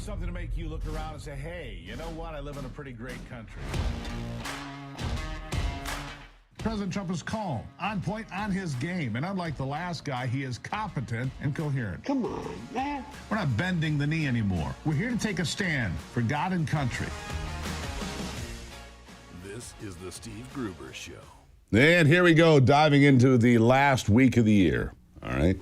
something to make you look around and say, hey, you know what? I live in a pretty great country. President Trump is calm, on point, on his game. And unlike the last guy, he is competent and coherent. Come on, man. We're not bending the knee anymore. We're here to take a stand for God and country. This is the Steve Gruber Show. And here we go, diving into the last week of the year. All right.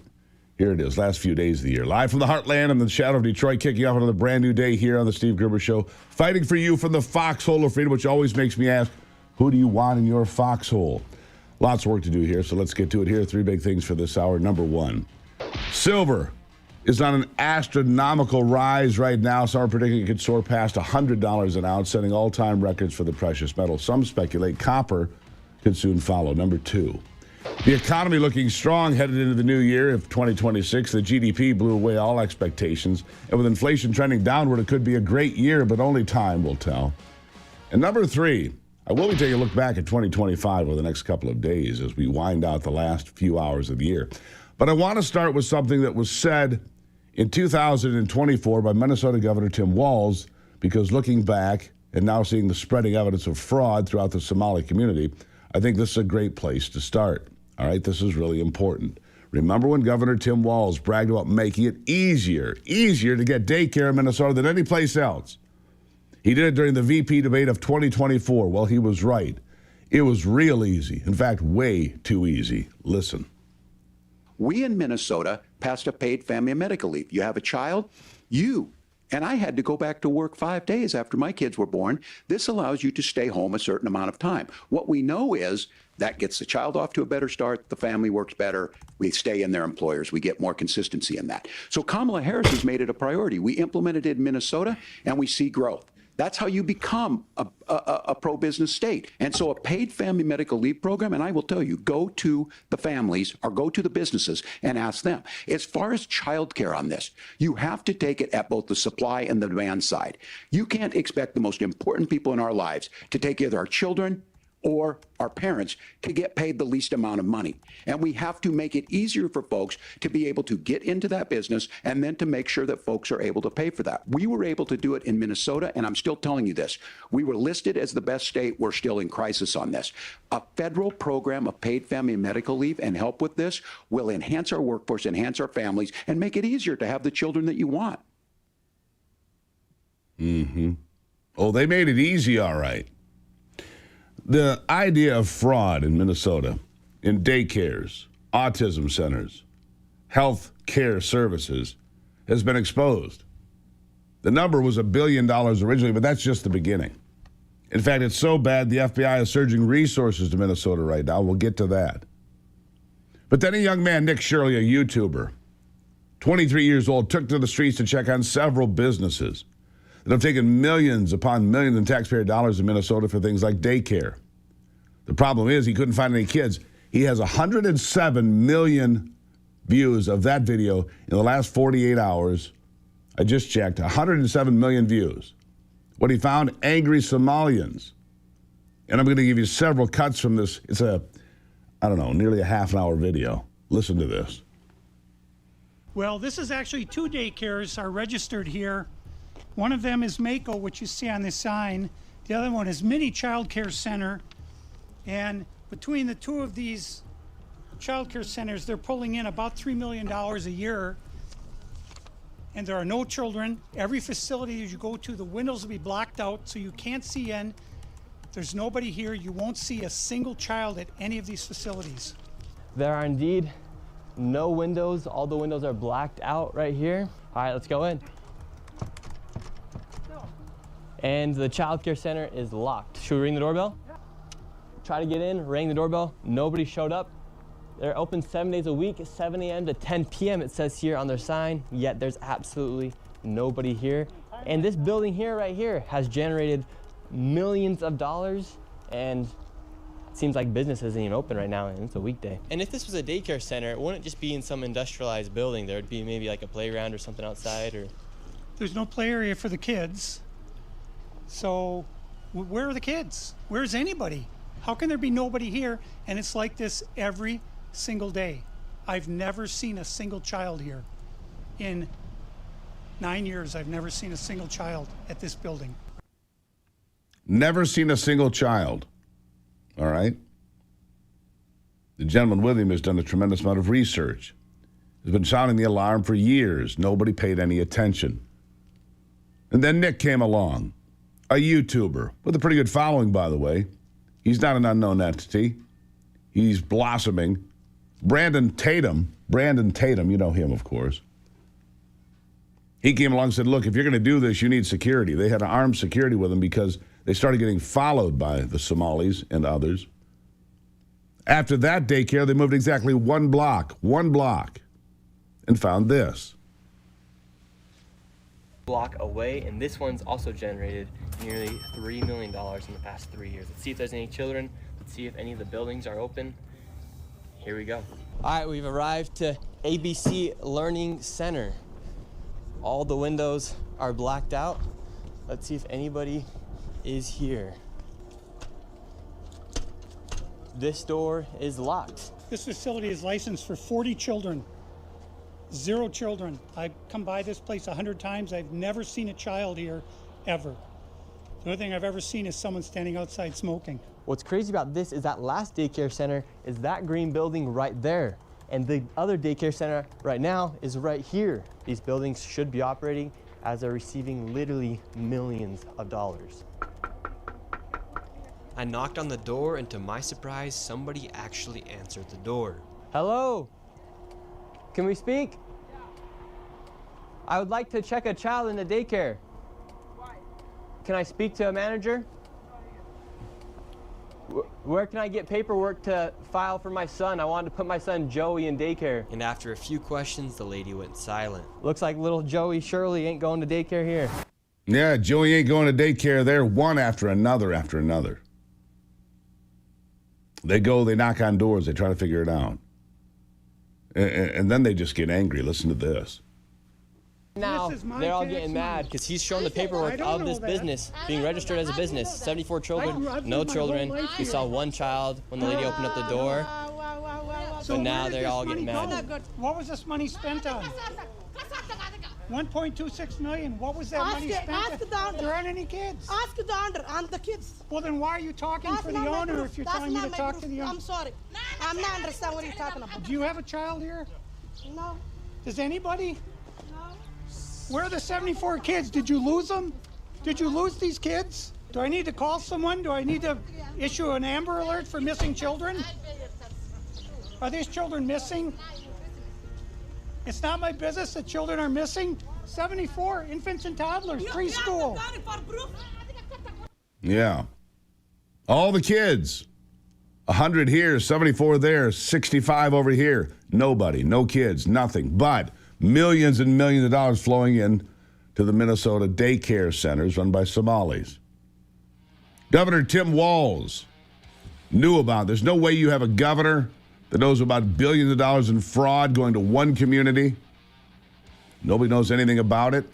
Here it is, last few days of the year. Live from the heartland in the shadow of Detroit, kicking off another brand new day here on the Steve Gruber Show. Fighting for you from the foxhole of freedom, which always makes me ask, who do you want in your foxhole? Lots of work to do here, so let's get to it. Here are three big things for this hour. Number one, silver is on an astronomical rise right now. Some are predicting it could soar past $100 an ounce, setting all-time records for the precious metal. Some speculate copper could soon follow. Number two, the economy looking strong headed into the new year of 2026. The GDP blew away all expectations. And with inflation trending downward, it could be a great year, but only time will tell. And number three, I will be taking a look back at 2025 over the next couple of days as we wind out the last few hours of the year. But I want to start with something that was said in 2024 by Minnesota Governor Tim Walz, because looking back and now seeing the spreading evidence of fraud throughout the Somali community, I think this is a great place to start. All right, this is really important. Remember when Governor Tim Walz bragged about making it easier to get daycare in Minnesota than any place else? He did it during the VP debate of 2024. Well, he was right. It was real easy. In fact, way too easy. Listen. We in Minnesota passed a paid family and medical leave. You have a child, and I had to go back to work 5 days after my kids were born. This allows you to stay home a certain amount of time. What we know is that gets the child off to a better start. The family works better. We stay in their employers. We get more consistency in that. So Kamala Harris has made it a priority. We implemented it in Minnesota, and we see growth. That's how you become a pro-business state. And so a paid family medical leave program, and I will tell you, go to the families or go to the businesses and ask them. As far as childcare on this, you have to take it at both the supply and the demand side. You can't expect the most important people in our lives to take either our children or our parents to get paid the least amount of money. And we have to make it easier for folks to be able to get into that business and then to make sure that folks are able to pay for that. We were able to do it in Minnesota, and I'm still telling you this. We were listed as the best state. We're still in crisis on this. A federal program of paid family and medical leave and help with this will enhance our workforce, enhance our families, and make it easier to have the children that you want. Mm-hmm. Oh, they made it easy, all right. The idea of fraud in Minnesota, in daycares, autism centers, health care services, has been exposed. The number was $1 billion originally, but that's just the beginning. In fact, it's so bad the FBI is surging resources to Minnesota right now. We'll get to that. But then a young man, Nick Shirley, a YouTuber, 23 years old, took to the streets to check on several businesses that have taken millions upon millions in taxpayer dollars in Minnesota for things like daycare. The problem is he couldn't find any kids. He has 107 million views of that video in the last 48 hours. I just checked, 107 million views. What he found, angry Somalians. And I'm going to give you several cuts from this. It's nearly a half an hour video. Listen to this. Well, this is actually 2 daycares are registered here. One of them is Mako, which you see on this sign. The other one is Mini Child Care Center. And between the two of these child care centers, they're pulling in about $3 million a year. And there are no children. Every facility that you go to, the windows will be blocked out so you can't see in. There's nobody here. You won't see a single child at any of these facilities. There are indeed no windows. All the windows are blacked out right here. All right, let's go in. And the child care center is locked. Should we ring the doorbell? Try to get in, rang the doorbell. Nobody showed up. They're open 7 days a week, 7 a.m. to 10 p.m. it says here on their sign, yet there's absolutely nobody here. And this building here, right here, has generated millions of dollars, and it seems like business isn't even open right now, and it's a weekday. And if this was a daycare center, it wouldn't just be in some industrialized building. There would be maybe like a playground or something outside, or... There's no play area for the kids. So where are the kids? Where's anybody? How can there be nobody here? And it's like this every single day. I've never seen a single child here in 9 years, I've never seen a single child at this building. Never seen a single child. All right? The gentleman with him has done a tremendous amount of research. He's been sounding the alarm for years. Nobody paid any attention. And then Nick came along, a YouTuber with a pretty good following, by the way. He's not an unknown entity. He's blossoming. Brandon Tatum, you know him, of course. He came along and said, look, if you're going to do this, you need security. They had armed security with them because they started getting followed by the Somalis and others. After that daycare, they moved exactly one block, and found this. Block away, and this one's also generated nearly $3 million in the past 3 years. Let's see if there's any children. Let's see if any of the buildings are open. Here we go. All right, we've arrived to ABC Learning Center. All the windows are blacked out. Let's see if anybody is here. This door is locked. This facility is licensed for 40 children. 0 children. I've come by this place 100 times. I've never seen a child here, ever. The only thing I've ever seen is someone standing outside smoking. What's crazy about this is that last daycare center is that green building right there. And the other daycare center right now is right here. These buildings should be operating as they're receiving literally millions of dollars. I knocked on the door, and to my surprise, somebody actually answered the door. Hello? Can we speak? I would like to check a child in the daycare. Can I speak to a manager? Where can I get paperwork to file for my son? I wanted to put my son Joey in daycare. And after a few questions, the lady went silent. Looks like little Joey Shirley ain't going to daycare here. Yeah, Joey ain't going to daycare there, one after another after another. They go, they knock on doors, they try to figure it out. And then they just get angry. Listen to this. Now, This is my they're all tax getting money. mad because he's shown the I paperwork don't of know this that. business being registered as a business. 74 children, I've no lived my whole children. life We here. saw one child when the lady opened up the door. So But now where did they're this all money getting mad. go? What was this money spent on? 1.26 million. What was that money spent ask on? the owner. There aren't any kids. Ask the owner and the kids. Well, then why are you talking for the not my owner proof. if you're That's telling me not to my talk proof. to the owner? I'm sorry. I'm not understand what you're talking about. Do you have a child here? No. Does anybody? No. Where are the 74 kids? Did you lose them? Did you lose these kids? Do I need to call someone? Do I need to issue an Amber Alert for missing children? Are these children missing? It's not my business that children are missing. 74 infants and toddlers, preschool. Yeah. All the kids. 100 here, 74 there, 65 over here. Nobody, no kids, nothing. But millions and millions of dollars flowing in to the Minnesota daycare centers run by Somalis. Governor Tim Walz knew about it. There's no way you have a governor that knows about billions of dollars in fraud going to one community. Nobody knows anything about it.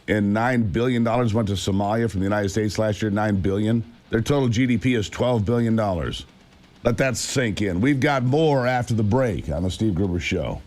And $9 billion went to Somalia from the United States last year, $9 billion. Their total GDP is $12 billion. Let that sink in. We've got more after the break on the Steve Gruber Show.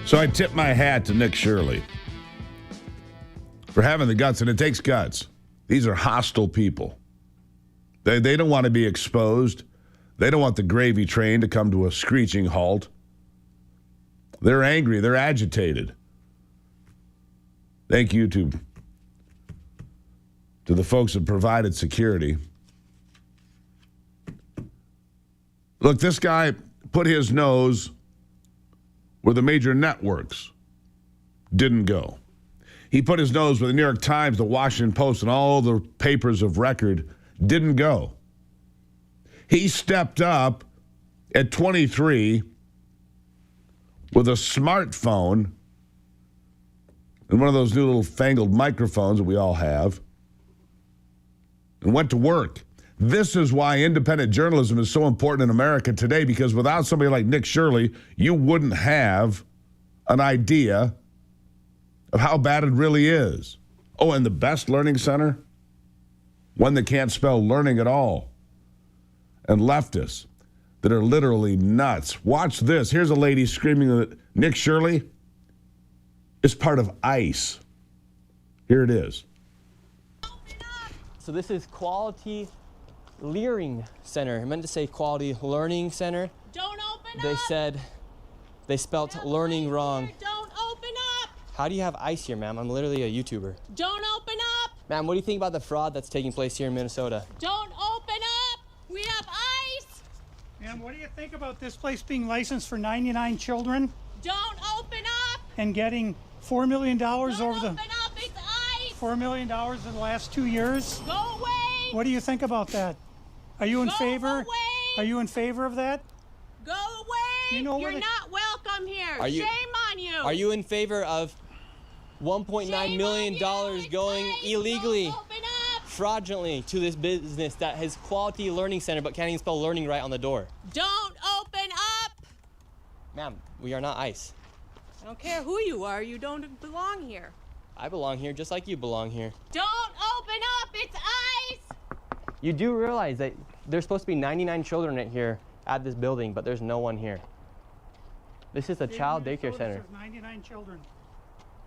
So I tip my hat to Nick Shirley for having the guts, and it takes guts. These are hostile people. They don't want to be exposed. They don't want the gravy train to come to a screeching halt. They're angry. They're agitated. Thank you to the folks that provided security. Look, this guy put his nose where the major networks didn't go. He put his nose where the New York Times, the Washington Post, and all the papers of record didn't go. He stepped up at 23 with a smartphone and one of those new little fangled microphones that we all have, and went to work. This is why independent journalism is so important in America today, because without somebody like Nick Shirley, you wouldn't have an idea of how bad it really is. Oh, and the best learning center? One that can't spell learning at all. And leftists that are literally nuts. Watch this. Here's a lady screaming that Nick Shirley is part of ICE. Here it is. So this is Quality Learning Center. I meant to say Quality Learning Center. Don't open They up. said they spelt learning wrong. Don't open up. How do you have ICE here, ma'am? I'm literally a YouTuber. Don't open up. Ma'am, what do you think about the fraud that's taking place here in Minnesota? Don't open up. We have ice. And what do you think about this place being licensed for 99 children Don't open up. and getting $4 million over Don't the open up. It's ice. $4 million in the last 2 years? Go away. What do you think about that? Are you in Go favor? away. Are you in favor of that? Go away. You know where You're the- not welcome here. Are you- Shame on you. Are you in favor of $1.9 Shame million on you. going It's ice. illegally, Don't open up. fraudulently to this business that has Quality Learning Center but can't even spell learning right on the door? Don't open up. Ma'am, we are not ICE. I don't care who you are. You don't belong here. I belong here just like you belong here. Don't open up. It's ice. You do realize that there's supposed to be 99 children in here at this building, but there's no one here. This is a child daycare Minnesota center. says 99 children.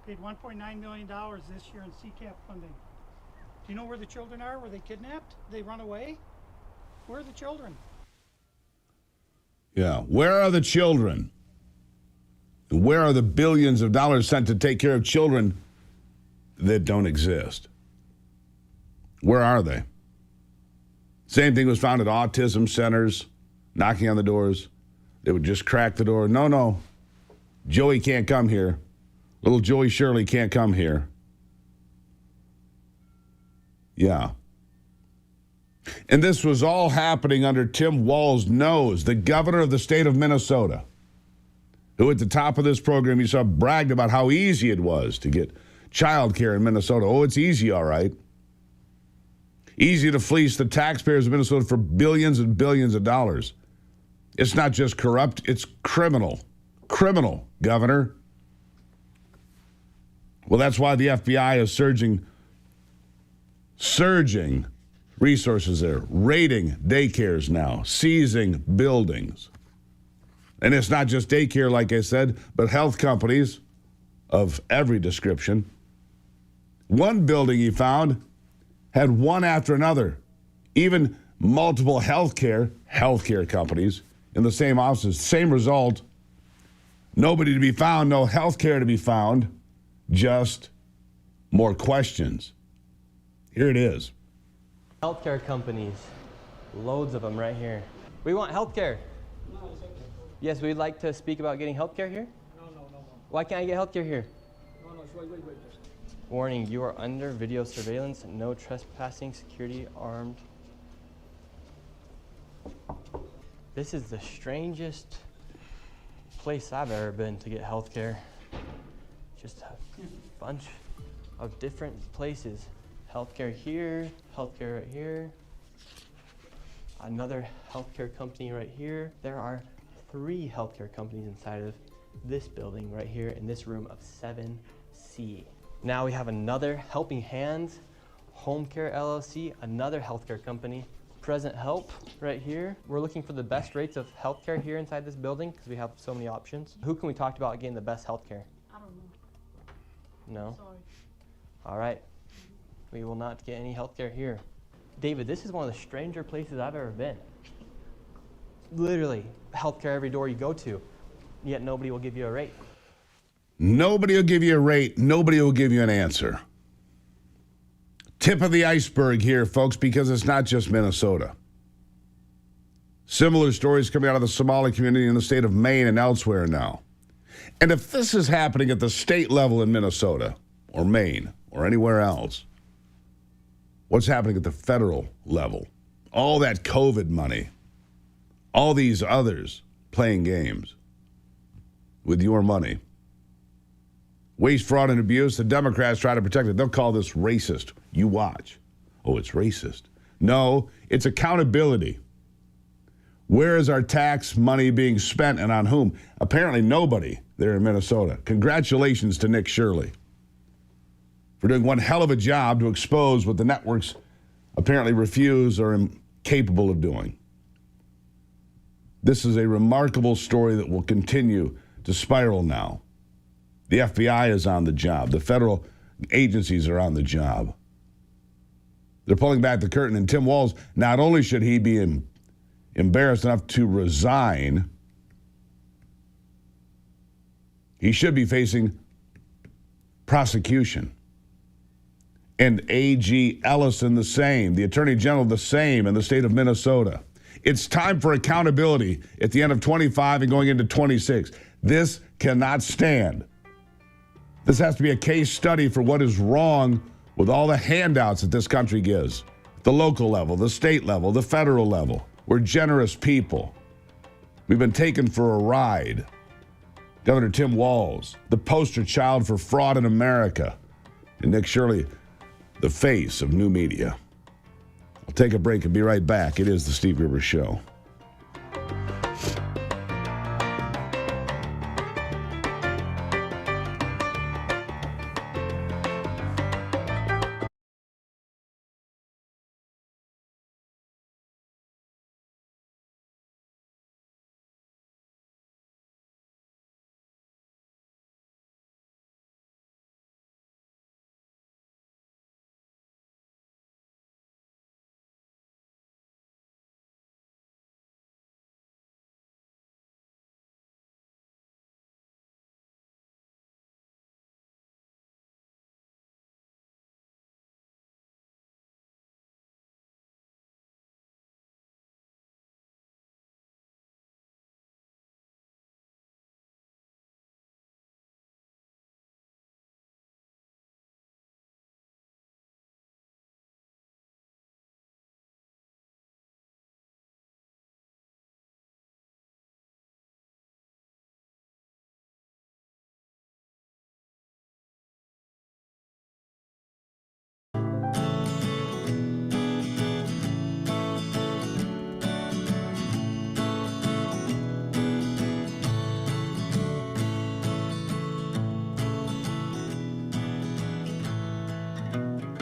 Paid $1.9 million this year in CCAP funding. Do you know where the children are? Were they kidnapped? They run away? Where are the children? Yeah. Where are the children? And where are the billions of dollars sent to take care of children that don't exist? Where are they? Same thing was found at autism centers, knocking on the doors. They would just crack the door. No. Joey can't come here. Little Joey Shirley can't come here. Yeah. And this was all happening under Tim Walz's nose, the governor of the state of Minnesota, who at the top of this program you saw bragged about how easy it was to get child care in Minnesota. Oh, it's easy, all right. Easy to fleece the taxpayers of Minnesota for billions and billions of dollars. It's not just corrupt, it's criminal. Criminal, Governor. Well, that's why the FBI is surging resources there, raiding daycares now, seizing buildings. And it's not just daycare, like I said, but health companies of every description. One building he found had one after another, even multiple healthcare companies in the same offices. Same result. Nobody to be found, no healthcare to be found, just more questions. Here it is. Healthcare companies, loads of them right here. We want healthcare. Yes, we'd like to speak about getting healthcare here. No. Why can't I get healthcare here? No, wait. Warning, you are under video surveillance. No trespassing, security, armed. This is the strangest place I've ever been to get healthcare. Just a bunch of different places. Healthcare here, healthcare right here. Another healthcare company right here. There are 3 healthcare companies inside of this building right here in this room of 7C. Now we have another Helping Hands, Home Care LLC, another healthcare company, present help right here. We're looking for the best rates of healthcare here inside this building because we have so many options. Who can we talk to about getting the best healthcare? I don't know. No? Sorry. All right. We will not get any healthcare here. David, this is one of the stranger places I've ever been. Literally, healthcare every door you go to, yet nobody will give you a rate. Nobody will give you a rate. Nobody will give you an answer. Tip of the iceberg here, folks, because it's not just Minnesota. Similar stories coming out of the Somali community in the state of Maine and elsewhere now. And if this is happening at the state level in Minnesota or Maine or anywhere else, what's happening at the federal level? All that COVID money, all these others playing games with your money. Waste, fraud, and abuse, the Democrats try to protect it. They'll call this racist. You watch. Oh, it's racist. No, it's accountability. Where is our tax money being spent and on whom? Apparently nobody there in Minnesota. Congratulations to Nick Shirley for doing one hell of a job to expose what the networks apparently refuse or are incapable of doing. This is a remarkable story that will continue to spiral now. The FBI is on the job. The federal agencies are on the job. They're pulling back the curtain, and Tim Walz, not only should he be embarrassed enough to resign, he should be facing prosecution. And A.G. Ellison the same, the Attorney General the same in the state of Minnesota. It's time for accountability at the end of 25 and going into 26. This cannot stand. This has to be a case study for what is wrong with all the handouts that this country gives. The local level, the state level, the federal level. We're generous people. We've been taken for a ride. Governor Tim Walz, the poster child for fraud in America. And Nick Shirley, the face of new media. I'll take a break and be right back. It is the Steve Gruber Show.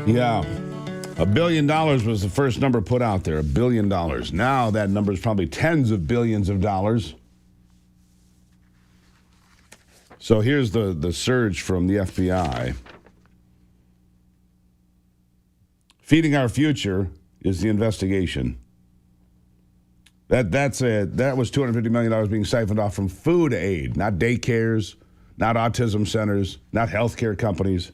Yeah. $1 billion was the first number put out there, $1 billion. Now that number is probably tens of billions of dollars. So here's the surge from the FBI. Feeding our future is the investigation. That was $250 million being siphoned off from food aid, not daycares, not autism centers, not healthcare companies,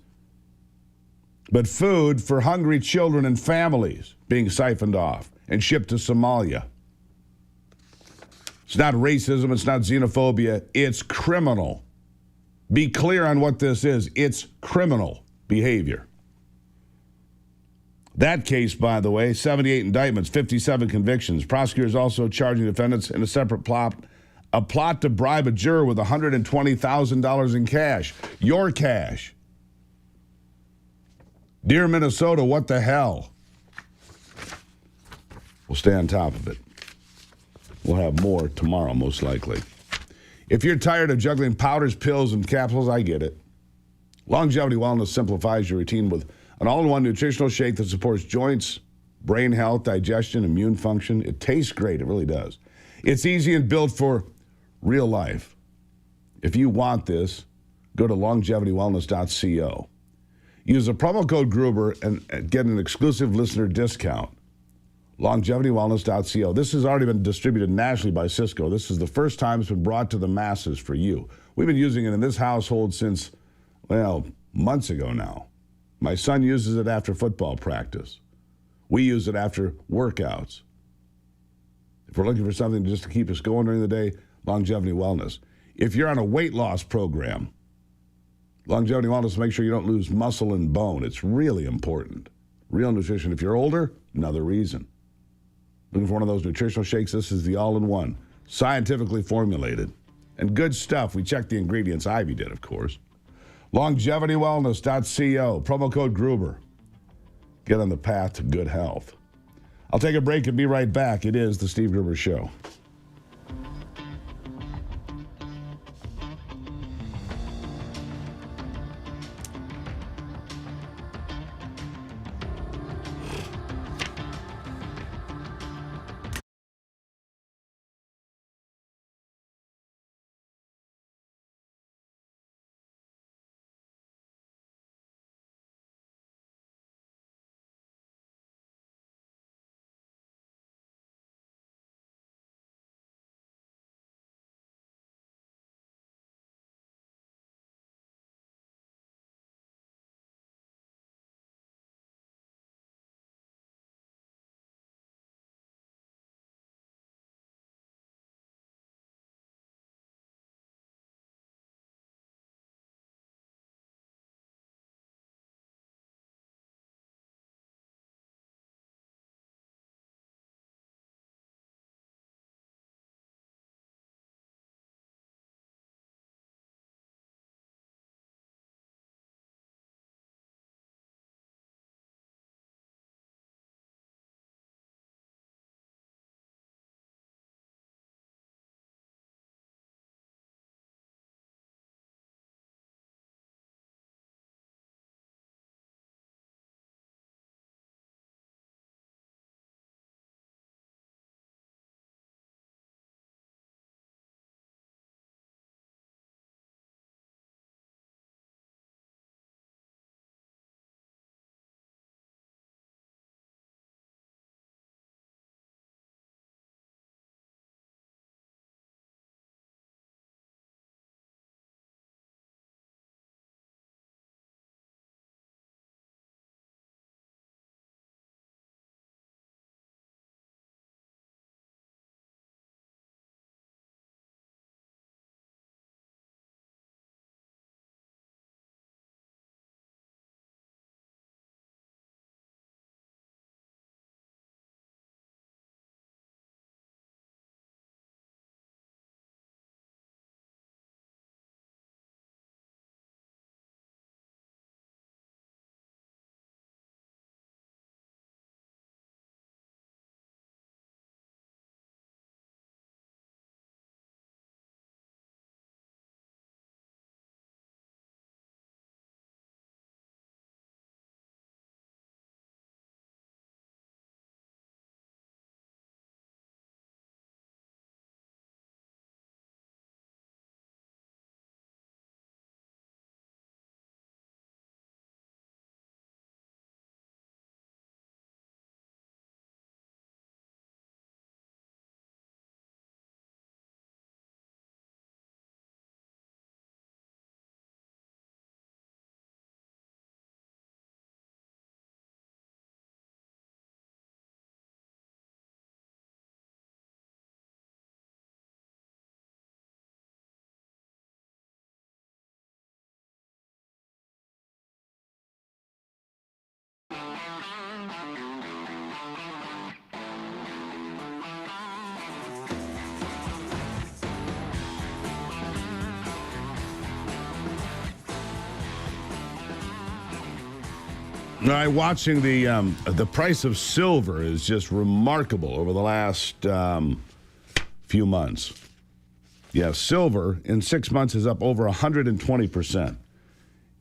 but food for hungry children and families being siphoned off and shipped to Somalia. It's not racism, it's not xenophobia, it's criminal. Be clear on what this is. It's criminal behavior. That case, by the way, 78 indictments, 57 convictions. Prosecutors also charging defendants in a separate plot, a plot to bribe a juror with $120,000 in cash. Your cash. Dear Minnesota, what the hell? We'll stay on top of it. We'll have more tomorrow, most likely. If you're tired of juggling powders, pills, and capsules, I get it. Longevity Wellness simplifies your routine with an all-in-one nutritional shake that supports joints, brain health, digestion, immune function. It tastes great. It really does. It's easy and built for real life. If you want this, go to longevitywellness.co. Use the promo code Gruber and get an exclusive listener discount. longevitywellness.co. This has already been distributed nationally by Cisco. This is the first time it's been brought to the masses for you. We've been using it in this household since, well, months ago now. My son uses it after football practice. We use it after workouts. If we're looking for something just to keep us going during the day, Longevity Wellness. If you're on a weight loss program, Longevity Wellness, make sure you don't lose muscle and bone. It's really important. Real nutrition. If you're older, another reason. Looking for one of those nutritional shakes, this is the all-in-one. Scientifically formulated. And good stuff. We checked the ingredients. Ivy did, of course. LongevityWellness.co. Promo code Gruber. Get on the path to good health. I'll take a break and be right back. It is the Steve Gruber Show. Now, watching the price of silver is just remarkable over the last few months. Yeah, silver in 6 months is up over 120%.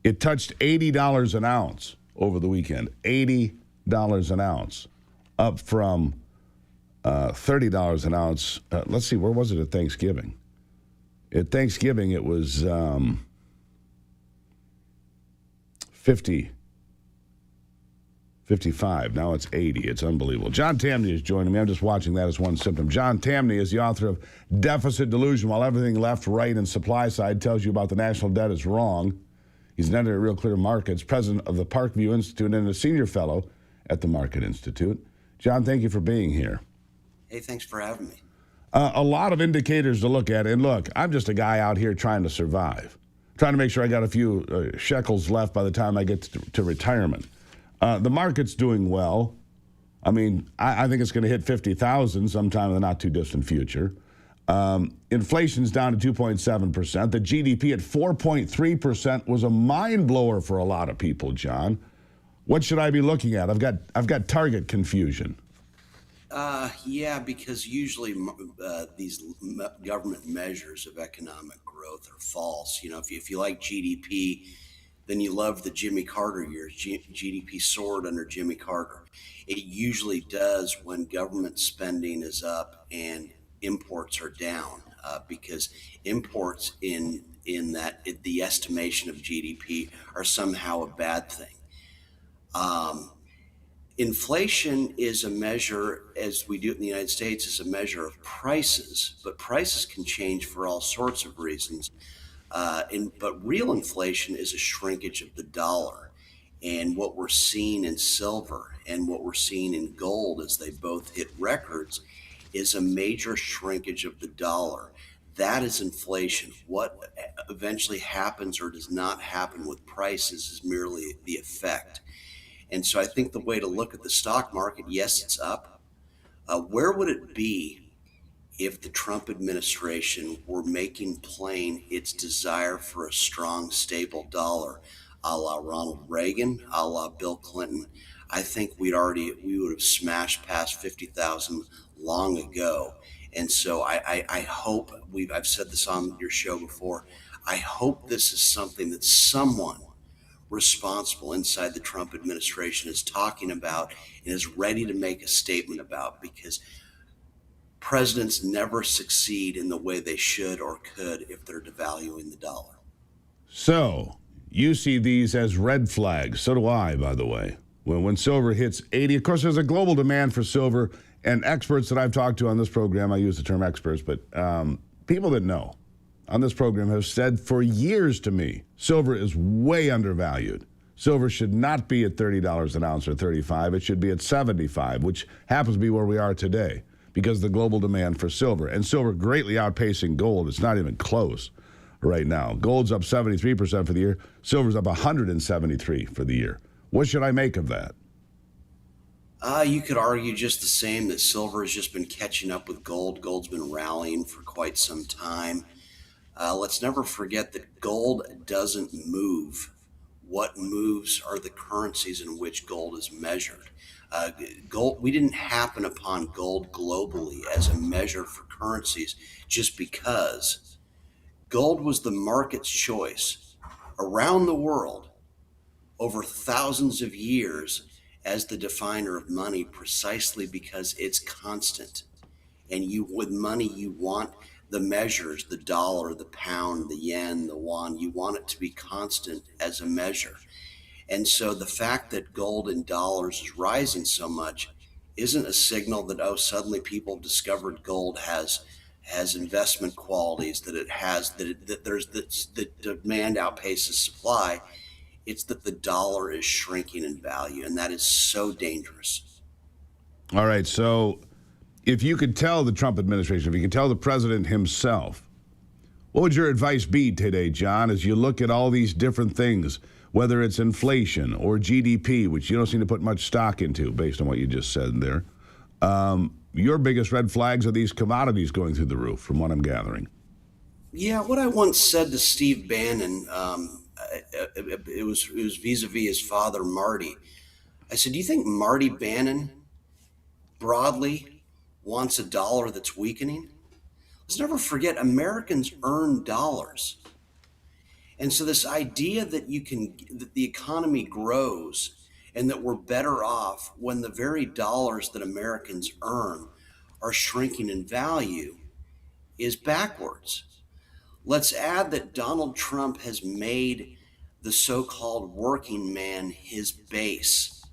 It touched $80 an ounce over the weekend. $80 an ounce. up from $30 an ounce. Let's see, where was it at Thanksgiving? At Thanksgiving, it was 55. Now it's 80. It's unbelievable. John Tamny is joining me. I'm just watching that as one symptom. John Tamny is the author of Deficit Delusion, While Everything Left, Right, and Supply Side Tells You About the National Debt is Wrong. He's an editor at Real Clear Markets, president of the Parkview Institute, and a senior fellow at the Market Institute. John, thank you for being here. Hey, thanks for having me. A lot of indicators to look at. And look, I'm just a guy out here trying to survive, trying to make sure I got a few shekels left by the time I get to retirement. The market's doing well. I mean, I think it's going to hit 50,000 sometime in the not too distant future. Inflation's down to 2.7%. The GDP at 4.3% was a mind blower for a lot of people, John. What should I be looking at? I've got target confusion. Yeah, because usually these government measures of economic growth are false. You know, if you like GDP, then you love the Jimmy Carter years. GDP soared under Jimmy Carter. It usually does when government spending is up and imports are down, because imports in the estimation of GDP are somehow a bad thing. Inflation is a measure, as we do it in the United States, is a measure of prices, but prices can change for all sorts of reasons. But real inflation is a shrinkage of the dollar. And what we're seeing in silver and what we're seeing in gold as they both hit records is a major shrinkage of the dollar. That is inflation. What eventually happens or does not happen with prices is merely the effect. And so I think the way to look at the stock market, yes, it's up. Where would it be if the Trump administration were making plain its desire for a strong, stable dollar, a la Ronald Reagan, a la Bill Clinton? I think we would have smashed past 50,000 long ago. And so I hope, I've said this on your show before, I hope this is something that someone responsible inside the Trump administration is talking about and is ready to make a statement about, because presidents never succeed in the way they should or could if they're devaluing the dollar. So you see these as red flags. So do I, by the way. When silver hits 80, of course, there's a global demand for silver, and experts that I've talked to on this program, I use the term experts, but people that know on this program have said for years to me, silver is way undervalued. Silver should not be at $30 an ounce or $35. It should be at $75, which happens to be where we are today because of the global demand for silver. And silver greatly outpacing gold. It's not even close right now. Gold's up 73% for the year. Silver's up 173% for the year. What should I make of that? You could argue just the same, that silver has just been catching up with gold. Gold's been rallying for quite some time. Let's never forget that gold doesn't move. What moves are the currencies in which gold is measured. We didn't happen upon gold globally as a measure for currencies just because. Gold was the market's choice around the world over thousands of years as the definer of money, precisely because it's constant. And with money, you want the measures, the dollar, the pound, the yen, the yuan, you want it to be constant as a measure. And so the fact that gold in dollars is rising so much isn't a signal that, suddenly people have discovered gold has investment qualities, that it has, that demand outpaces supply. It's that the dollar is shrinking in value, and that is so dangerous. All right, so if you could tell the Trump administration, if you could tell the president himself, what would your advice be today, John, as you look at all these different things, whether it's inflation or GDP, which you don't seem to put much stock into based on what you just said there? Your biggest red flags are these commodities going through the roof, from what I'm gathering. Yeah, what I once said to Steve Bannon, it was vis-a-vis his father, Marty. I said, do you think Marty Bannon broadly wants a dollar that's weakening? Let's never forget, Americans earn dollars. And so this idea that the economy grows and that we're better off when the very dollars that Americans earn are shrinking in value is backwards. Let's add that Donald Trump has made the so-called working man his base.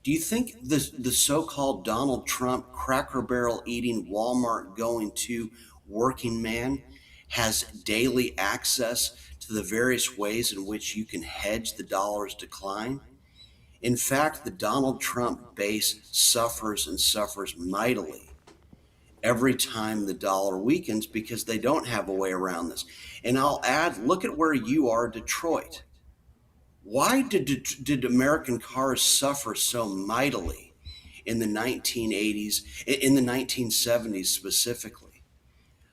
Do you think the so-called Donald Trump Cracker Barrel eating, Walmart going to working man has daily access to the various ways in which you can hedge the dollar's decline? In fact, the Donald Trump base suffers and suffers mightily every time the dollar weakens because they don't have a way around this. And I'll add, look at where you are, Detroit. Why did American cars suffer so mightily in the 1980s, in the 1970s specifically?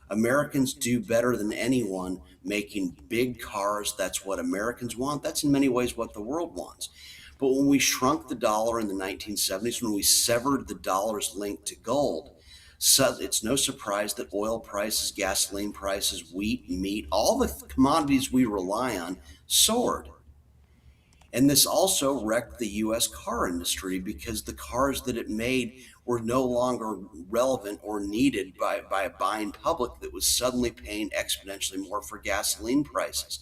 Americans do better than anyone making big cars. That's what Americans want. That's in many ways what the world wants. But when we shrunk the dollar in the 1970s, when we severed the dollar's link to gold, so it's no surprise that oil prices, gasoline prices, wheat, meat, all the commodities we rely on soared. And this also wrecked the US car industry because the cars that it made were no longer relevant or needed by a buying public that was suddenly paying exponentially more for gasoline prices.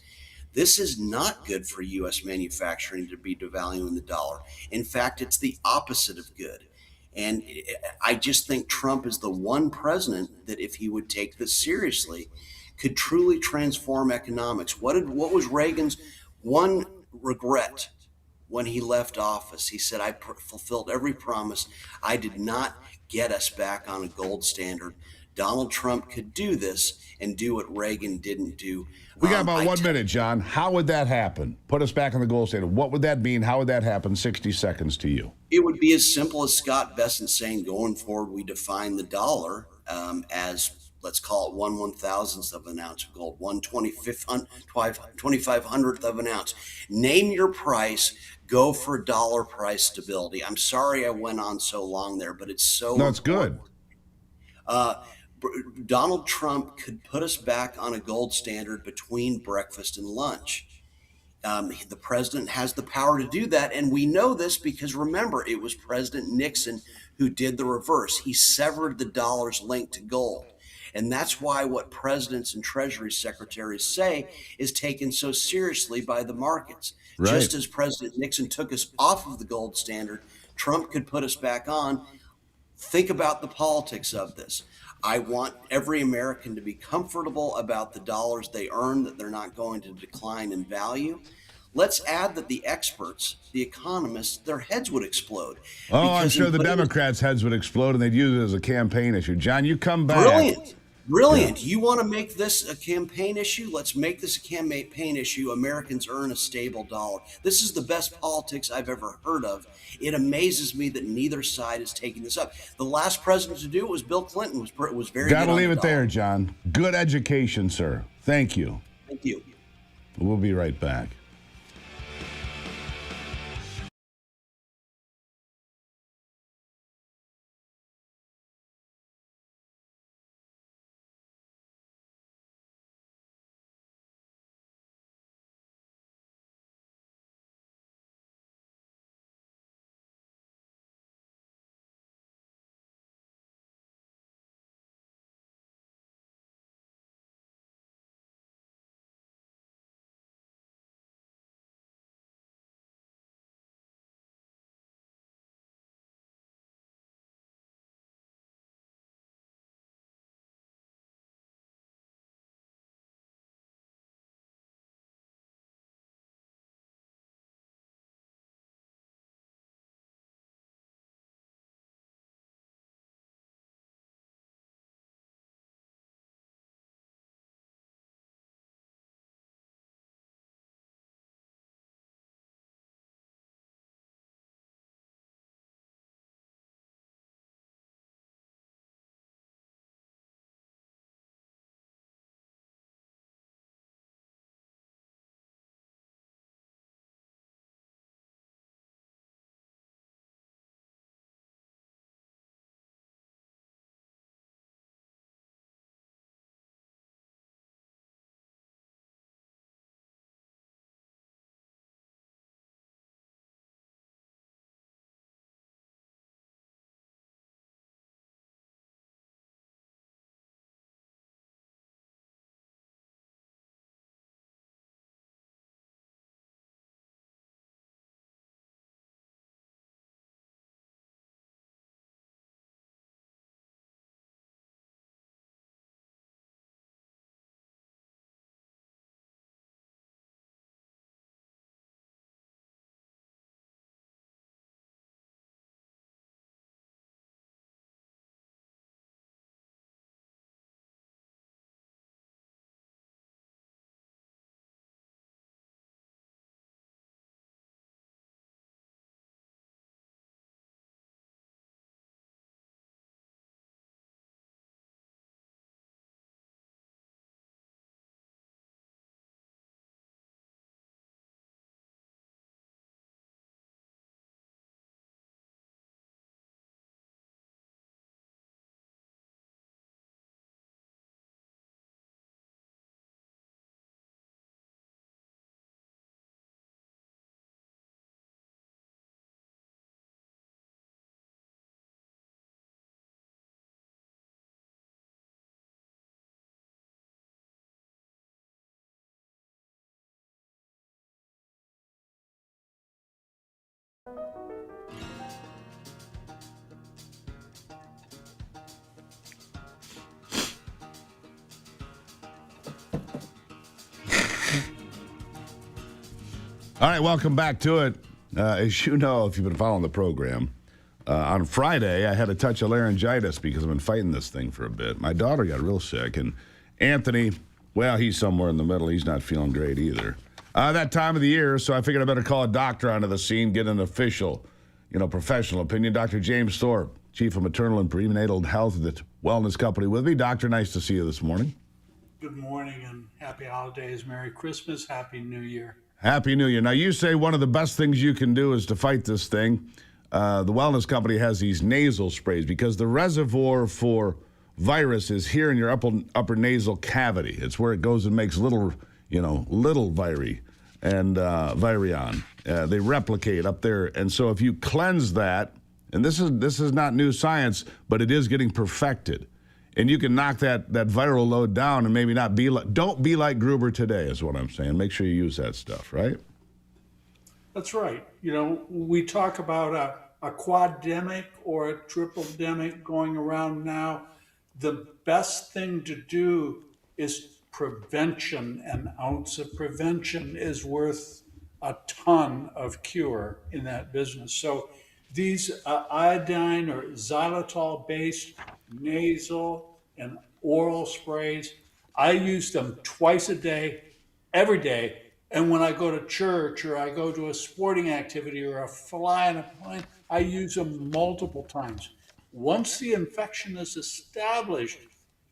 This is not good for US manufacturing to be devaluing the dollar. In fact, it's the opposite of good. And I just think Trump is the one president that, if he would take this seriously, could truly transform economics. What was Reagan's one regret when he left office? He said, I fulfilled every promise. I did not get us back on a gold standard. Donald Trump could do this and do what Reagan didn't do. We got about 1 minute, John. How would that happen? Put us back on the gold standard. What would that mean? How would that happen? 60 seconds to you. It would be as simple as Scott Bessent saying, going forward, we define the dollar as, let's call it 1/1000th of an ounce of gold, 1/2500th of an ounce. Name your price. Go for dollar price stability. I'm sorry I went on so long there, but it's so No, it's good. Donald Trump could put us back on a gold standard between breakfast and lunch. The president has the power to do that. And we know this because, remember, it was President Nixon who did the reverse. He severed the dollar's link to gold. And that's why what presidents and Treasury secretaries say is taken so seriously by the markets. Right. Just as President Nixon took us off of the gold standard, Trump could put us back on. Think about the politics of this. I want every American to be comfortable about the dollars they earn, that they're not going to decline in value. Let's add that the experts, the economists, their heads would explode. Oh, I'm sure the Democrats' heads would explode and they'd use it as a campaign issue. John, you come back. Brilliant. You want to make this a campaign issue? Let's make this a campaign issue. Americans earn a stable dollar. This is the best politics I've ever heard of. It amazes me that neither side is taking this up. The last president to do it was Bill Clinton. Was very Gotta good on leave the it there, dollar. John. Good education, sir. Thank you. Thank you. We'll be right back. All right, welcome back to it. As you know, if you've been following the program, on Friday I had a touch of laryngitis because I've been fighting this thing for a bit. My daughter got real sick, and Anthony, well, he's somewhere in the middle. He's not feeling great either. That time of the year, so I figured I better call a doctor onto the scene, get an official, professional opinion. Dr. James Thorpe, Chief of Maternal and Prenatal Health at the Wellness Company with me. Doctor, nice to see you this morning. Good morning and happy holidays. Merry Christmas. Happy New Year. Happy New Year. Now, you say one of the best things you can do is to fight this thing. The Wellness Company has these nasal sprays because the reservoir for virus is here in your upper nasal cavity. It's where it goes and makes little viri and virion. They replicate up there. And so if you cleanse that, and this is not new science, but it is getting perfected. And you can knock that viral load down and maybe don't be like Gruber today is what I'm saying. Make sure you use that stuff, right? That's right. We talk about a quademic or a tripledemic going around now. The best thing to do is prevention. An ounce of prevention is worth a ton of cure in that business. So these iodine or xylitol-based nasal and oral sprays, I use them twice a day, every day. And when I go to church or I go to a sporting activity or I fly on a plane, I use them multiple times. Once the infection is established,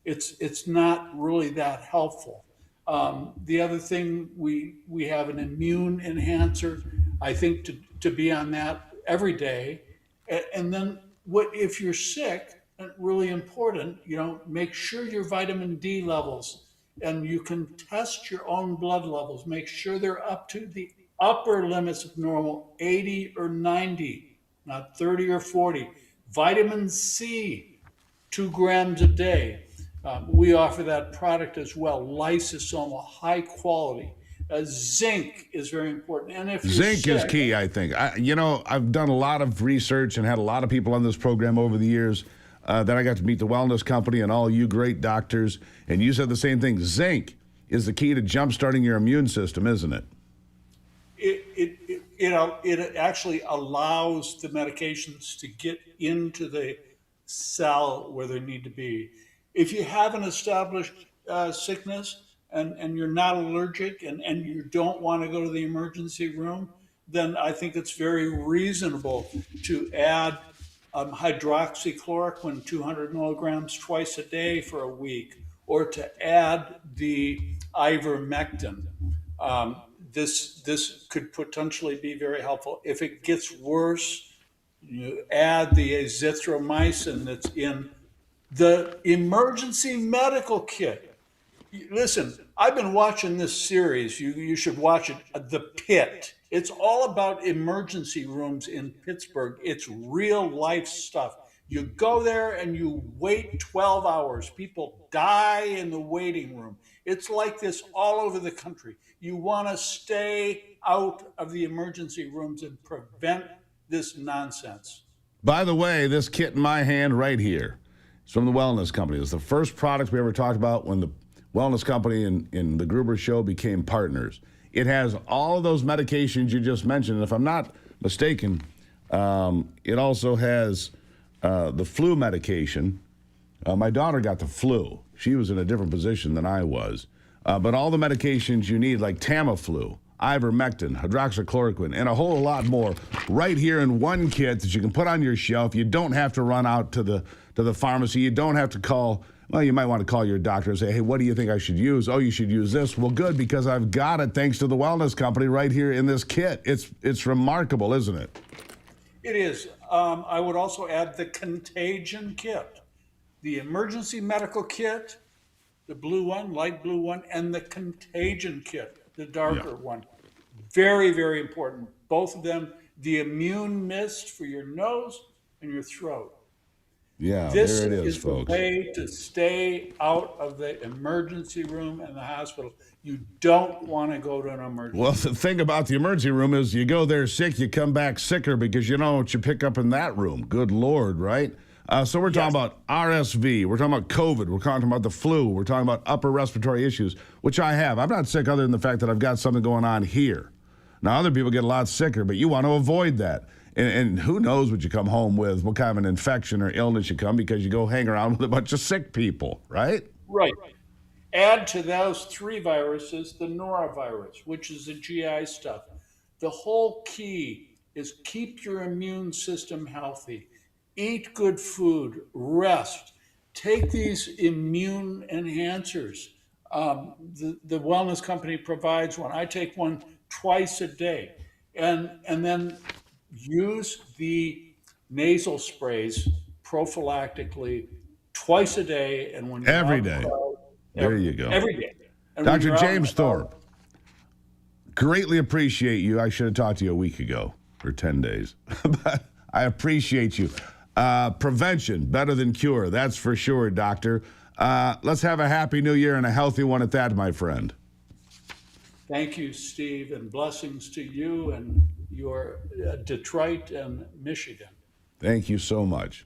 it's not really that helpful. The other thing, we have an immune enhancer. I think to be on that every day. And then if you're sick, really important, make sure your vitamin D levels, and you can test your own blood levels. Make sure they're up to the upper limits of normal, 80 or 90, not 30 or 40. Vitamin C, 2 grams a day. We offer that product as well, lysosomal, high quality. Zinc is very important. And if zinc is key, I think. I've done a lot of research and had a lot of people on this program over the years. Then I got to meet the Wellness Company and all you great doctors, and you said the same thing. Zinc is the key to jump-starting your immune system, isn't it? It actually allows the medications to get into the cell where they need to be. If you have an established sickness and you're not allergic and you don't want to go to the emergency room, then I think it's very reasonable to add hydroxychloroquine, 200 milligrams twice a day for a week, or to add the ivermectin. This could potentially be very helpful. If it gets worse, you add the azithromycin that's in the emergency medical kit. Listen, I've been watching this series. You should watch it, The Pit. It's all about emergency rooms in Pittsburgh. It's real life stuff. You go there and you wait 12 hours. People die in the waiting room. It's like this all over the country. You want to stay out of the emergency rooms and prevent this nonsense. By the way, this kit in my hand right here is from the Wellness Company. It's the first product we ever talked about when the Wellness Company and the Gruber Show became partners. It has all of those medications you just mentioned. And if I'm not mistaken, it also has the flu medication. My daughter got the flu. She was in a different position than I was. But all the medications you need, like Tamiflu, ivermectin, hydroxychloroquine, and a whole lot more right here in one kit that you can put on your shelf. You don't have to run out to the pharmacy. You don't have to call. Well, you might want to call your doctor and say, hey, what do you think I should use? Oh, you should use this. Well, good, because I've got it thanks to the Wellness Company right here in this kit. It's remarkable, isn't it? It is. I would also add the contagion kit, the emergency medical kit, the blue one, light blue one, and the contagion kit, the darker one. Very, very important. Both of them, the immune mist for your nose and your throat. Yeah, This there it is, the folks. way to stay out of the emergency room and the hospital. You don't want to go to an emergency Well, room. the thing about the emergency room is you go there sick, you come back sicker because you know what you pick up in that room. Good Lord, right? So we're talking about RSV. We're talking about COVID. We're talking about the flu. We're talking about upper respiratory issues, which I have. I'm not sick other than the fact that I've got something going on here. Now, other people get a lot sicker, but you want to avoid that. And who knows what you come home with, what kind of an infection or illness you come because you go hang around with a bunch of sick people, right? Right. Add to those three viruses the norovirus, which is the GI stuff. The whole key is keep your immune system healthy, eat good food, rest, take these immune enhancers. The wellness company provides one. I take one twice a day, and then use the nasal sprays prophylactically twice a day. And when you're Every out in day. crowd, There you go. every day. And when Dr. you're out in James crowd, Thorpe, greatly appreciate you. I should have talked to you a week ago for 10 days, but I appreciate you. Prevention, better than cure. That's for sure, doctor. Let's have a happy new year and a healthy one at that, my friend. thank you, Steve, and blessings to you and your Detroit and Michigan. Thank you so much.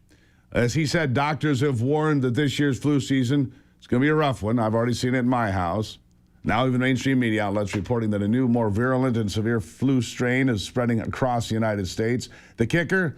As he said, doctors have warned that this year's flu season is going to be a rough one. I've already seen it in my house. Now even mainstream media outlets reporting that a new, more virulent and severe flu strain is spreading across the United States. The kicker,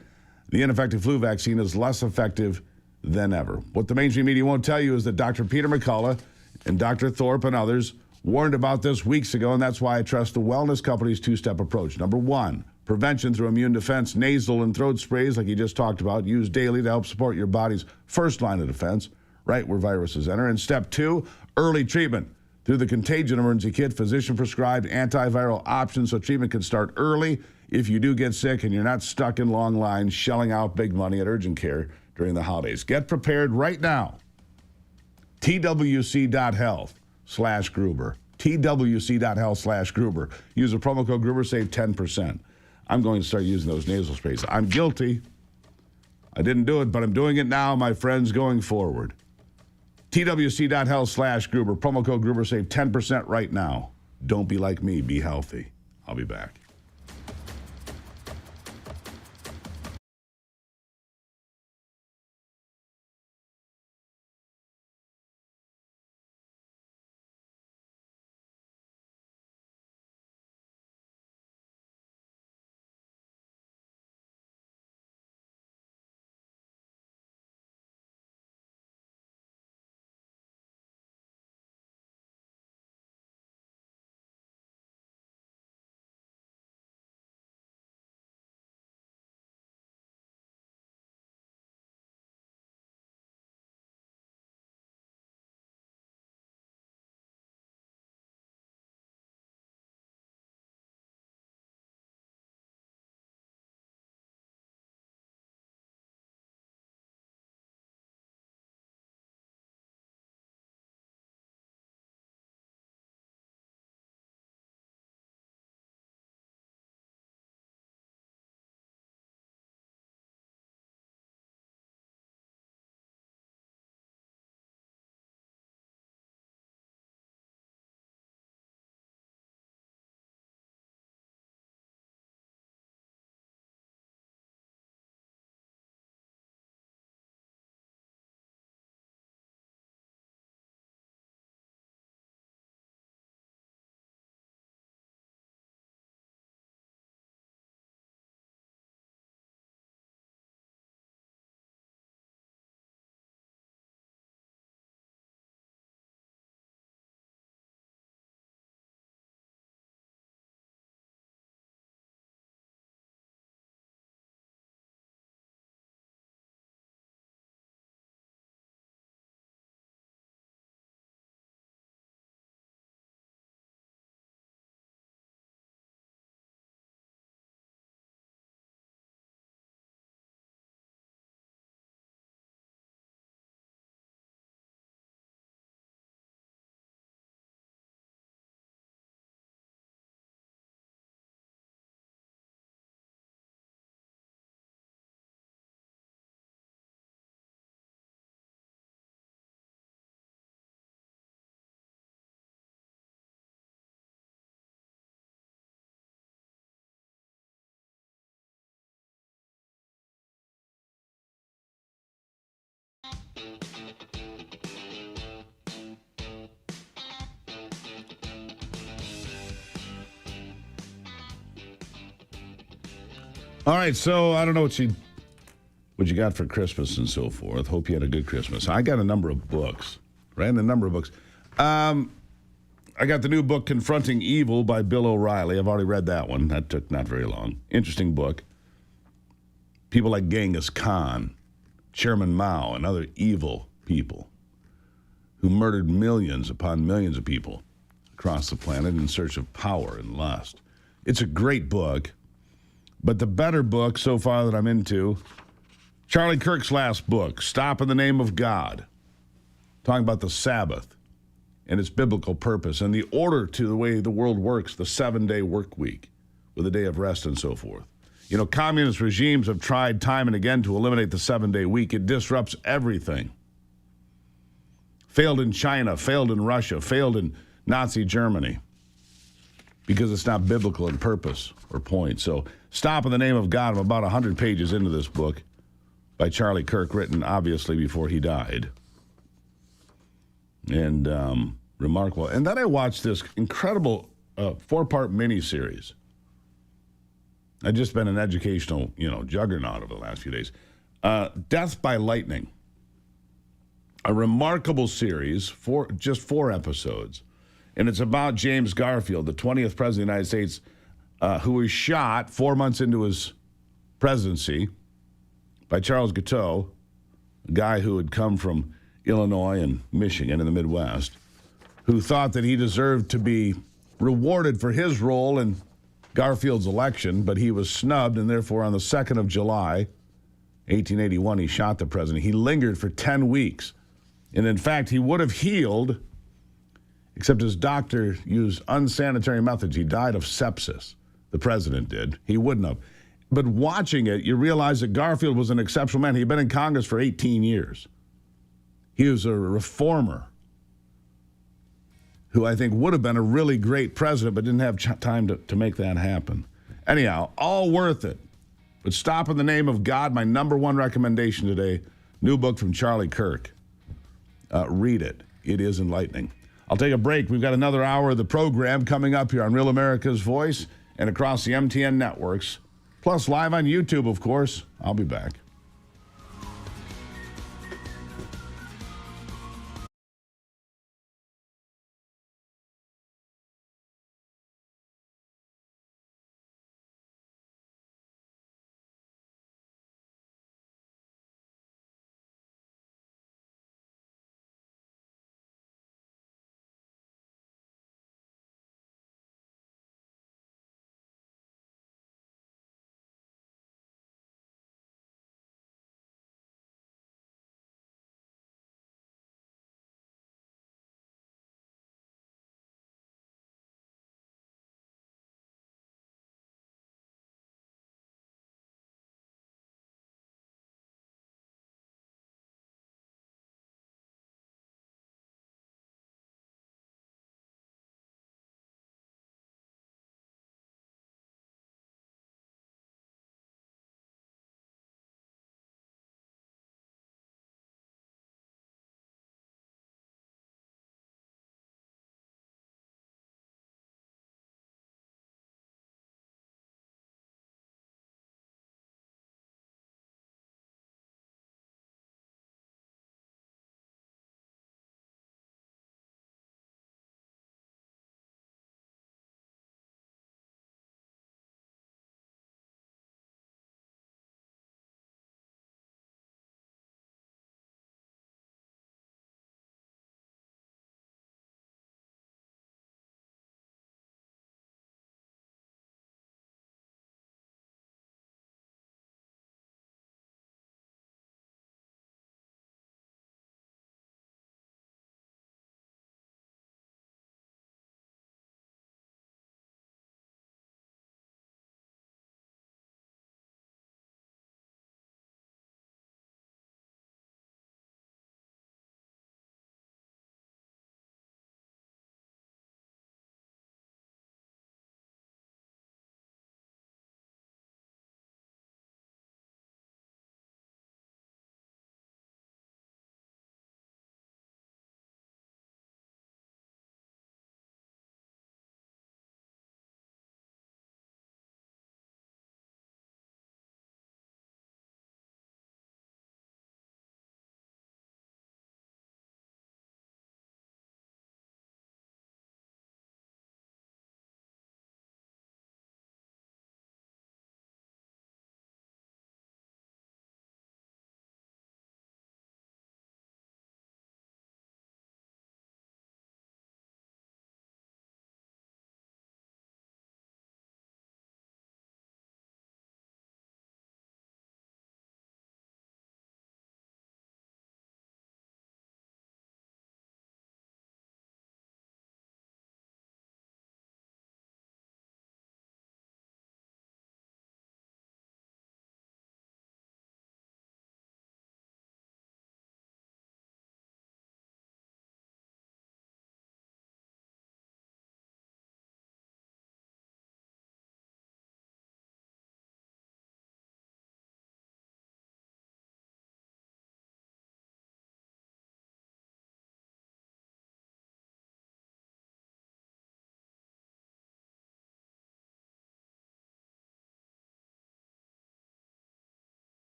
the ineffective flu vaccine is less effective than ever. What the mainstream media won't tell you is that Dr. Peter McCullough and Dr. Thorpe and others warned about this weeks ago, and that's why I trust the wellness company's two-step approach. Number one, prevention through immune defense, nasal and throat sprays, like you just talked about, used daily to help support your body's first line of defense, right where viruses enter. And step two, early treatment through the Contagion Emergency Kit, physician-prescribed antiviral options so treatment can start early if you do get sick and you're not stuck in long lines shelling out big money at urgent care during the holidays. Get prepared right now. twc.health/Gruber. twc.health/Gruber. Use the promo code Gruber, save 10%. I'm going to start using those nasal sprays. I'm guilty. I didn't do it, but I'm doing it now, my friends, going forward. twc.health/Gruber. Promo code Gruber, save 10% right now. Don't be like me. Be healthy. I'll be back. All right, so I don't know what you got for Christmas and so forth. Hope you had a good Christmas. I got a number of books, right? A number of books. I got the new book, Confronting Evil by Bill O'Reilly. I've already read that one. That took not very long. Interesting book. People like Genghis Khan, Chairman Mao, and other evil people who murdered millions upon millions of people across the planet in search of power and lust. It's a great book. But the better book so far that I'm into, Charlie Kirk's last book, Stop in the Name of God, talking about the Sabbath and its biblical purpose and the order to the way the world works, the 7-day work week with a day of rest and so forth. You know, communist regimes have tried time and again to eliminate the 7-day week. It disrupts everything. Failed in China, failed in Russia, failed in Nazi Germany because it's not biblical in purpose or point. So Stop in the Name of God. I'm about 100 pages into this book by Charlie Kirk, written obviously before he died. And remarkable. And then I watched this incredible 4-part miniseries. I've just been an educational, juggernaut over the last few days. Death by Lightning. A remarkable series, just 4 episodes. And it's about James Garfield, the 20th president of the United States, who was shot 4 months into his presidency by Charles Guiteau, a guy who had come from Illinois and Michigan in the Midwest, who thought that he deserved to be rewarded for his role in Garfield's election, but he was snubbed, and therefore on the 2nd of July, 1881, he shot the president. He lingered for 10 weeks. And in fact, he would have healed, except his doctor used unsanitary methods. He died of sepsis. The president did. He wouldn't have. But watching it, you realize that Garfield was an exceptional man. He'd been in Congress for 18 years. He was a reformer who I think would have been a really great president, but didn't have time to make that happen. Anyhow, all worth it. But Stop in the Name of God, my number one recommendation today, new book from Charlie Kirk. Read it. It is enlightening. I'll take a break. We've got another hour of the program coming up here on Real America's Voice and across the MTN networks, plus live on YouTube, of course. I'll be back.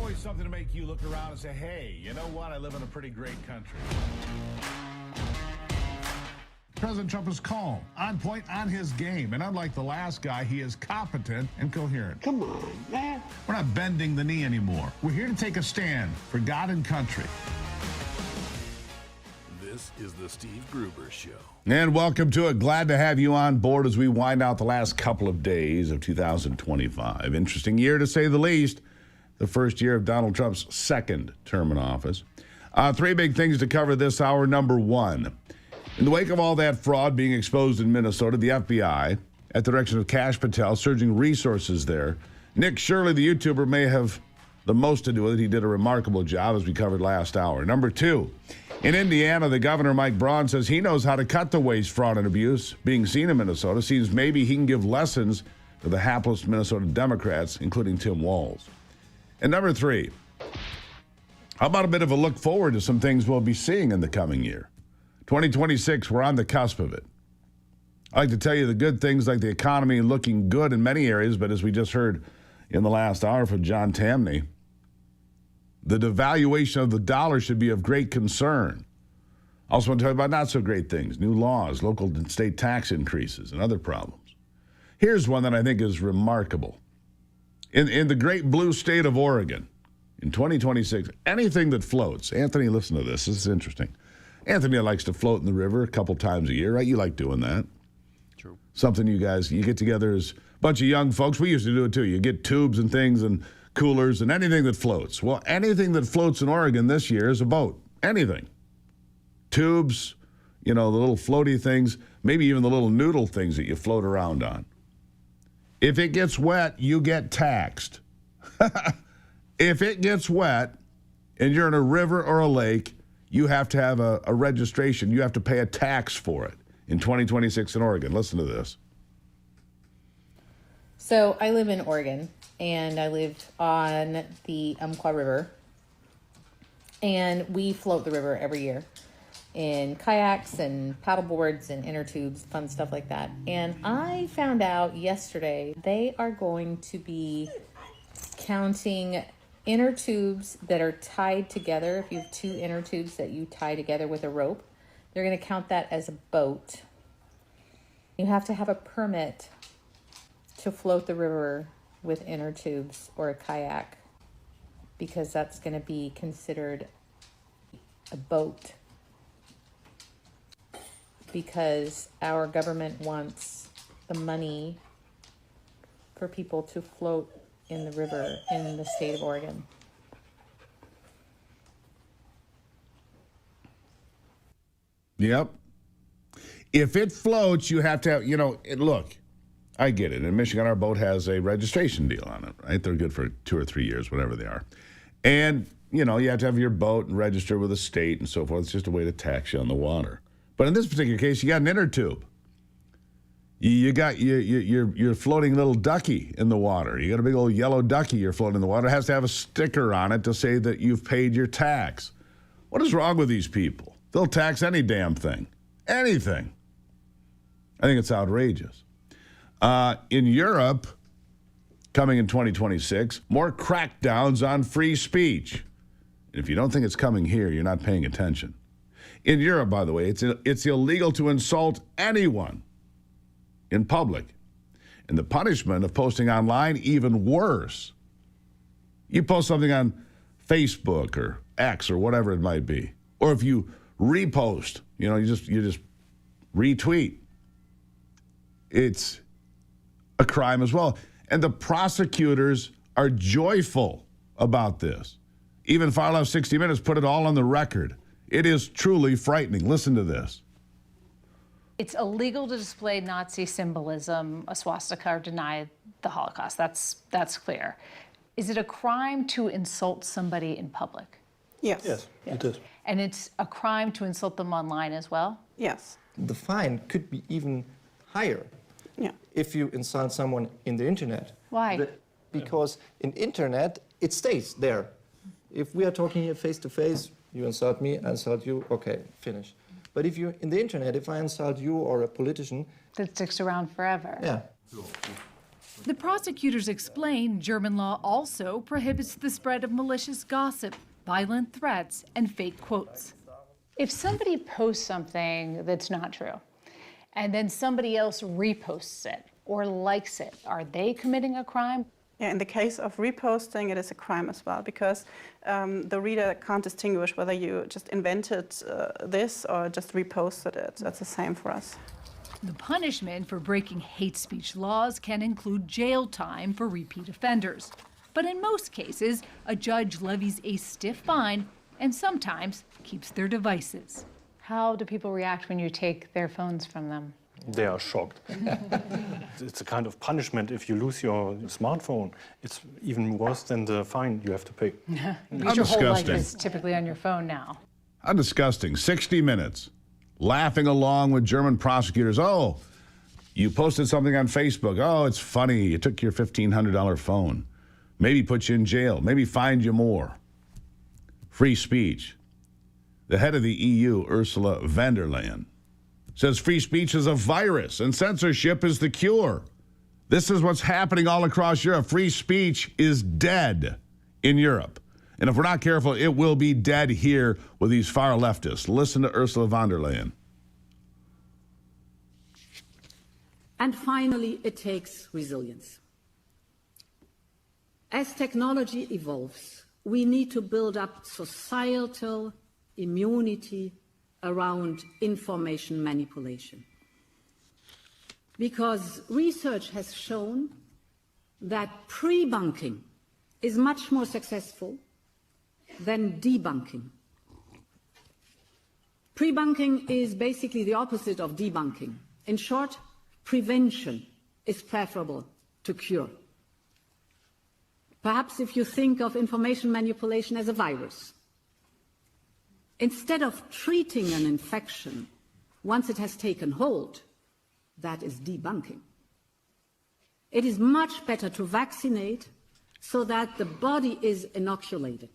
always something to make you look around and say, hey, you know what? I live in a pretty great country. President Trump is calm, on point, on his game, and unlike the last guy, he is competent and coherent. Come on, man. We're not bending the knee anymore. We're here to take a stand for God and country. This is the Steve Gruber Show. And welcome to it. Glad to have you on board as we wind out the last couple of days of 2025. Interesting year, to say the least. The first year of Donald Trump's second term in office. Three big things to cover this hour. Number one, in the wake of all that fraud being exposed in Minnesota, the FBI, at the direction of Kash Patel, surging resources there. Nick Shirley, the YouTuber, may have the most to do with it. He did a remarkable job, as we covered last hour. Number two, in Indiana, the governor, Mike Braun, says he knows how to cut the waste, fraud, and abuse being seen in Minnesota. Seems maybe he can give lessons to the hapless Minnesota Democrats, including Tim Walz. And number three, how about a bit of a look forward to some things we'll be seeing in the coming year? 2026, we're on the cusp of it. I like to tell you the good things, like the economy looking good in many areas, but as we just heard in the last hour from John Tamney, the devaluation of the dollar should be of great concern. Also want to talk about not so great things, new laws, local and state tax increases, and other problems. Here's one that I think is remarkable. In the great blue state of Oregon, in 2026, anything that floats, Anthony, listen to this. This is interesting. Anthony likes to float in the river a couple times a year, right? You like doing that. True. Something you get together as a bunch of young folks. We used to do it too. You get tubes and things and coolers and anything that floats. Well, anything that floats in Oregon this year is a boat. Anything. Tubes, the little floaty things, maybe even the little noodle things that you float around on. If it gets wet, you get taxed. If it gets wet and you're in a river or a lake, you have to have a registration. You have to pay a tax for it in 2026 in Oregon. Listen to this. So I live in Oregon, and I lived on the Umpqua River, and we float the river every year in kayaks and paddle boards and inner tubes, fun stuff like that. And I found out yesterday they are going to be counting inner tubes that are tied together. If you have two inner tubes that you tie together with a rope, they're going to count that as a boat. You have to have a permit to float the river with inner tubes or a kayak, because that's going to be considered a boat, because our government wants the money for people to float in the river in the state of Oregon. Yep. If it floats, you have to have, look, I get it. In Michigan, our boat has a registration deal on it, right? They're good for 2 or 3 years, whatever they are. And, you have to have your boat and register with the state and so forth. It's just a way to tax you on the water. But in this particular case, you got an inner tube. You got you're floating little ducky in the water. You got a big old yellow ducky you're floating in the water. It has to have a sticker on it to say that you've paid your tax. What is wrong with these people? They'll tax any damn thing. Anything. I think it's outrageous. In Europe, coming in 2026, more crackdowns on free speech. And if you don't think it's coming here, you're not paying attention. In Europe, by the way, it's illegal to insult anyone in public. And the punishment of posting online, even worse. You post something on Facebook or X or whatever it might be. Or if you repost, you just retweet. It's a crime as well. And the prosecutors are joyful about this. Even Far Left 60 Minutes put it all on the record. It is truly frightening. Listen to this. It's illegal to display Nazi symbolism, a swastika, or deny the Holocaust. That's clear. Is it a crime to insult somebody in public? Yes. Yes, it is. And it's a crime to insult them online as well? Yes. The fine could be even higher if you insult someone in the internet. Why? Because in internet, it stays there. If we are talking here face to face, you insult me, I insult you, okay, finish. But if you're in the internet, if I insult you or a politician... That sticks around forever. Yeah. The prosecutors explain German law also prohibits the spread of malicious gossip, violent threats, and fake quotes. If somebody posts something that's not true, and then somebody else reposts it or likes it, are they committing a crime? Yeah, in the case of reposting, it is a crime as well, because the reader can't distinguish whether you just invented this or just reposted it. That's the same for us. The punishment for breaking hate speech laws can include jail time for repeat offenders. But in most cases, a judge levies a stiff fine and sometimes keeps their devices. How do people react when you take their phones from them? They are shocked. It's a kind of punishment if you lose your smartphone. It's even worse than the fine you have to pay. Because your whole life is typically on your phone now. How disgusting. 60 Minutes. Laughing along with German prosecutors. Oh, you posted something on Facebook. Oh, it's funny. You took your $1,500 phone. Maybe put you in jail. Maybe fined you more. Free speech. The head of the EU, Ursula von der Leyen, says free speech is a virus and censorship is the cure. This is what's happening all across Europe. Free speech is dead in Europe. And if we're not careful, it will be dead here with these far leftists. Listen to Ursula von der Leyen. And finally, it takes resilience. As technology evolves, we need to build up societal immunity around information manipulation. Because research has shown that pre-bunking is much more successful than debunking. Pre-bunking is basically the opposite of debunking. In short, prevention is preferable to cure. Perhaps if you think of information manipulation as a virus, instead of treating an infection once it has taken hold, that is debunking. It is much better to vaccinate so that the body is inoculated.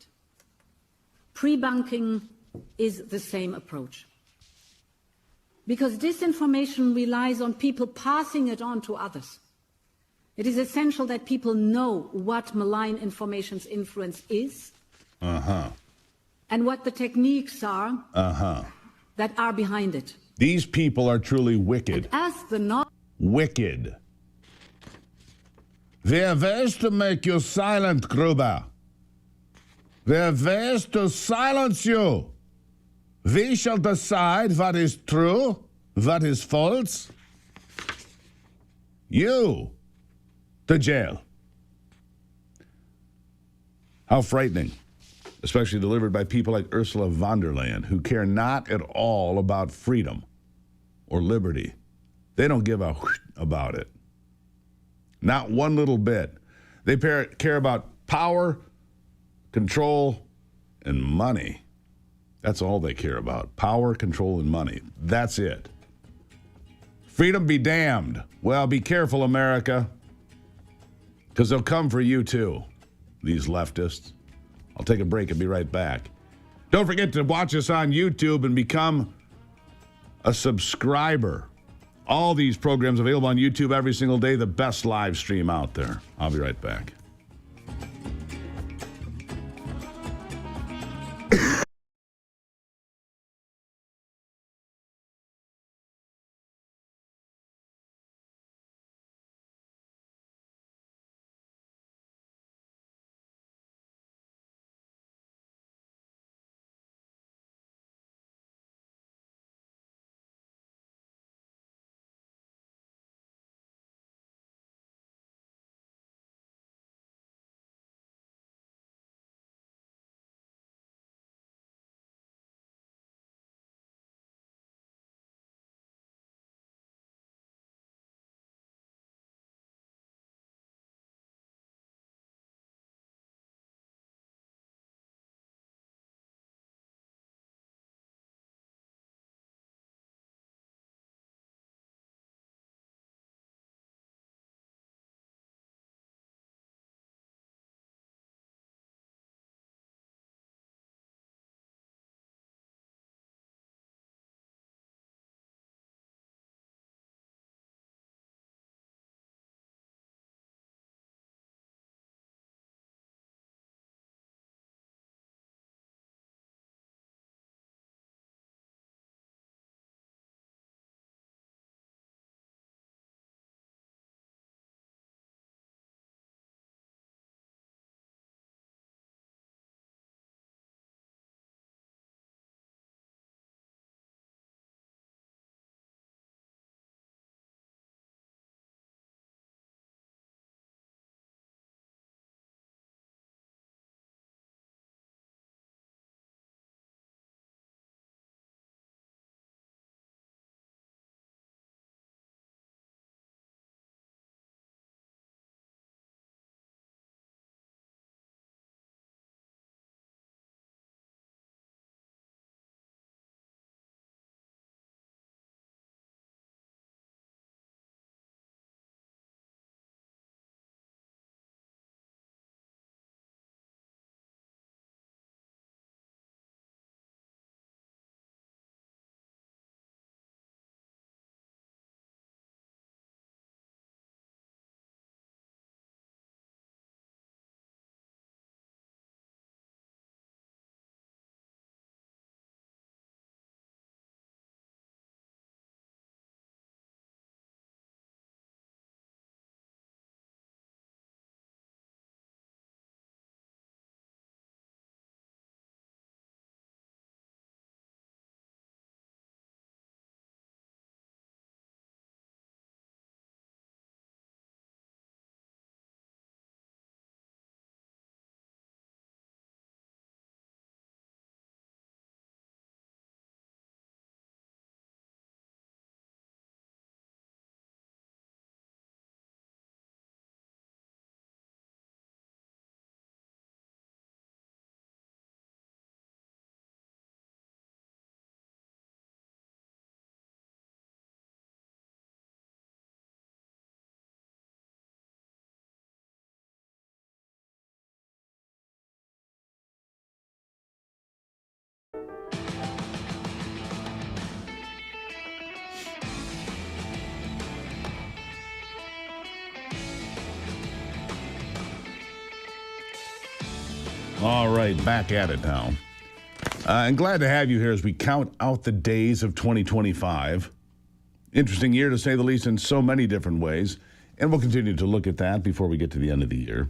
Pre-bunking is the same approach. Because disinformation relies on people passing it on to others. It is essential that people know what malign information's influence is and what the techniques are that are behind it. These people are truly wicked. As the wicked. Wer weiß to make you silent, Gruber? Wer weiß to silence you? We shall decide what is true, what is false. You, to jail. How frightening, especially delivered by people like Ursula von der Leyen, who care not at all about freedom or liberty. They don't give a whoosh about it. Not one little bit. They care about power, control, and money. That's all they care about. Power, control, and money. That's it. Freedom be damned. Well, be careful, America, because they'll come for you too, these leftists. I'll take a break and be right back. Don't forget to watch us on YouTube and become a subscriber. All these programs available on YouTube every single day, the best live stream out there. I'll be right back. All right, back at it now. And glad to have you here as we count out the days of 2025. Interesting year, to say the least, in so many different ways. And we'll continue to look at that before we get to the end of the year.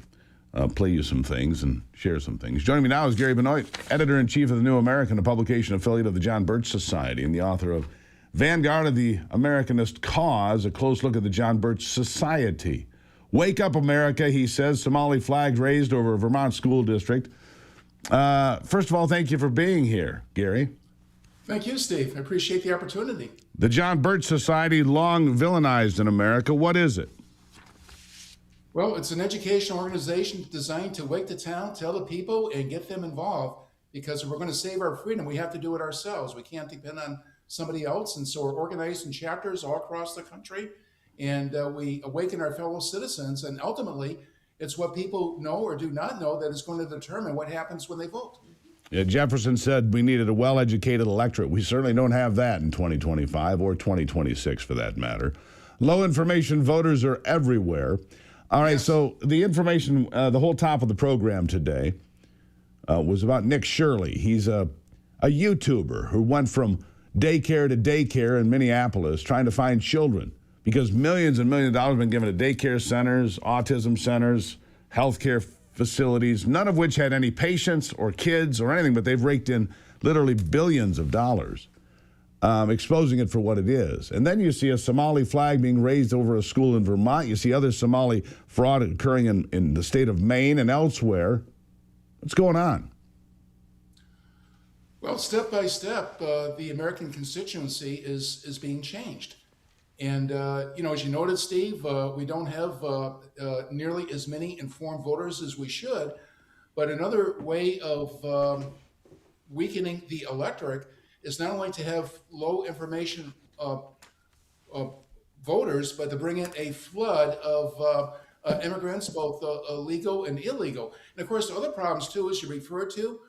Play you some things and share some things. Joining me now is Gary Benoit, editor-in-chief of the New American, a publication affiliate of the John Birch Society, and the author of Vanguard of the Americanist Cause, a close look at the John Birch Society. Wake up, America, he says. Somali flags raised over a Vermont school district. First of all, thank you for being here, Gary. Thank you, Steve. I appreciate the opportunity. The John Birch Society, long villainized in America. What is it? Well, it's an educational organization designed to wake the town, tell the people, and get them involved, because if we're going to save our freedom, we have to do it ourselves. We can't depend on somebody else. And so we're organized in chapters all across the country, and we awaken our fellow citizens. And ultimately, it's what people know or do not know that is going to determine what happens when they vote. Yeah, Jefferson said we needed a well-educated electorate. We certainly don't have that in 2025 or 2026 for that matter. Low information voters are everywhere. All right, so the information, the whole top of the program today was about Nick Shirley. He's a YouTuber who went from daycare to daycare in Minneapolis trying to find children, because millions and millions of dollars have been given to daycare centers, autism centers, healthcare facilities, none of which had any patients or kids or anything, but they've raked in literally billions of dollars, exposing it for what it is. And then you see a Somali flag being raised over a school in Vermont. You see other Somali fraud occurring in the state of Maine and elsewhere. What's going on? Well, step by step, the American constituency is being changed. And, as you noted, Steve, we don't have nearly as many informed voters as we should. But another way of weakening the electorate is not only to have low information voters, but to bring in a flood of immigrants, both legal and illegal. And of course, the other problems too, as you referred to,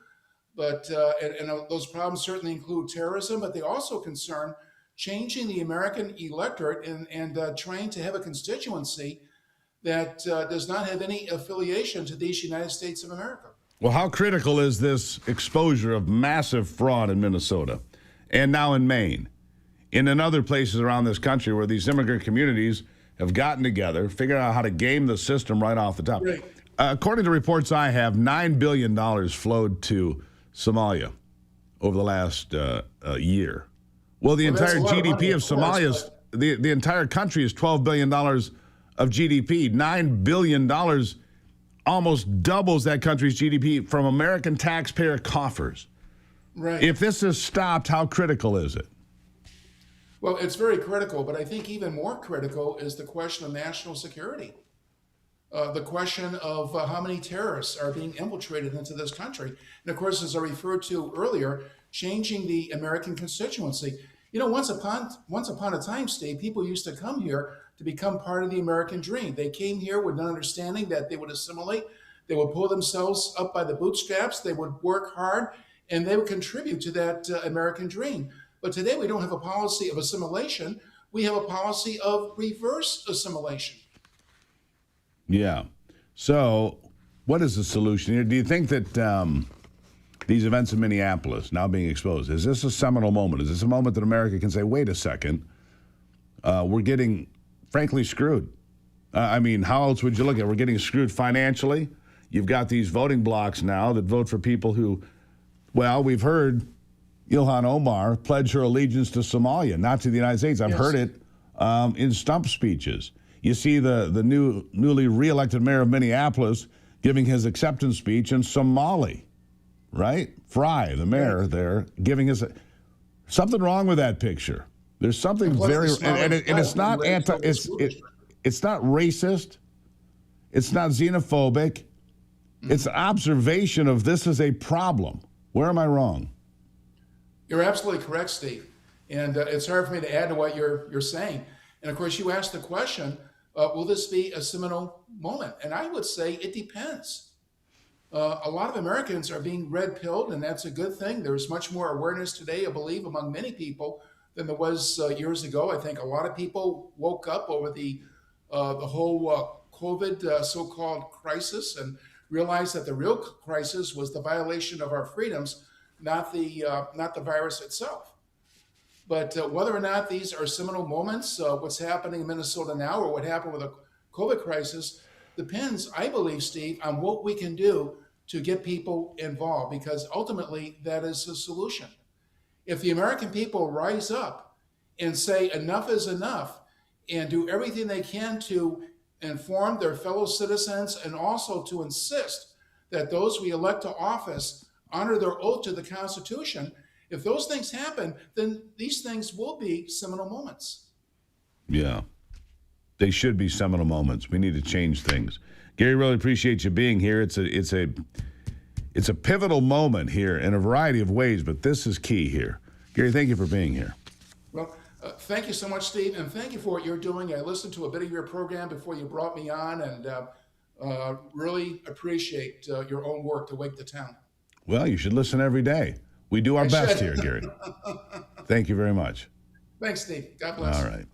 but and those problems certainly include terrorism, but they also concern changing the American electorate and trying to have a constituency that does not have any affiliation to these United States of America. Well, how critical is this exposure of massive fraud in Minnesota and now in Maine and in other places around this country where these immigrant communities have gotten together, figured out how to game the system right off the top? Right. According to reports I have, $9 billion flowed to Somalia over the last year. Well, the entire GDP of Somalia, the entire country is $12 billion of GDP. $9 billion almost doubles that country's GDP from American taxpayer coffers. Right. If this is stopped, how critical is it? Well, it's very critical, but I think even more critical is the question of national security. The question of how many terrorists are being infiltrated into this country. And of course, as I referred to earlier, changing the American constituency. Once upon a time, Steve, people used to come here to become part of the American dream. They came here with an understanding that they would assimilate, they would pull themselves up by the bootstraps, they would work hard, and they would contribute to that American dream. But today we don't have a policy of assimilation. We have a policy of reverse assimilation. Yeah. So what is the solution here? Do you think that these events in Minneapolis now being exposed, is this a seminal moment? Is this a moment that America can say, wait a second, we're getting, frankly, screwed? How else would you look at it? We're getting screwed financially. You've got these voting blocks now that vote for people who, well, we've heard Ilhan Omar pledge her allegiance to Somalia, not to the United States. I've heard it in stump speeches. You see the newly reelected mayor of Minneapolis giving his acceptance speech in Somali. Right? Fry, the mayor there, giving his... Something wrong with that picture. There's something very... And it's not it's not racist. It's not xenophobic. It's observation of this is a problem. Where am I wrong? You're absolutely correct, Steve. And it's hard for me to add to what you're saying. And of course, you asked the question, will this be a seminal moment? And I would say it depends. A lot of Americans are being red-pilled, and that's a good thing. There's much more awareness today, I believe, among many people than there was years ago. I think a lot of people woke up over the whole COVID so-called crisis and realized that the real crisis was the violation of our freedoms, not the virus itself. But whether or not these are seminal moments, what's happening in Minnesota now or what happened with the COVID crisis, depends, I believe, Steve, on what we can do to get people involved, because ultimately that is the solution. If the American people rise up and say enough is enough and do everything they can to inform their fellow citizens and also to insist that those we elect to office honor their oath to the Constitution, if those things happen, then these things will be seminal moments. Yeah. They should be seminal moments. We need to change things. Gary, really appreciate you being here. It's a pivotal moment here in a variety of ways, but this is key here. Gary, thank you for being here. Well, thank you so much, Steve, and thank you for what you're doing. I listened to a bit of your program before you brought me on, and really appreciate your own work to wake the town. Well, you should listen every day. We do our best here, Gary. Thank you very much. Thanks, Steve. God bless. All right.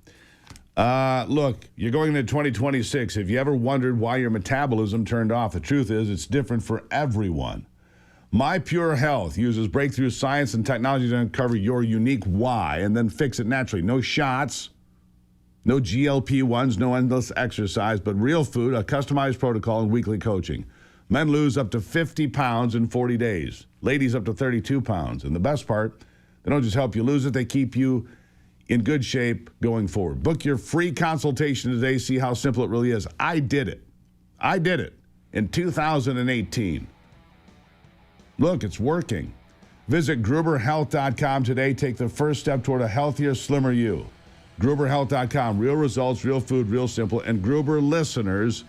Look, you're going into 2026. Have you ever wondered why your metabolism turned off? The truth is it's different for everyone. My Pure Health uses breakthrough science and technology to uncover your unique why and then fix it naturally. No shots, no GLP-1s, no endless exercise, but real food, a customized protocol, and weekly coaching. Men lose up to 50 pounds in 40 days. Ladies up to 32 pounds. And the best part, they don't just help you lose it, they keep you in good shape going forward. Book your free consultation today. See how simple it really is. I did it in 2018. Look, it's working. Visit GruberHealth.com today. Take the first step toward a healthier, slimmer you. GruberHealth.com. Real results, real food, real simple. And Gruber listeners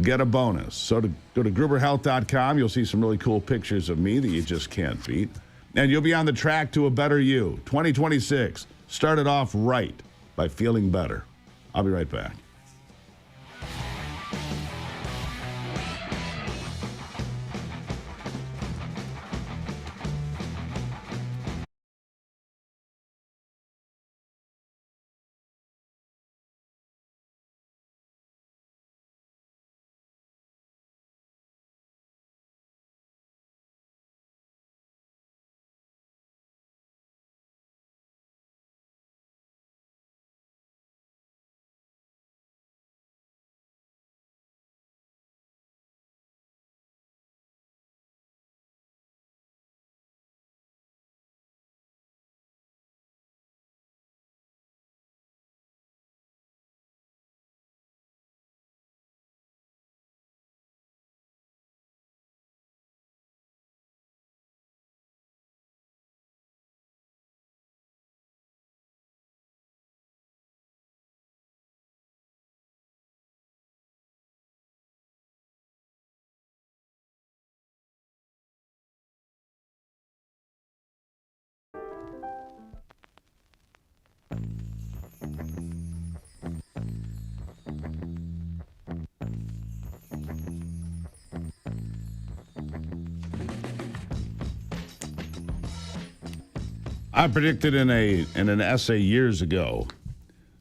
get a bonus. So go to GruberHealth.com. You'll see some really cool pictures of me that you just can't beat. And you'll be on the track to a better you. 2026. Start it off right by feeling better. I'll be right back. I predicted in an essay years ago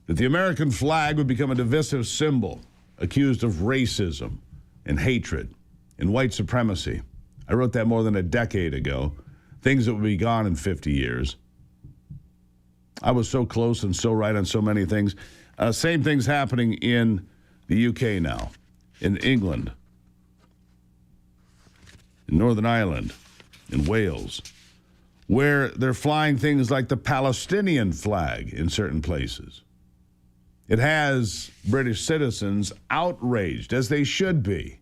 that the American flag would become a divisive symbol accused of racism and hatred and white supremacy. I wrote that more than a decade ago. Things that would be gone in 50 years. I was so close and so right on so many things. Same things happening in the UK now, in England, in Northern Ireland, in Wales, where they're flying things like the Palestinian flag in certain places. It has British citizens outraged, as they should be.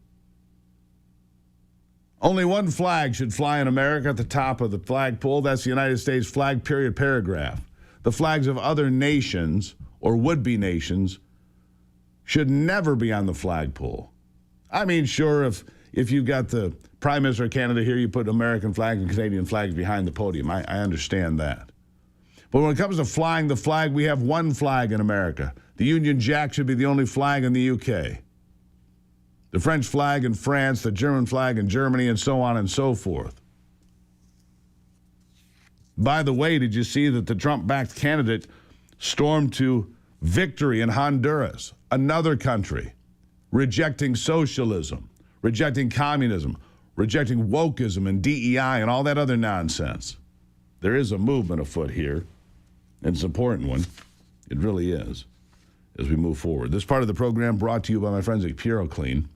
Only one flag should fly in America at the top of the flagpole. That's the United States flag, period, paragraph. The flags of other nations or would-be nations should never be on the flagpole. I mean, sure, if you've got the Prime Minister of Canada here, you put American flag and Canadian flags behind the podium. I understand that. But when it comes to flying the flag, we have one flag in America. The Union Jack should be the only flag in the UK. The French flag in France, the German flag in Germany, and so on and so forth. By the way, did you see that the Trump-backed candidate stormed to victory in Honduras, another country, rejecting socialism, rejecting communism, rejecting wokeism and DEI and all that other nonsense. There is a movement afoot here, and it's an important one. It really is, as we move forward. This part of the program brought to you by my friends at PuroClean.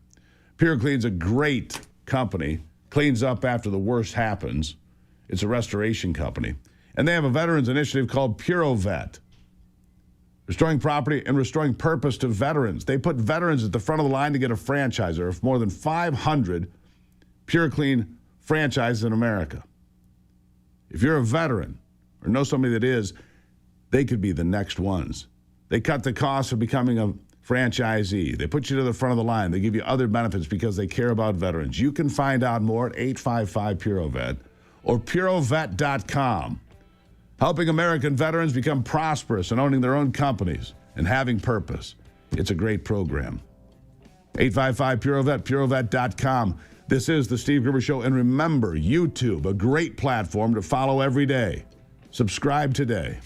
PuroClean's a great company, cleans up after the worst happens. It's a restoration company. And they have a veterans initiative called PuroVet, restoring property and restoring purpose to veterans. They put veterans at the front of the line to get a franchise. There are more than 500 PuroClean franchises in America. If you're a veteran or know somebody that is, they could be the next ones. They cut the cost of becoming a franchisee. They put you to the front of the line. They give you other benefits because they care about veterans. You can find out more at 855-PUROVET or purovet.com. Helping American veterans become prosperous and owning their own companies and having purpose. It's a great program. 855-PUROVET, purovet.com. This is the Steve Gruber Show. And remember, YouTube, a great platform to follow every day. Subscribe today.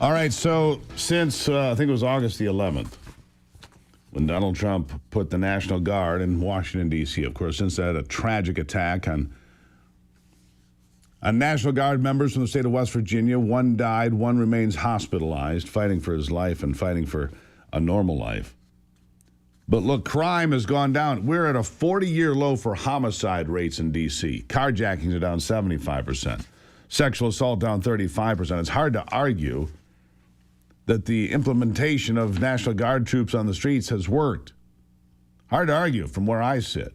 All right, so since I think it was August the 11th, when Donald Trump put the National Guard in Washington, D.C., of course, since that, a tragic attack on National Guard members from the state of West Virginia. One died, one remains hospitalized, fighting for his life and fighting for a normal life. But look, crime has gone down. We're at a 40-year low for homicide rates in D.C. Carjackings are down 75%. Sexual assault down 35%. It's hard to argue that the implementation of National Guard troops on the streets has worked. Hard to argue from where I sit.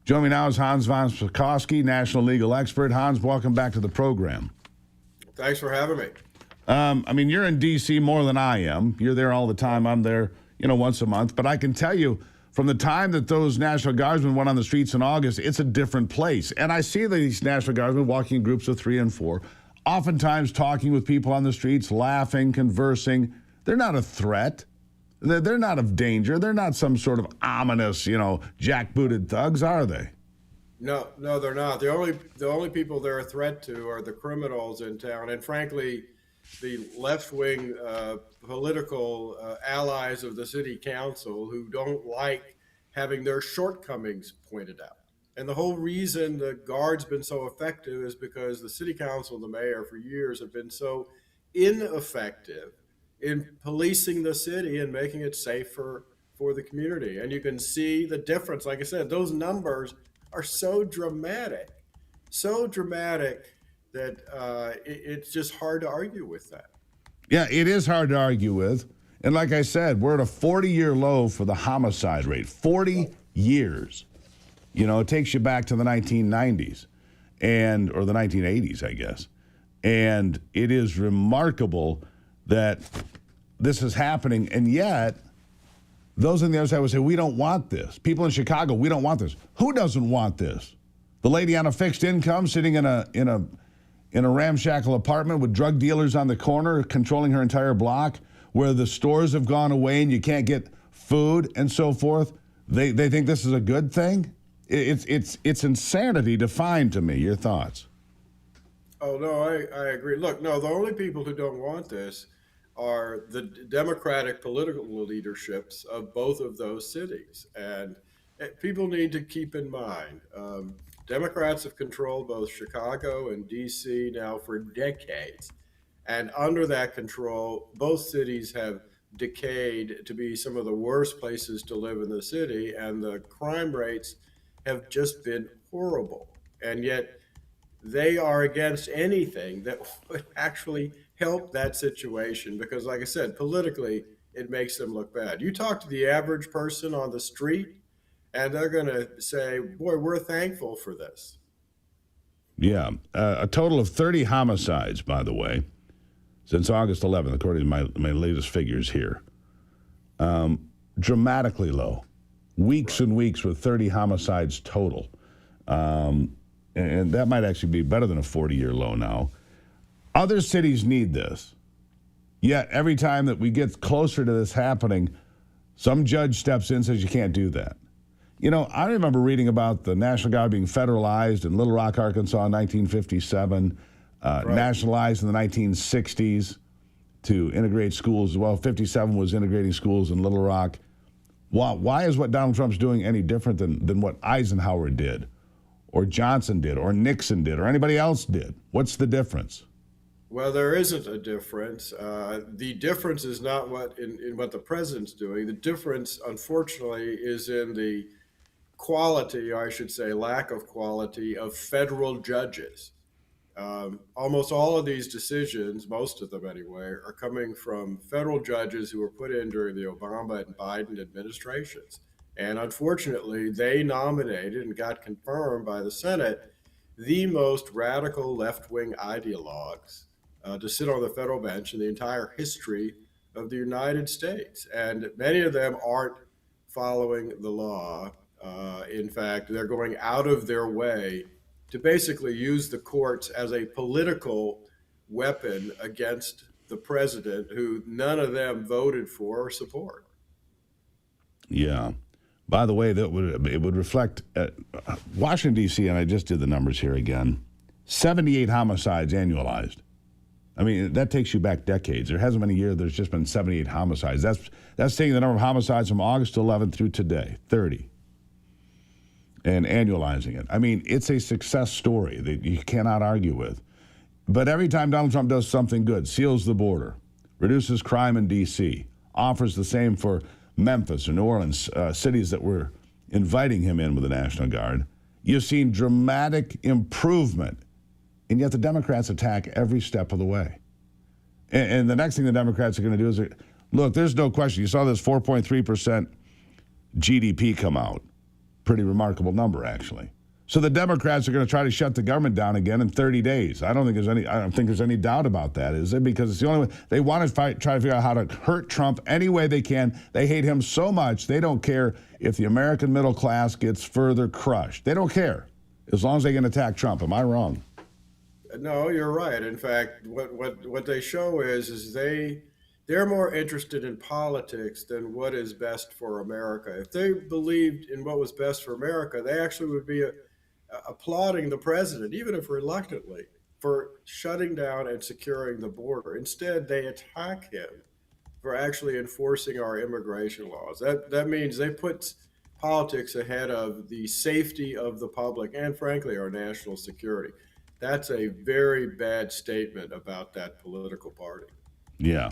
Joining me now is Hans von Spakovsky, national legal expert. Hans, welcome back to the program. Thanks for having me. I mean, you're in D.C. more than I am. You're there all the time. I'm there, once a month. But I can tell you, from the time that those National Guardsmen went on the streets in August, it's a different place. And I see these National Guardsmen walking in groups of 3 and 4, oftentimes talking with people on the streets, laughing, conversing. They're not a threat. They're not of danger. They're not some sort of ominous, jackbooted thugs, are they? No, they're not. The only people they're a threat to are the criminals in town, and frankly, the left-wing political allies of the city council who don't like having their shortcomings pointed out. And the whole reason the Guard's been so effective is because the city council and the mayor for years have been so ineffective in policing the city and making it safer for the community. And you can see the difference. Like I said, those numbers are so dramatic that it's just hard to argue with that. Yeah, it is hard to argue with. And like I said, we're at a 40-year low for the homicide rate. 40 years. It takes you back to the 1990s or the 1980s, I guess. And it is remarkable that this is happening, and yet those on the other side would say, we don't want this. People in Chicago, we don't want this. Who doesn't want this? The lady on a fixed income sitting in a ramshackle apartment with drug dealers on the corner controlling her entire block, where the stores have gone away and you can't get food and so forth. They think this is a good thing? It's insanity defined to me. Your thoughts? Oh, no, I agree. Look, no, the only people who don't want this are the Democratic political leaderships of both of those cities. And people need to keep in mind, Democrats have controlled both Chicago and D.C. now for decades. And under that control, both cities have decayed to be some of the worst places to live in the city. And the crime rates have just been horrible. And yet they are against anything that would actually help that situation, because like I said, politically, it makes them look bad. You talk to the average person on the street, and they're going to say, boy, we're thankful for this. Yeah. A total of 30 homicides, by the way, since August 11th, according to my latest figures here. Dramatically low. Weeks and weeks with 30 homicides total. And that might actually be better than a 40-year low now. Other cities need this. Yet every time that we get closer to this happening, some judge steps in and says you can't do that. I remember reading about the National Guard being federalized in Little Rock, Arkansas in 1957, nationalized in the 1960s to integrate schools. Well, 57 was integrating schools in Little Rock. Why is what Donald Trump's doing any different than what Eisenhower did, or Johnson did, or Nixon did, or anybody else did? What's the difference? Well, there isn't a difference. The difference is not in what the president's doing. The difference, unfortunately, is in the quality, or I should say lack of quality, of federal judges. Almost all of these decisions, most of them anyway, are coming from federal judges who were put in during the Obama and Biden administrations. And unfortunately, they nominated and got confirmed by the Senate the most radical left-wing ideologues to sit on the federal bench in the entire history of the United States. And many of them aren't following the law. In fact, they're going out of their way to basically use the courts as a political weapon against the president, who none of them voted for or support. Yeah. By the way, it would reflect Washington, D.C., and I just did the numbers here again, 78 homicides annualized. I mean, that takes you back decades. There hasn't been a year there's just been 78 homicides. That's taking the number of homicides from August 11th through today, 30, and annualizing it. I mean, it's a success story that you cannot argue with. But every time Donald Trump does something good, seals the border, reduces crime in D.C., offers the same for Memphis or New Orleans, cities that were inviting him in with the National Guard, you've seen dramatic improvement, and yet the Democrats attack every step of the way. And the next thing the Democrats are going to do is, look, there's no question. You saw this 4.3% GDP come out. Pretty remarkable number, actually. So the Democrats are going to try to shut the government down again in 30 days. I don't think there's any doubt about that, is it? Because it's the only way they want to try to figure out how to hurt Trump any way they can. They hate him so much they don't care if the American middle class gets further crushed. They don't care as long as they can attack Trump. Am I wrong? No, you're right. In fact, what they show is they're more interested in politics than what is best for America. If they believed in what was best for America, they actually would be applauding the president, even if reluctantly, for shutting down and securing the border. Instead, they attack him for actually enforcing our immigration laws. That means they put politics ahead of the safety of the public and, frankly, our national security. That's a very bad statement about that political party. Yeah.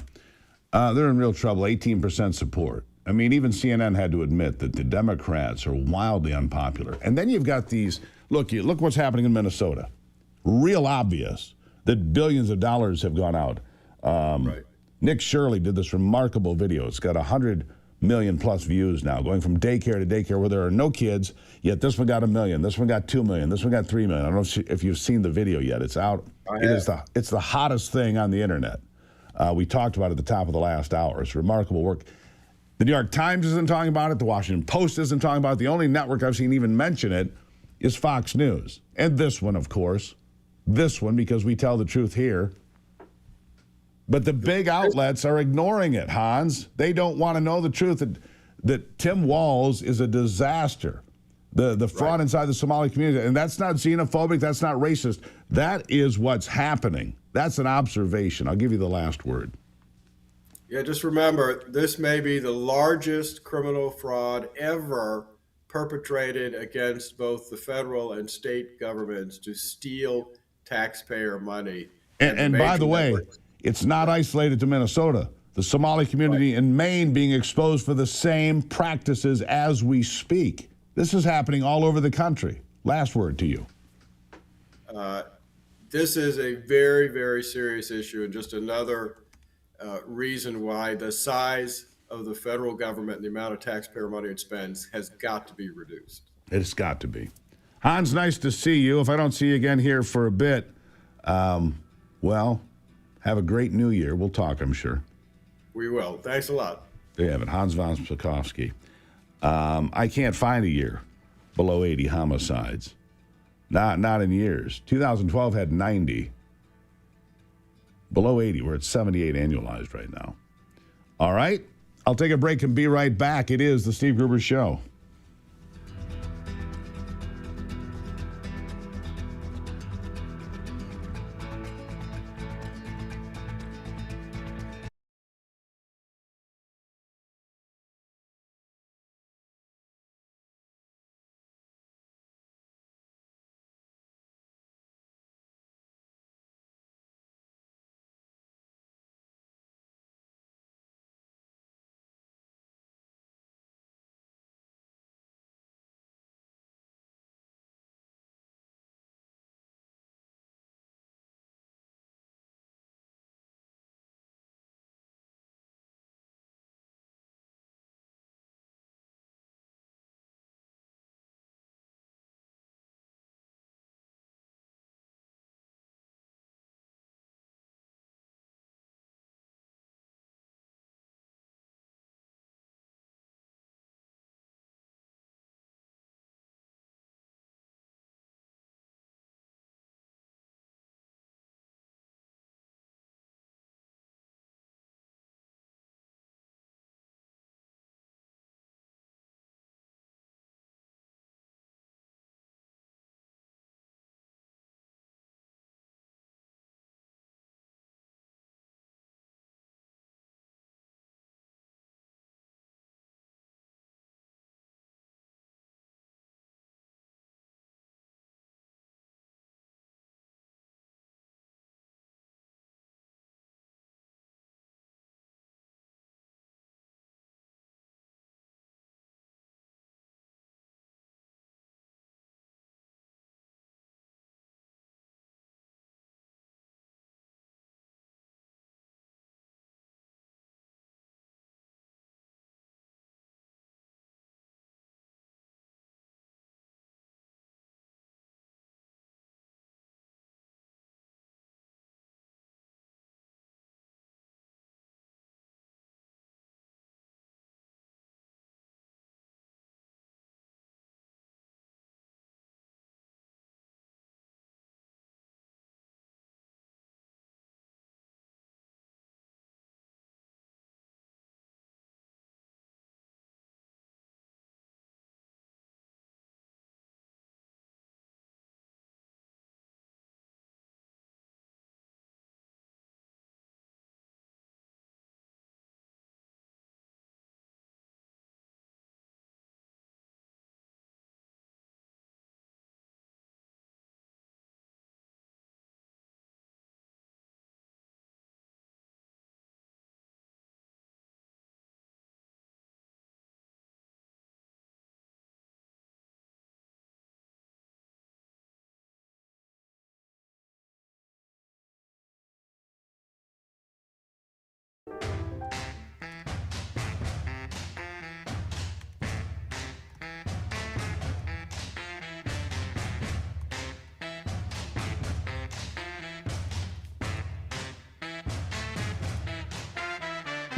They're in real trouble, 18% support. I mean, even CNN had to admit that the Democrats are wildly unpopular. And then you've got these, look what's happening in Minnesota. Real obvious that billions of dollars have gone out. Right. Nick Shirley did this remarkable video. It's got 100 million plus views now, going from daycare to daycare where there are no kids, yet this one got 1 million, this one got 2 million, this one got 3 million. I don't know if you've seen the video yet. It's out. It's the hottest thing on the internet. We talked about it at the top of the last hour. It's remarkable work. The New York Times isn't talking about it. The Washington Post isn't talking about it. The only network I've seen even mention it is Fox News. And this one, of course. This one, because we tell the truth here. But the big outlets are ignoring it, Hans. They don't want to know the truth that Tim Walz is a disaster. The fraud inside the Somali community. And that's not xenophobic. That's not racist. That is what's happening. That's an observation. I'll give you the last word. Yeah, just remember, this may be the largest criminal fraud ever perpetrated against both the federal and state governments to steal taxpayer money. And by the way, it's not isolated to Minnesota. The Somali community in Maine being exposed for the same practices as we speak. This is happening all over the country. Last word to you. This is a very, very serious issue and just another reason why the size of the federal government and the amount of taxpayer money it spends has got to be reduced. It's got to be. Hans, nice to see you. If I don't see you again here for a bit, well, have a great new year. We'll talk, I'm sure. We will. Thanks a lot. There you have it, Hans von Spakovsky. I can't find a year below 80 homicides. Not in years. 2012 had 90. Below 80, we're at 78 annualized right now. All right, I'll take a break and be right back. It is the Steve Gruber Show.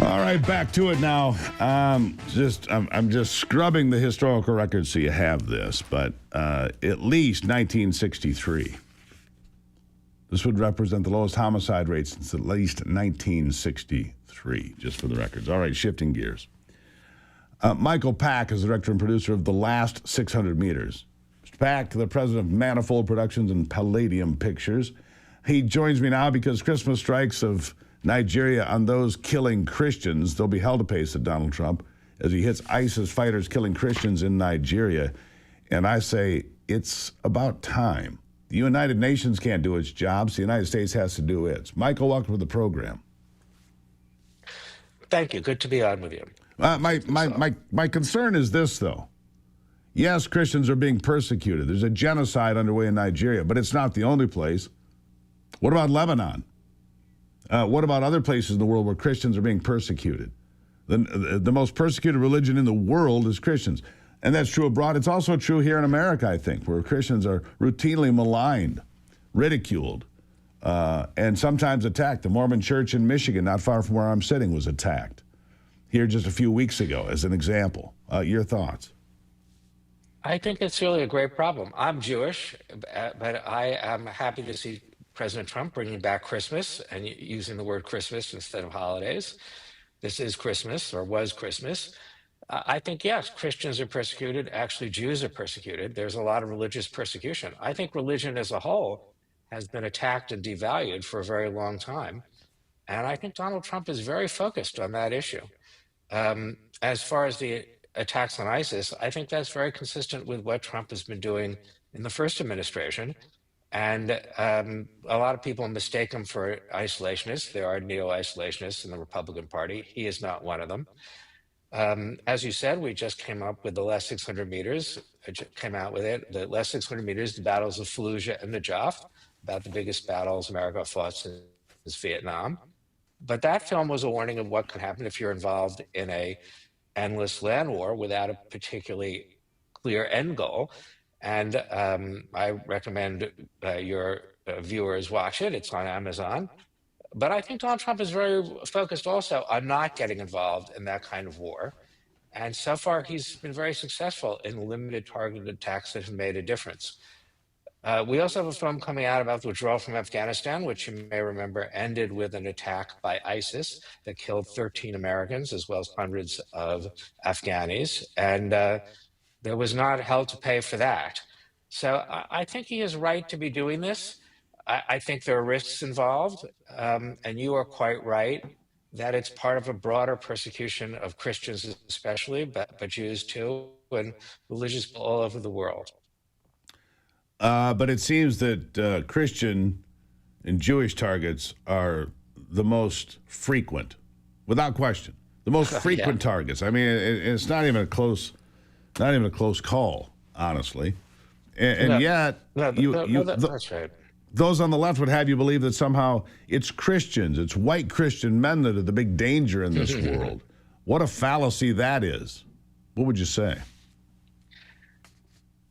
All right, back to it now. I'm just scrubbing the historical records so you have this, but at least 1963. This would represent the lowest homicide rate since at least 1963, just for the records. All right, shifting gears. Michael Pack is the director and producer of The Last 600 Meters. Mr. Pack, the president of Manifold Productions and Palladium Pictures. He joins me now because Christmas strikes of Nigeria on those killing Christians. They'll be held to pay, said Donald Trump, as he hits ISIS fighters killing Christians in Nigeria. And I say, it's about time. The United Nations can't do its job, so the United States has to do its. Michael, welcome to the program. Thank you. Good to be on with you. My concern is this, though. Yes, Christians are being persecuted. There's a genocide underway in Nigeria, but it's not the only place. What about Lebanon? What about other places in the world where Christians are being persecuted? The most persecuted religion in the world is Christians. And that's true abroad. It's also true here in America, I think, where Christians are routinely maligned, ridiculed, and sometimes attacked. The Mormon Church in Michigan, not far from where I'm sitting, was attacked here just a few weeks ago, as an example. Your thoughts? I think it's really a great problem. I'm Jewish, but I am happy to see President Trump bringing back Christmas and using the word Christmas instead of holidays. This is Christmas, or was Christmas. I think, yes, Christians are persecuted. Actually, Jews are persecuted. There's a lot of religious persecution. I think religion as a whole has been attacked and devalued for a very long time. And I think Donald Trump is very focused on that issue. As far as the attacks on ISIS, I think that's very consistent with what Trump has been doing in the first administration. And a lot of people mistake him for isolationists. There are neo-isolationists in the Republican Party. He is not one of them. As you said, we just came up with the last 600 meters. I came out with it. The last 600 meters, the battles of Fallujah and Najaf, about the biggest battles America fought since Vietnam. But that film was a warning of what could happen if you're involved in a endless land war without a particularly clear end goal. And I recommend your viewers watch it. It's on Amazon. But I think Donald Trump is very focused also on not getting involved in that kind of war. And so far, he's been very successful in limited targeted attacks that have made a difference. We also have a film coming out about the withdrawal from Afghanistan, which you may remember ended with an attack by ISIS that killed 13 Americans, as well as hundreds of Afghanis. And there was not hell to pay for that. So I think he is right to be doing this. I think there are risks involved, and you are quite right that it's part of a broader persecution of Christians especially, but Jews too, and religious people all over the world. But it seems that Christian and Jewish targets are the most frequent, without question. The most frequent targets. I mean, it's not even a close call, honestly. And yet, that's right. Those on the left would have you believe that somehow it's Christians, it's white Christian men that are the big danger in this world. What a fallacy that is. What would you say?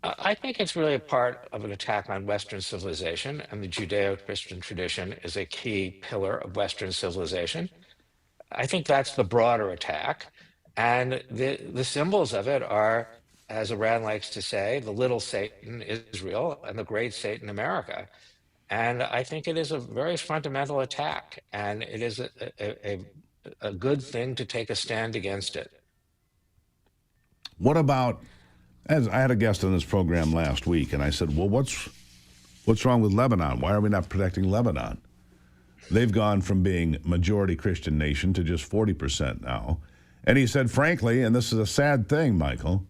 I think it's really a part of an attack on Western civilization, and the Judeo-Christian tradition is a key pillar of Western civilization. I think that's the broader attack. And the symbols of it are, as Iran likes to say, the little Satan, Israel, and the great Satan, America. And I think it is a very fundamental attack, and it is a good thing to take a stand against it. What about, as I had a guest on this program last week, and I said, well, what's wrong with Lebanon? Why are we not protecting Lebanon? They've gone from being majority Christian nation to just 40% now. And he said, frankly, and this is a sad thing, Michael,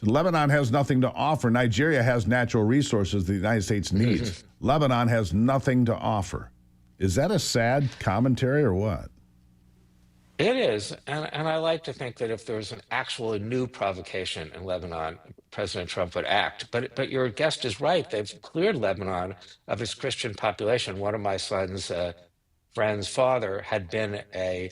Lebanon has nothing to offer. Nigeria has natural resources the United States needs. Lebanon has nothing to offer. Is that a sad commentary or what? It is, and I like to think that if there was an actual new provocation in Lebanon, President Trump would act. But your guest is right. They've cleared Lebanon of its Christian population. One of my son's friend's father had been a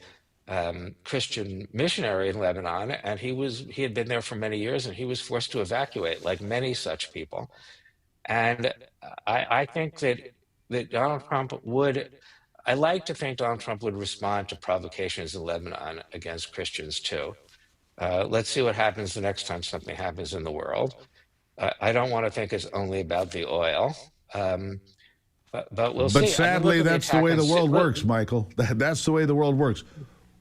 Christian missionary in Lebanon, and he had been there for many years, and he was forced to evacuate, like many such people. And I think that Donald Trump would I like to think Donald Trump would respond to provocations in Lebanon against Christians too. Let's see what happens the next time something happens in the world. I don't want to think it's only about the oil, but we'll But see. I mean, look sadly, at the that's the attack way on the world works, Michael. That's the way the world works.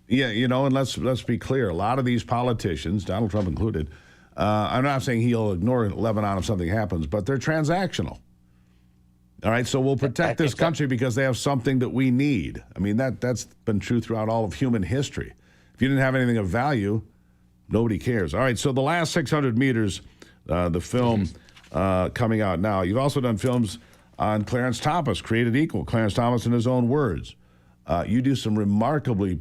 Yeah, you know, and let's be clear. A lot of these politicians, Donald Trump included, I'm not saying he'll ignore Lebanon if something happens, but they're transactional. All right, so we'll protect this country because they have something that we need. I mean, that's been true throughout all of human history. If you didn't have anything of value, nobody cares. All right, so the last 600 meters, the film coming out now. You've also done films on Clarence Thomas, Created Equal. Clarence Thomas in his own words. You do some remarkably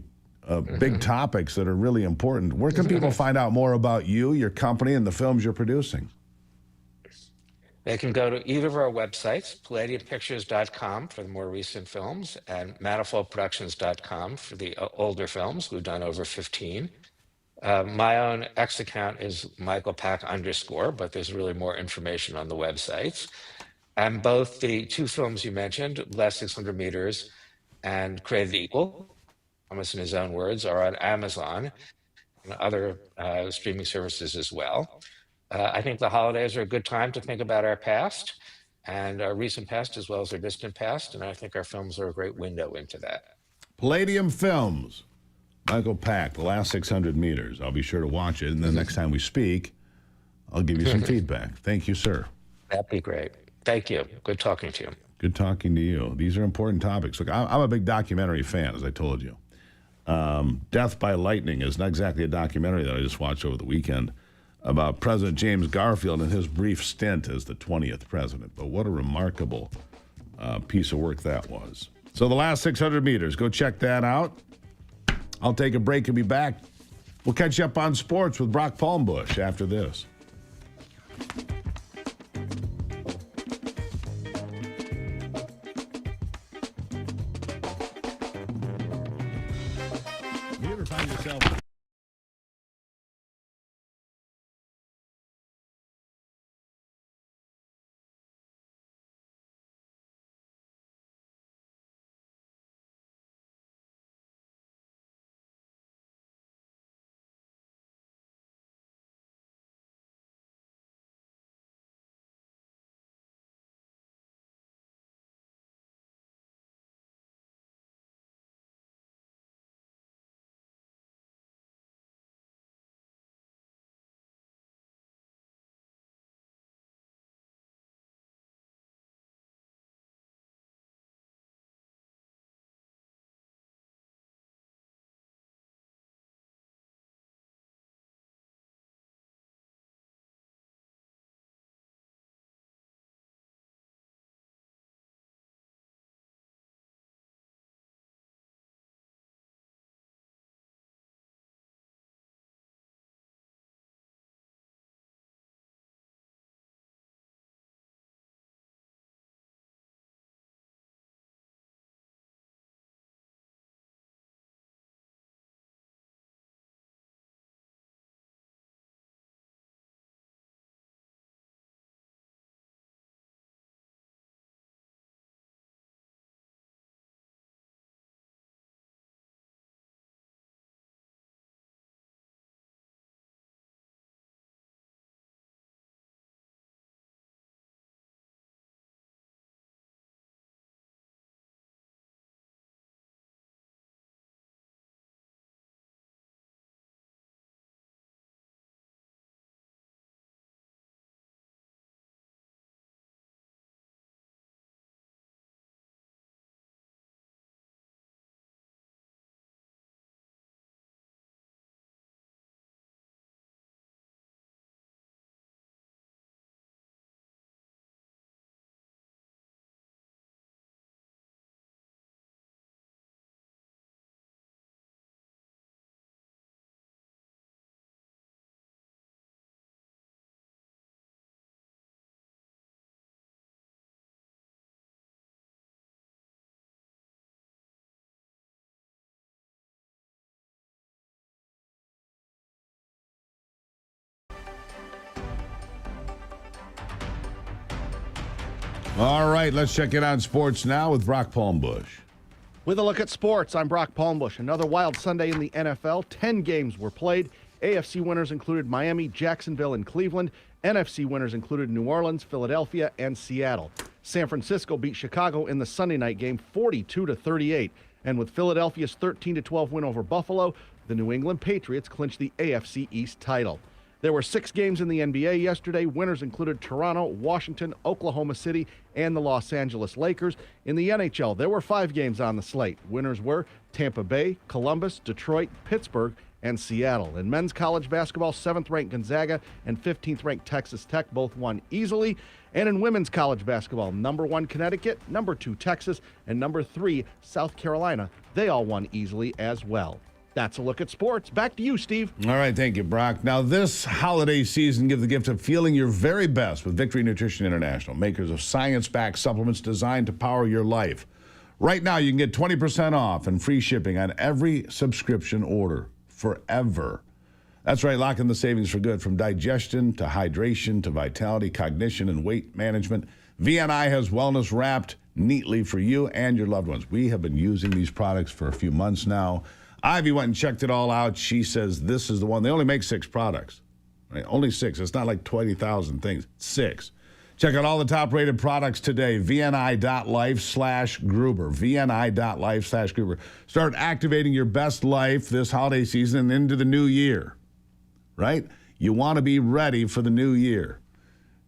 big topics that are really important. Where can people find out more about you, your company, and the films you're producing? They can go to either of our websites, palladiumpictures.com for the more recent films and manifoldproductions.com for the older films. We've done over 15. My own X account is michaelpack_, but there's really more information on the websites. And both the two films you mentioned, Last 600 Meters and Created Equal, Thomas in his own words, are on Amazon and other streaming services as well. I think the holidays are a good time to think about our past and our recent past as well as our distant past, and I think our films are a great window into that. Palladium Films. Michael Pack, The Last 600 Meters. I'll be sure to watch it, and then next time we speak, I'll give you some feedback. Thank you, sir. That'd be great. Thank you. Good talking to you. Good talking to you. These are important topics. Look, I'm a big documentary fan, as I told you. Death by Lightning is not exactly a documentary that I just watched over the weekend about President James Garfield and his brief stint as the 20th president. But what a remarkable piece of work that was. So The Last 600 Meters, go check that out. I'll take a break and be back. We'll catch you up on sports with Brock Palmbush after this. You ever find yourself... All right, let's check it out in sports now with Brock Palmbush. With a look at sports, I'm Brock Palmbush. Another wild Sunday in the NFL. 10 games were played. AFC winners included Miami, Jacksonville, and Cleveland. NFC winners included New Orleans, Philadelphia, and Seattle. San Francisco beat Chicago in the Sunday night game 42-38. And with Philadelphia's 13-12 win over Buffalo, the New England Patriots clinched the AFC East title. There were 6 games in the NBA yesterday. Winners included Toronto, Washington, Oklahoma City, and the Los Angeles Lakers. In the NHL, there were 5 games on the slate. Winners were Tampa Bay, Columbus, Detroit, Pittsburgh, and Seattle. In men's college basketball, 7th-ranked Gonzaga and 15th-ranked Texas Tech both won easily. And in women's college basketball, number 1 Connecticut, number 2 Texas, and number 3 South Carolina. They all won easily as well. That's a look at sports. Back to you, Steve. All right, thank you, Brock. Now, this holiday season, give the gift of feeling your very best with Victory Nutrition International, makers of science-backed supplements designed to power your life. Right now, you can get 20% off and free shipping on every subscription order forever. That's right, lock in the savings for good, from digestion to hydration to vitality, cognition, and weight management. VNI has wellness wrapped neatly for you and your loved ones. We have been using these products for a few months now. Ivy went and checked it all out. She says this is the one. They only make 6 products. Right? Only 6. It's not like 20,000 things. 6. Check out all the top-rated products today. VNI.life/Gruber. VNI.life/Gruber. Start activating your best life this holiday season and into the new year. Right? You want to be ready for the new year.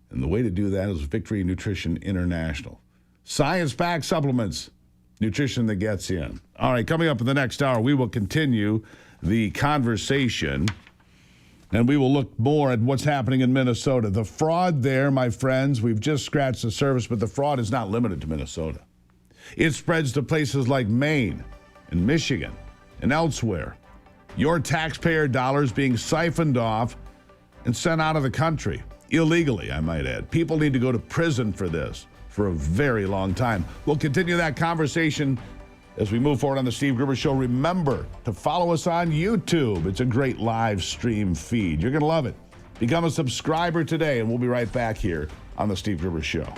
And the way to do that is Victory Nutrition International. Science-backed supplements. Nutrition that gets in. All right, coming up in the next hour, we will continue the conversation, and we will look more at what's happening in Minnesota. The fraud there, my friends, we've just scratched the surface, but the fraud is not limited to Minnesota. It spreads to places like Maine and Michigan and elsewhere. Your taxpayer dollars being siphoned off and sent out of the country, illegally, I might add. People need to go to prison for this for a very long time. We'll continue that conversation as we move forward on the Steve Gruber Show. Remember to follow us on YouTube. It's a great live stream feed. You're going to love it. Become a subscriber today, and we'll be right back here on the Steve Gruber Show.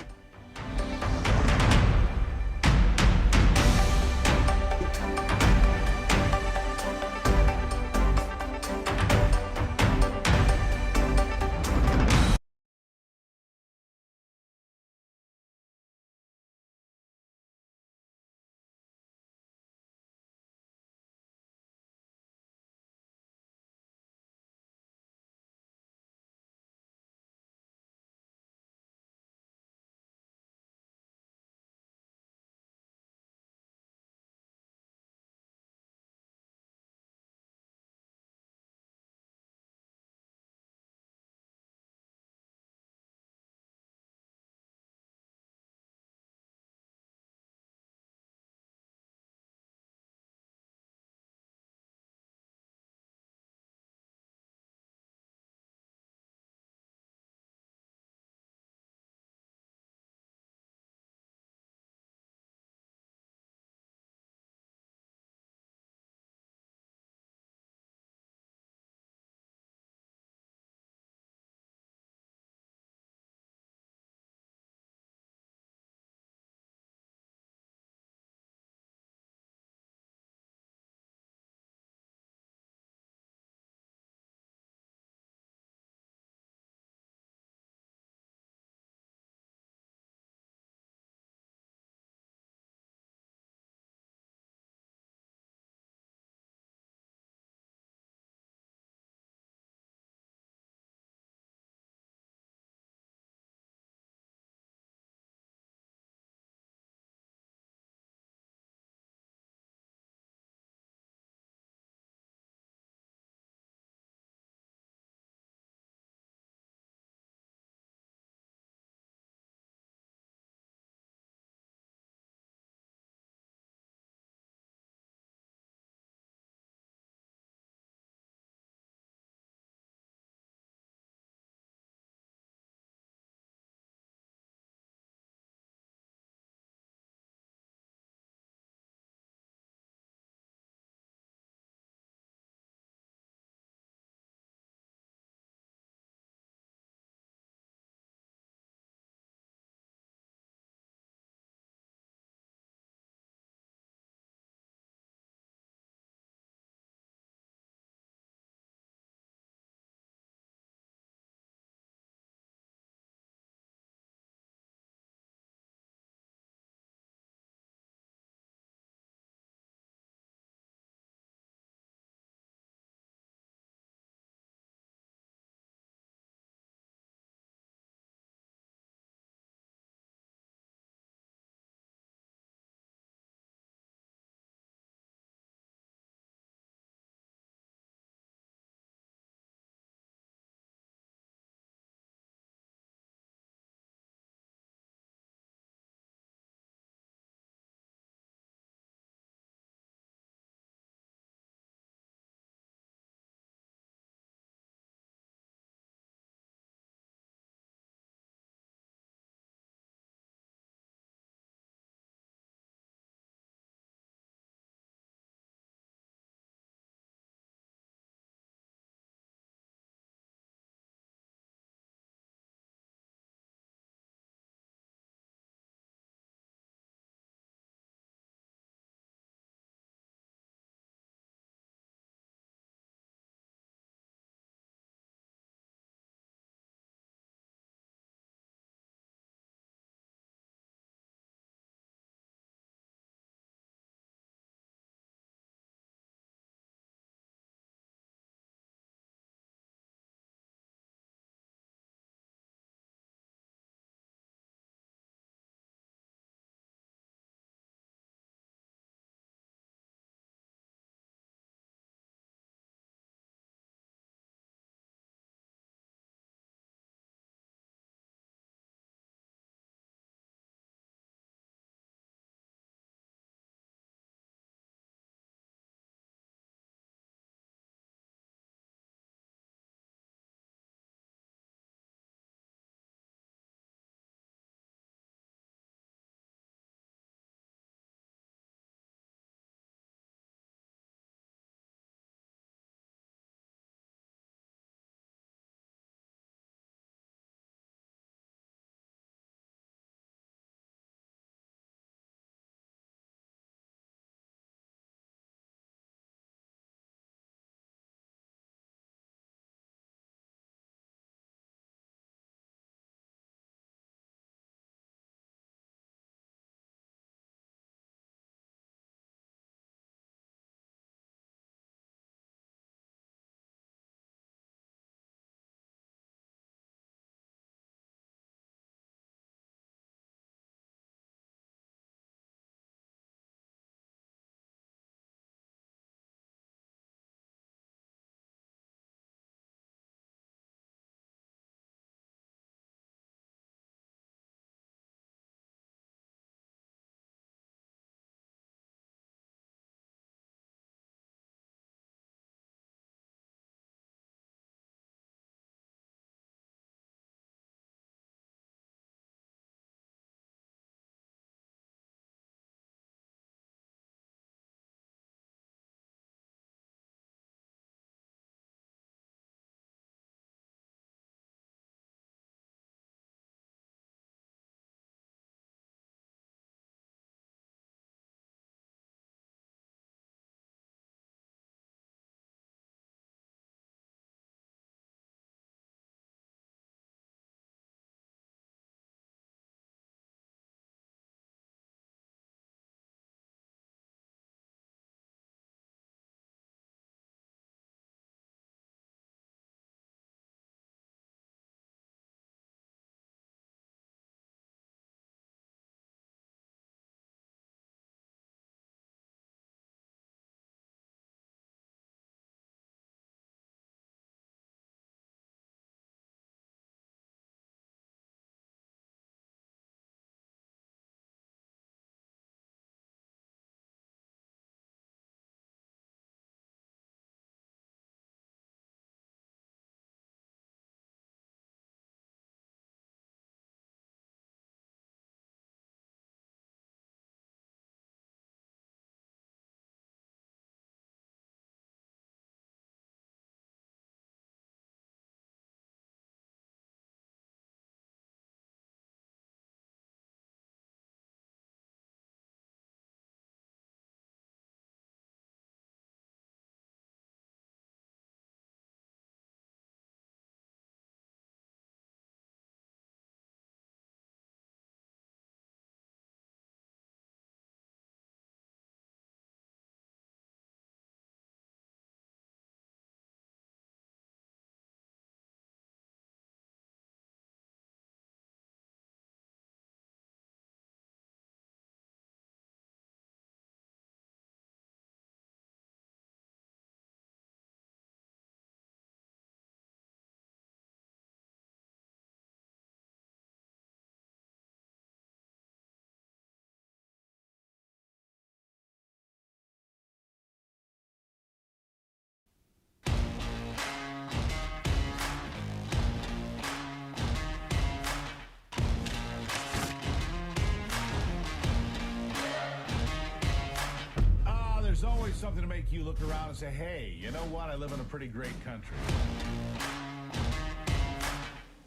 something to make you look around and say, hey, you know what? I live in a pretty great country.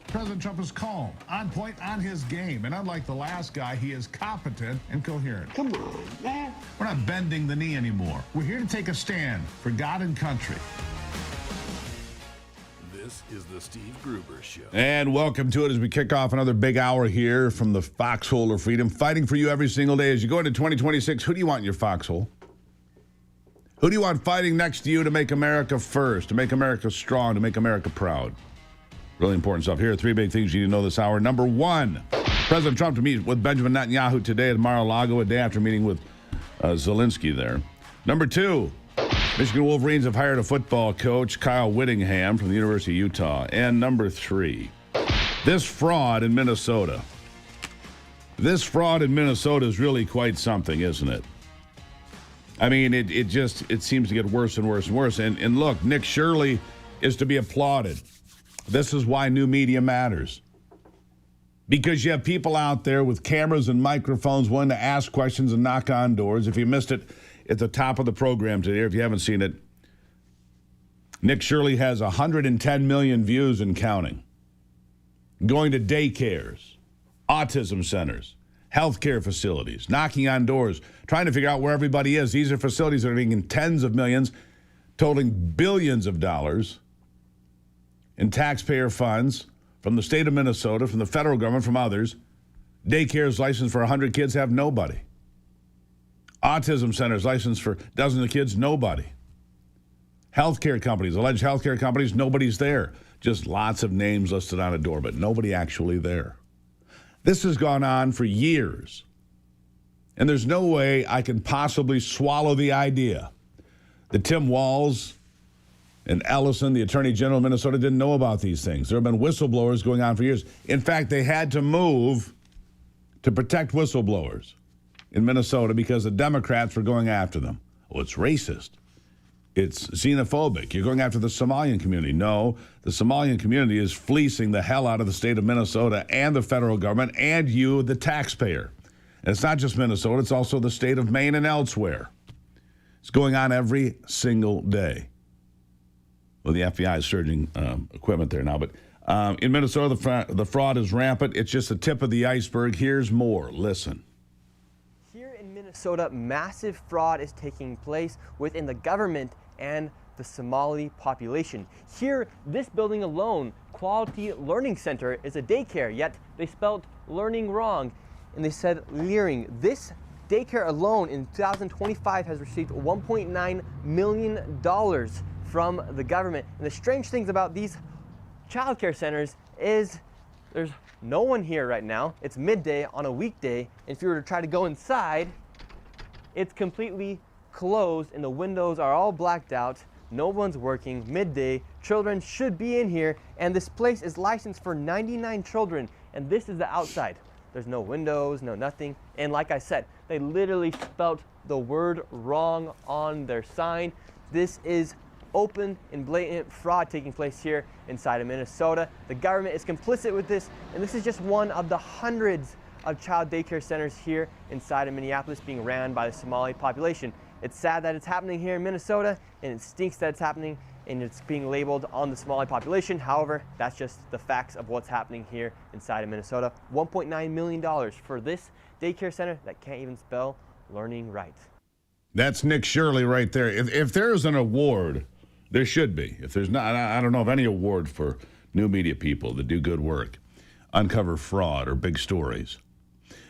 President Trump is calm, on point, on his game, and unlike the last guy, he is competent and coherent. Come on, man. We're not bending the knee anymore. We're here to take a stand for God and country. This is the Steve Gruber Show. And welcome to it as we kick off another big hour here from the foxhole of freedom, fighting for you every single day. As you go into 2026, who do you want in your foxhole? Who do you want fighting next to you to make America first, to make America strong, to make America proud? Really important stuff. Here are three big things you need to know this hour. Number one, President Trump to meet with Benjamin Netanyahu today at Mar-a-Lago, a day after meeting with Zelensky there. Number two, Michigan Wolverines have hired a football coach, Kyle Whittingham, from the University of Utah. And number three, this fraud in Minnesota. This fraud in Minnesota is really quite something, isn't it? I mean, it seems to get worse and worse and worse. And look, Nick Shirley is to be applauded. This is why new media matters. Because you have people out there with cameras and microphones willing to ask questions and knock on doors. If you missed it at the top of the program today, or if you haven't seen it, Nick Shirley has 110 million views and counting. Going to daycares, autism centers, healthcare facilities, knocking on doors, trying to figure out where everybody is. These are facilities that are making tens of millions, totaling billions of dollars in taxpayer funds from the state of Minnesota, from the federal government, from others. Daycares licensed for 100 kids have nobody. Autism centers licensed for dozens of kids, nobody. Healthcare companies, alleged healthcare companies, nobody's there. Just lots of names listed on a door, but nobody actually there. This has gone on for years. And there's no way I can possibly swallow the idea that Tim Walz and Ellison, the Attorney General of Minnesota, didn't know about these things. There have been whistleblowers going on for years. In fact, they had to move to protect whistleblowers in Minnesota because the Democrats were going after them. Oh, it's racist. It's xenophobic. You're going after the Somalian community. No, the Somalian community is fleecing the hell out of the state of Minnesota and the federal government and you, the taxpayer. And it's not just Minnesota, it's also the state of Maine and elsewhere. It's going on every single day. Well, the FBI is surging equipment there now. But in Minnesota, the fraud is rampant. It's just the tip of the iceberg. Here's more. Listen. Here in Minnesota, massive fraud is taking place within the government and the Somali population. Here, this building alone, Quality Learning Center, is a daycare, yet they spelled learning wrong, and they said leering. This daycare alone in 2025 has received $1.9 million from the government. And the strange things about these child care centers is there's no one here right now. It's midday on a weekday. And if you were to try to go inside, it's completely closed and the windows are all blacked out. No one's working, midday. Children should be in here. And this place is licensed for 99 children. And this is the outside. There's no windows, no nothing. And like I said, they literally spelled the word wrong on their sign. This is open and blatant fraud taking place here inside of Minnesota. The government is complicit with this, and this is just one of the hundreds of child daycare centers here inside of Minneapolis being ran by the Somali population. It's sad that it's happening here in Minnesota, and it stinks that it's happening and it's being labeled on the Somali population. However, that's just the facts of what's happening here inside of Minnesota. $1.9 million for this daycare center that can't even spell learning right. That's Nick Shirley right there. If there's an award, there should be. If there's not, I don't know of any award for new media people that do good work, uncover fraud or big stories.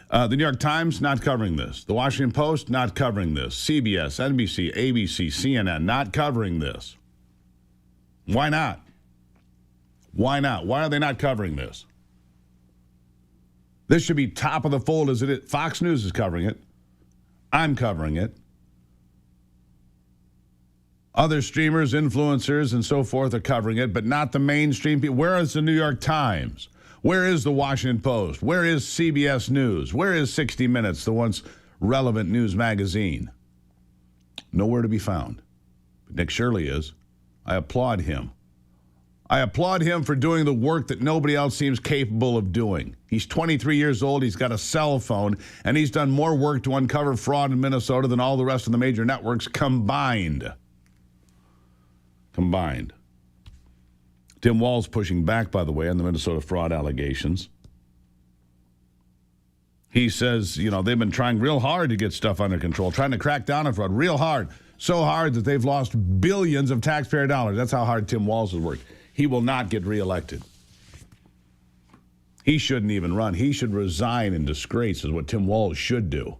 The New York Times, not covering this. The Washington Post, not covering this. CBS, NBC, ABC, CNN, not covering this. Why not? Why not? Why are they not covering this? This should be top of the fold as it is. Fox News is covering it. I'm covering it. Other streamers, influencers, and so forth are covering it, but not the mainstream people. Where is the New York Times? Where is the Washington Post? Where is CBS News? Where is 60 Minutes, the once relevant news magazine? Nowhere to be found. But Nick Shirley is. I applaud him. I applaud him for doing the work that nobody else seems capable of doing. He's 23 years old, he's got a cell phone, and he's done more work to uncover fraud in Minnesota than all the rest of the major networks combined. Combined. Tim Walz pushing back, by the way, on the Minnesota fraud allegations. He says, they've been trying real hard to get stuff under control, trying to crack down on fraud real hard. So hard that they've lost billions of taxpayer dollars. That's how hard Tim Walz has worked. He will not get reelected. He shouldn't even run. He should resign in disgrace, is what Tim Walz should do.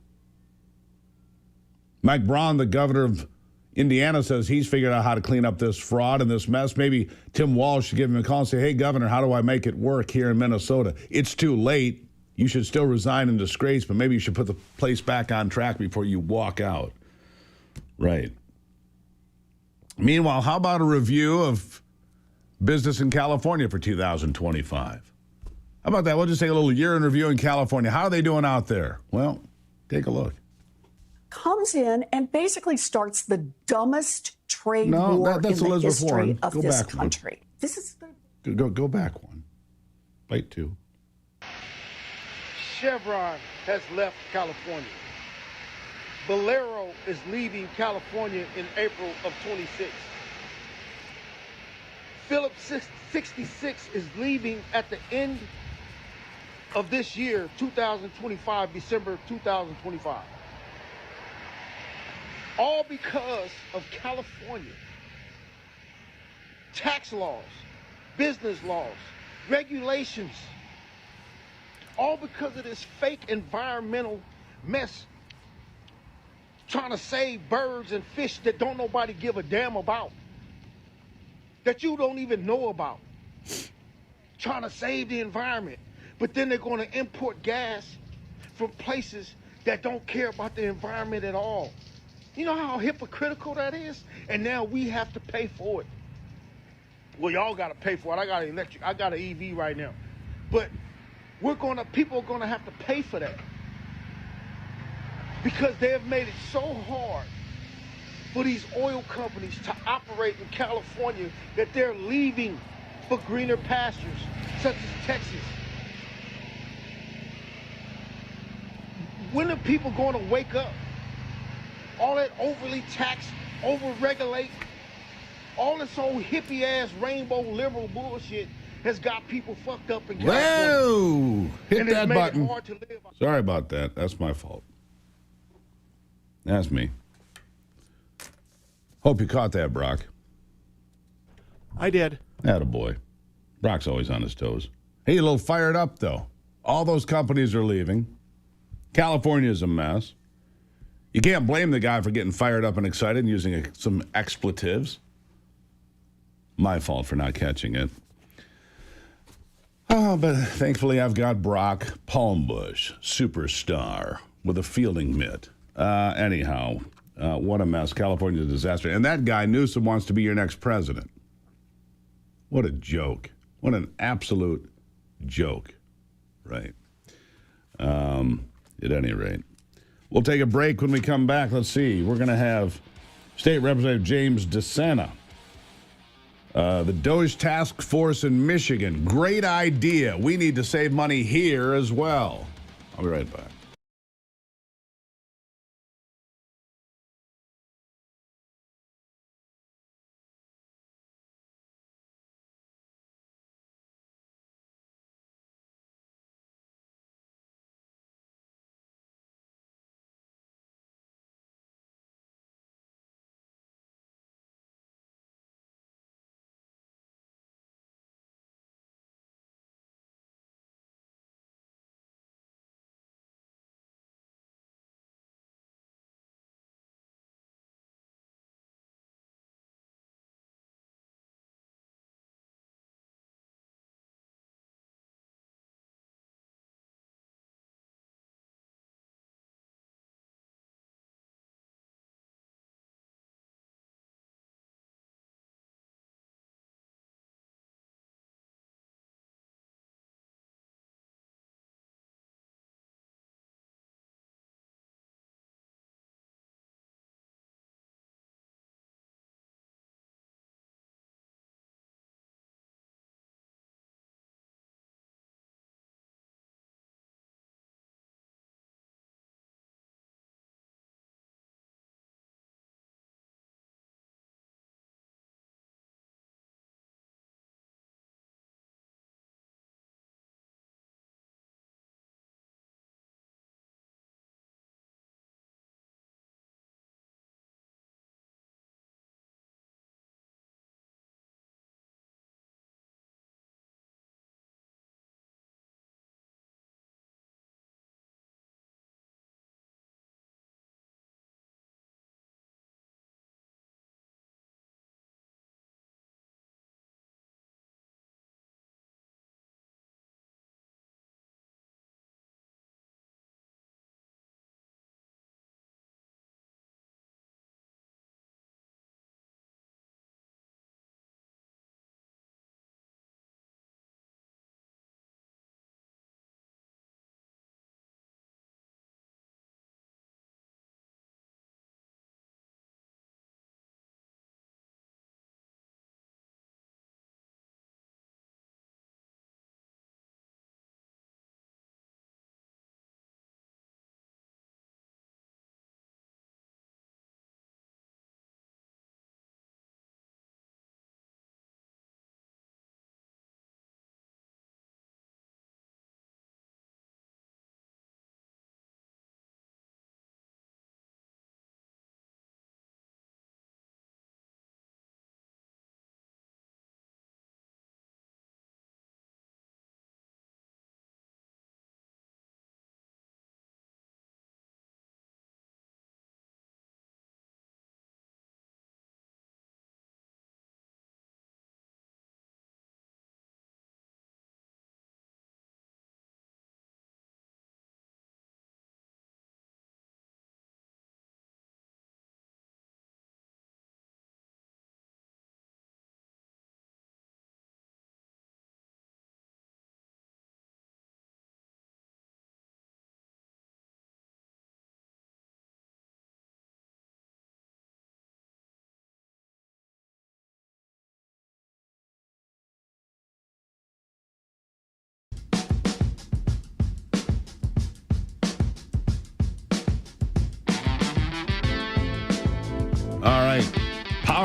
Mike Braun, the governor of Indiana, says he's figured out how to clean up this fraud and this mess. Maybe Tim Walz should give him a call and say, hey, Governor, how do I make it work here in Minnesota? It's too late. You should still resign in disgrace, but maybe you should put the place back on track before you walk out. Right. Meanwhile, how about a review of business in California for 2025? How about that? We'll just take a little year in review in California. How are they doing out there? Well, take a look. Comes in and basically starts the dumbest trade war in the history of this country. This is go back one. Wait, two. Chevron has left California. Valero is leaving California in April of 26. Phillips 66 is leaving at the end of this year, 2025, December 2025. All because of California. Tax laws, business laws, regulations, all because of this fake environmental mess trying to save birds and fish that don't nobody give a damn about, that you don't even know about, trying to save the environment. But then they're going to import gas from places that don't care about the environment at all. You know how hypocritical that is? And now we have to pay for it. Well, y'all got to pay for it. I got an EV right now. But people are going to have to pay for that. Because they have made it so hard for these oil companies to operate in California that they're leaving for greener pastures, such as Texas. When are people going to wake up? All that overly taxed, over-regulate, all this old hippie-ass rainbow liberal bullshit has got people fucked up in California. Whoa! Hit that button. Hard to live. Sorry about that. That's my fault. That's me. Hope you caught that, Brock. I did. Attaboy. Brock's always on his toes. Hey, a little fired up, though. All those companies are leaving. California's a mess. You can't blame the guy for getting fired up and excited and using some expletives. My fault for not catching it. Oh, but thankfully I've got Brock Palmbush, superstar, with a fielding mitt. Anyhow, what a mess. California's a disaster. And that guy, Newsom, wants to be your next president. What a joke. What an absolute joke. Right. At any rate. We'll take a break when we come back. Let's see. We're going to have State Representative James DeSena. The Doge Task Force in Michigan. Great idea. We need to save money here as well. I'll be right back.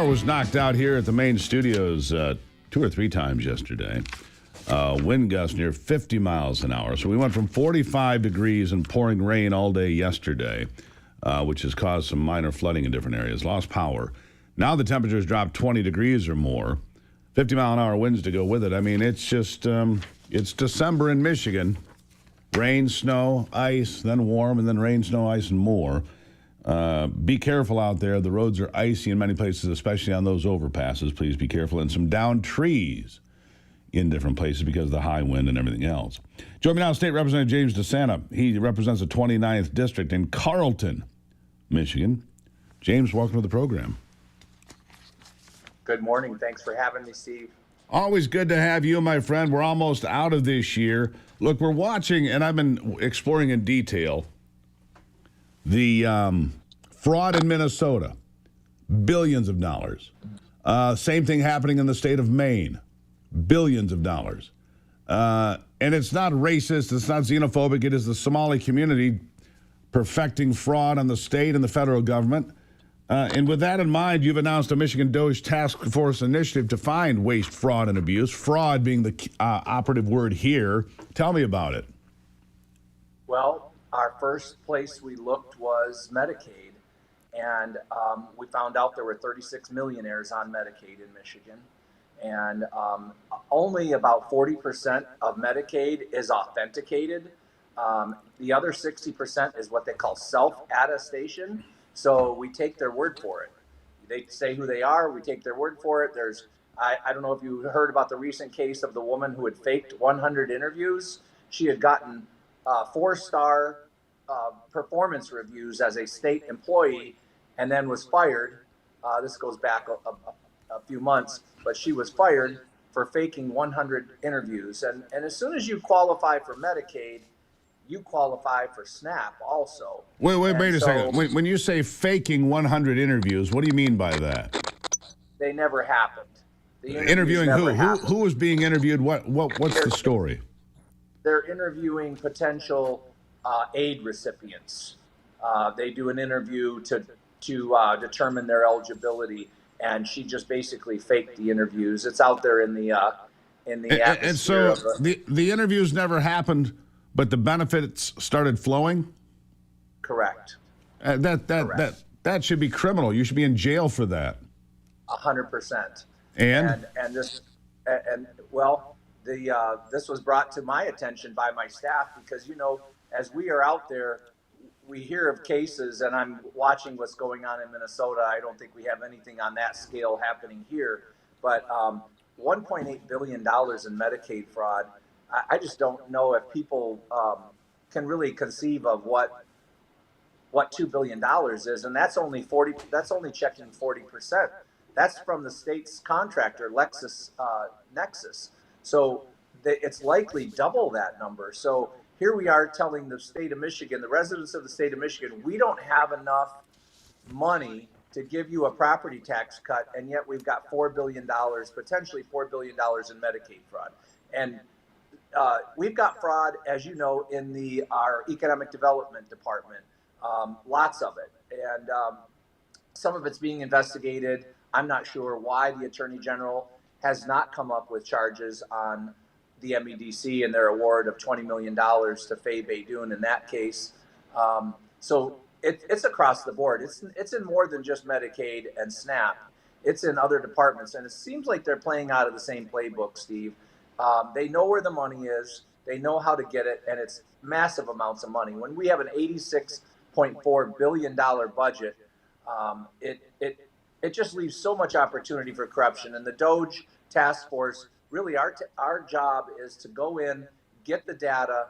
Power was knocked out here at the main studios 2 or 3 times yesterday. Wind gusts near 50 miles an hour. So we went from 45 degrees and pouring rain all day yesterday, which has caused some minor flooding in different areas. Lost power. Now the temperatures dropped 20 degrees or more. 50-mile-an-hour winds to go with it. I mean, it's just, it's December in Michigan. Rain, snow, ice, then warm, and then rain, snow, ice, and more. Be careful out there. The roads are icy in many places, especially on those overpasses. Please be careful. And some downed trees in different places because of the high wind and everything else. Join me now, State Representative James DeSanta. He represents the 29th District in Carlton, Michigan. James, welcome to the program. Good morning. Thanks for having me, Steve. Always good to have you, my friend. We're almost out of this year. Look, we're watching, and I've been exploring in detail, the fraud in Minnesota. Billions of dollars. Same thing happening in the state of Maine. Billions of dollars. And it's not racist. It's not xenophobic. It is the Somali community perfecting fraud on the state and the federal government. And with that in mind, you've announced a Michigan DOJ task force initiative to find waste, fraud, and abuse. Fraud being the operative word here. Tell me about it. Well, our first place we looked was Medicaid. And we found out there were 36 millionaires on Medicaid in Michigan. And only about 40% of Medicaid is authenticated. The other 60% is what they call self-attestation. So we take their word for it. They say who they are. We take their word for it. I don't know if you heard about the recent case of the woman who had faked 100 interviews. She had gotten 4-star performance reviews as a state employee and then was fired. This goes back a few months, but she was fired for faking 100 interviews. And as soon as you qualify for Medicaid, you qualify for SNAP also. Wait a second. When you say faking 100 interviews, what do you mean by that? They never happened. Interviewing who? Who was being interviewed? What's the story? They're interviewing potential aid recipients. They do an interview to determine their eligibility, and she just basically faked the interviews. It's out there in the atmosphere. And so the interviews never happened, but the benefits started flowing? Correct. That should be criminal. You should be in jail for that. 100%. And this was brought to my attention by my staff because, as we are out there, we hear of cases, and I'm watching what's going on in Minnesota. I don't think we have anything on that scale happening here, but $1.8 billion in Medicaid fraud. I just don't know if people can really conceive of what $2 billion is, and that's only checking 40%. That's from the state's contractor, LexisNexis. So it's likely double that number. So here we are telling the state of Michigan, the residents of the state of Michigan, we don't have enough money to give you a property tax cut, and yet we've got $4 billion, potentially $4 billion in Medicaid fraud. And we've got fraud, as you know, in our economic development department, lots of it. And some of it's being investigated. I'm not sure why the Attorney General has not come up with charges on the MEDC and their award of $20 million to Faye Baydoun in that case. So it's across the board. It's in more than just Medicaid and SNAP. It's in other departments. And it seems like they're playing out of the same playbook, Steve. They know where the money is. They know how to get it. And it's massive amounts of money. When we have an $86.4 billion budget, it just leaves so much opportunity for corruption. And the DOJ task force, really our job is to go in, get the data,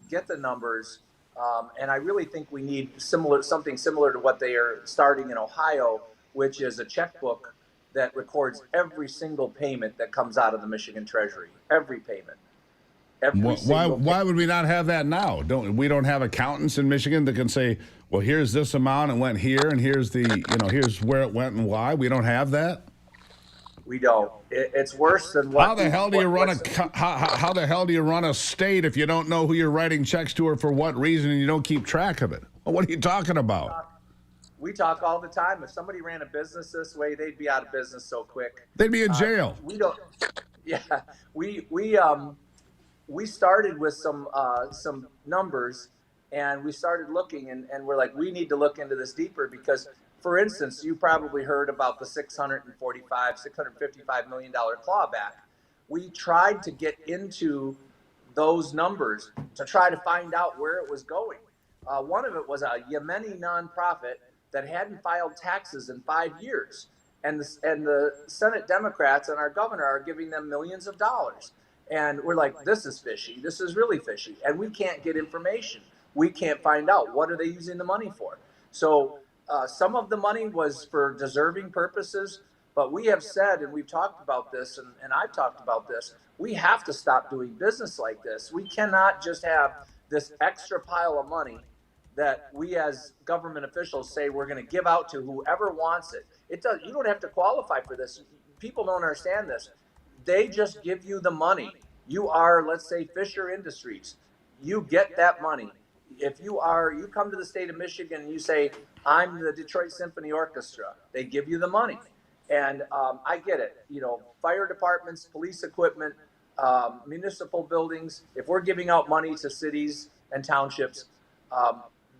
get the numbers, and I really think we need something similar to what they are starting in Ohio, which is a checkbook that records every single payment that comes out of the Michigan Treasury, every payment. Why would we not have that now? We don't have accountants in Michigan that can say, well, here's this amount and went here, and here's here's where it went and why. We don't have that. We don't. It's worse than what. How the hell do you run a state if you don't know who you're writing checks to or for what reason, and you don't keep track of it? Well, what are you talking about? we talk all the time. If somebody ran a business this way, they'd be out of business so quick. They'd be in jail. We don't. Yeah, we started with some numbers, and we started looking, and we're like, we need to look into this deeper because, for instance, you probably heard about the $655 million clawback. We tried to get into those numbers to try to find out where it was going. One of it was a Yemeni nonprofit that hadn't filed taxes in 5 years. And the Senate Democrats and our governor are giving them millions of dollars. And we're like, this is fishy. This is really fishy. And we can't get information. We can't find out what are they using the money for. So some of the money was for deserving purposes. But we have said, and we've talked about this, and I've talked about this, we have to stop doing business like this. We cannot just have this extra pile of money that we as government officials say we're going to give out to whoever wants it. You don't have to qualify for this. People don't understand this. They just give you the money. You are, let's say, Fisher Industries. You get that money. If you come to the state of Michigan and you say, I'm the Detroit Symphony Orchestra, they give you the money. And I get it. Fire departments, police equipment, municipal buildings, if we're giving out money to cities and townships,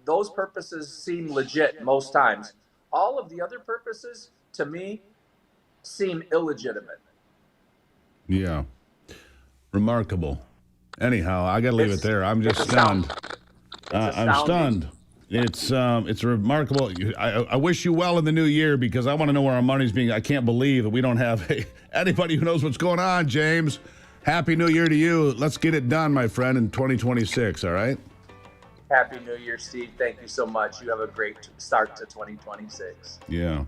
those purposes seem legit most times. All of the other purposes, to me, seem illegitimate. Yeah. Remarkable. Anyhow, I got to leave it there. I'm just stunned. I'm stunned. It's remarkable. I wish you well in the new year because I want to know where our money's being. I can't believe that we don't have anybody who knows what's going on, James. Happy New Year to you. Let's get it done, my friend, in 2026, all right? Happy New Year, Steve. Thank you so much. You have a great start to 2026. Yeah.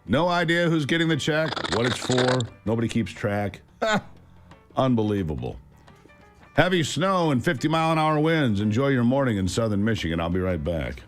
No idea who's getting the check, what it's for. Nobody keeps track. Unbelievable. Heavy snow and 50-mile-an-hour winds. Enjoy your morning in southern Michigan. I'll be right back.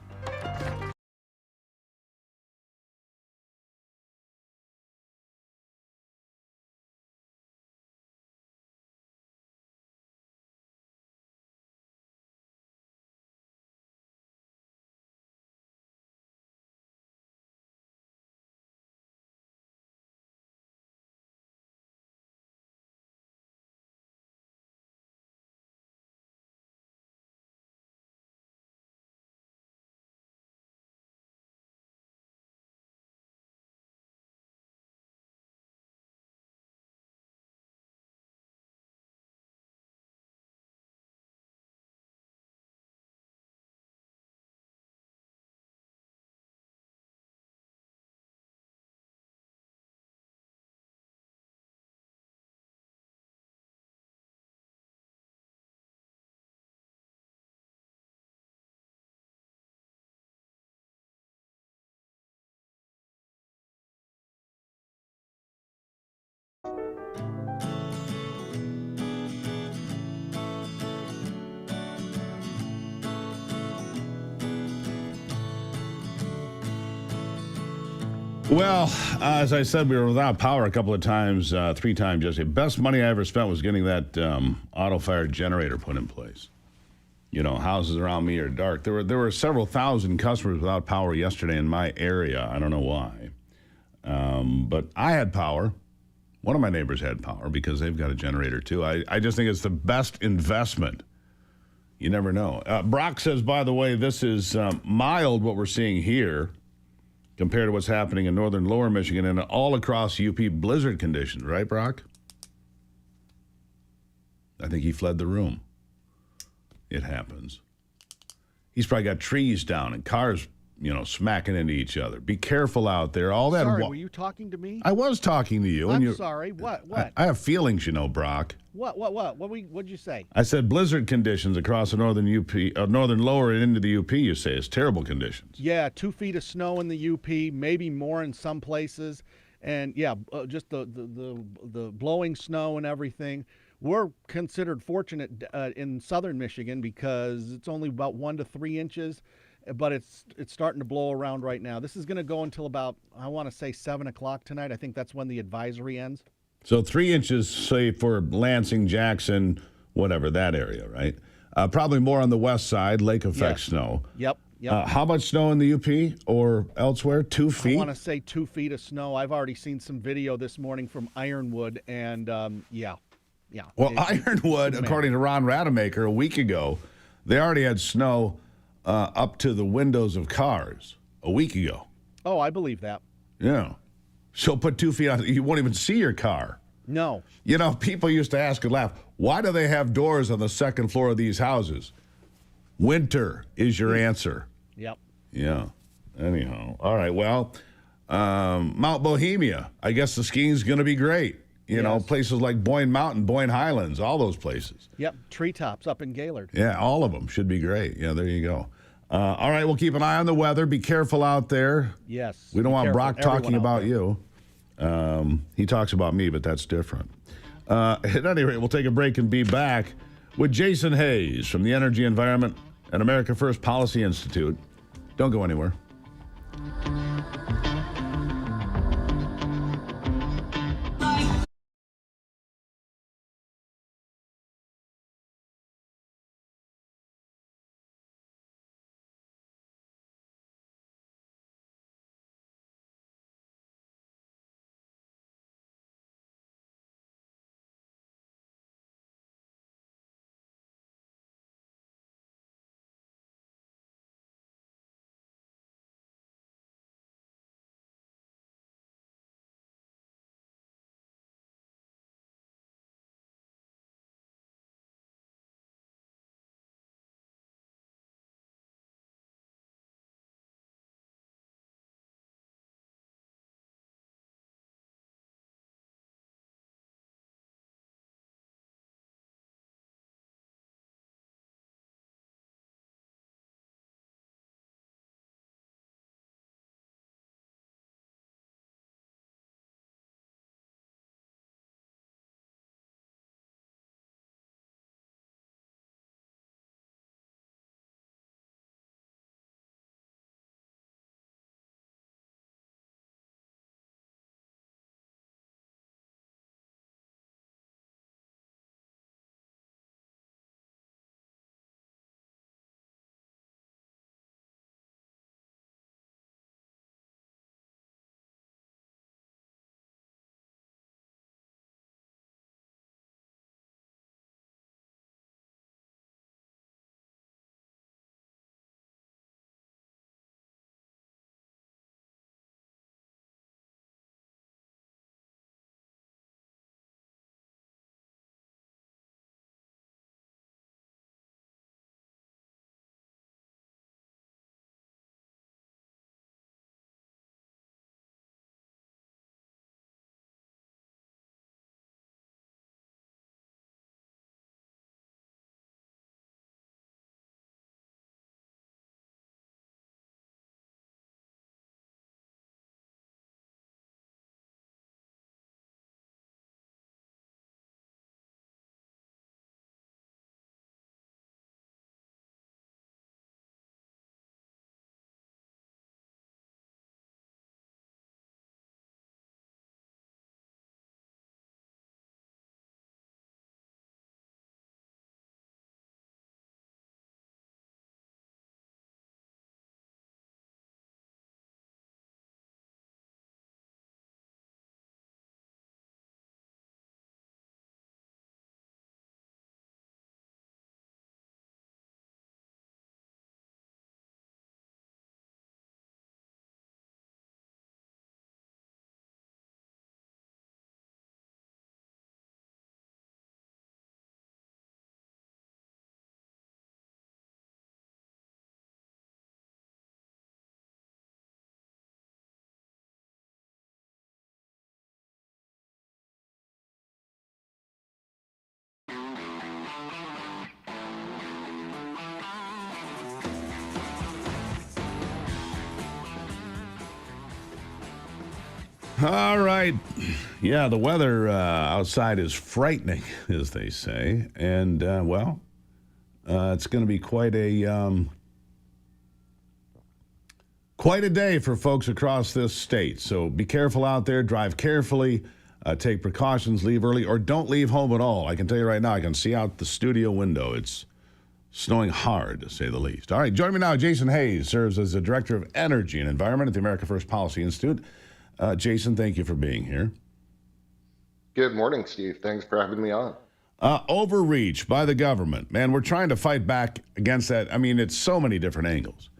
Well, as I said, we were without power a couple of times, 3 times yesterday. Best money I ever spent was getting that auto-fired generator put in place. Houses around me are dark. There were several thousand customers without power yesterday in my area. I don't know why. But I had power. One of my neighbors had power because they've got a generator too. I just think it's the best investment. You never know. Brock says, by the way, this is mild what we're seeing here compared to what's happening in northern lower Michigan and all across UP blizzard conditions. Right, Brock? I think he fled the room. It happens. He's probably got trees down and cars, smacking into each other. Be careful out there. All that. Sorry, were you talking to me? I was talking to you. I'm sorry. What? I have feelings, Brock. What? What'd you say? I said blizzard conditions across the northern UP, northern lower and into the UP. You say it's terrible conditions. Yeah, 2 feet of snow in the UP, maybe more in some places, and yeah, just the blowing snow and everything. We're considered fortunate in southern Michigan because it's only about 1 to 3 inches. But it's starting to blow around right now. This is going to go until about, I want to say 7 o'clock tonight. I think that's when the advisory ends. So 3 inches, say, for Lansing, Jackson, whatever, that area, right? Probably more on the west side, lake effect snow. Yep. Yep. How much snow in the UP or elsewhere? 2 feet? I want to say 2 feet of snow. I've already seen some video this morning from Ironwood, and yeah. Well, Ironwood, according to Ron Rademacher, a week ago, they already had snow up to the windows of cars a week ago. Oh, I believe that. Yeah. So put 2 feet on, you won't even see your car. No. You know, people used to ask and laugh, why do they have doors on the second floor of these houses? Winter is your answer. Yep. Yeah. Anyhow. All right. Well, Mount Bohemia, I guess the skiing's going to be great. You know, places like Boyne Mountain, Boyne Highlands, all those places. Yep. Treetops up in Gaylord. Yeah, all of them should be great. Yeah, there you go. All right, we'll keep an eye on the weather. Be careful out there. Yes. We don't want careful. Brock talking Everyone out about you. He talks about me, but that's different. At any rate, we'll take a break and be back with Jason Hayes from the Energy, Environment, and America First Policy Institute. Don't go anywhere. All right. Yeah, the weather outside is frightening, as they say. And, it's going to be quite a day for folks across this state. So be careful out there. Drive carefully. Take precautions. Leave early or don't leave home at all. I can tell you right now, I can see out the studio window. It's Snowing hard, to say the least. All right, joining me now, Jason Hayes serves as the Director of Energy and Environment at the America First Policy Institute. Jason, thank you for being here. Good morning, Steve. Thanks for having me on. Overreach by the government. Man, we're trying to fight back against that. I mean, it's so many different angles.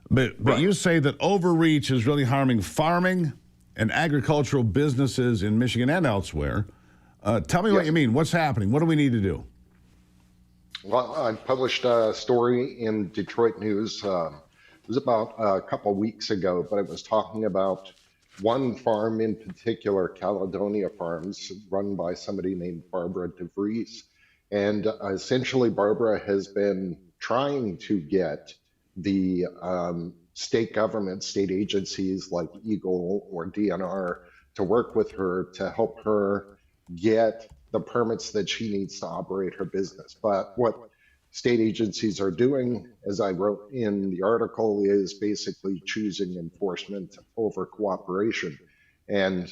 But you say that overreach is really harming farming and agricultural businesses in Michigan and elsewhere. Tell me what you mean. What's happening? What do we need to do? Well, I published a story in Detroit News. It was about a couple weeks ago, but it was talking about one farm in particular, Caledonia Farms, run by somebody named Barbara DeVries. And essentially, Barbara has been trying to get the state government, state agencies like Eagle or DNR to work with her to help her get the permits that she needs to operate her business. But what state agencies are doing, as I wrote in the article, is basically choosing enforcement over cooperation and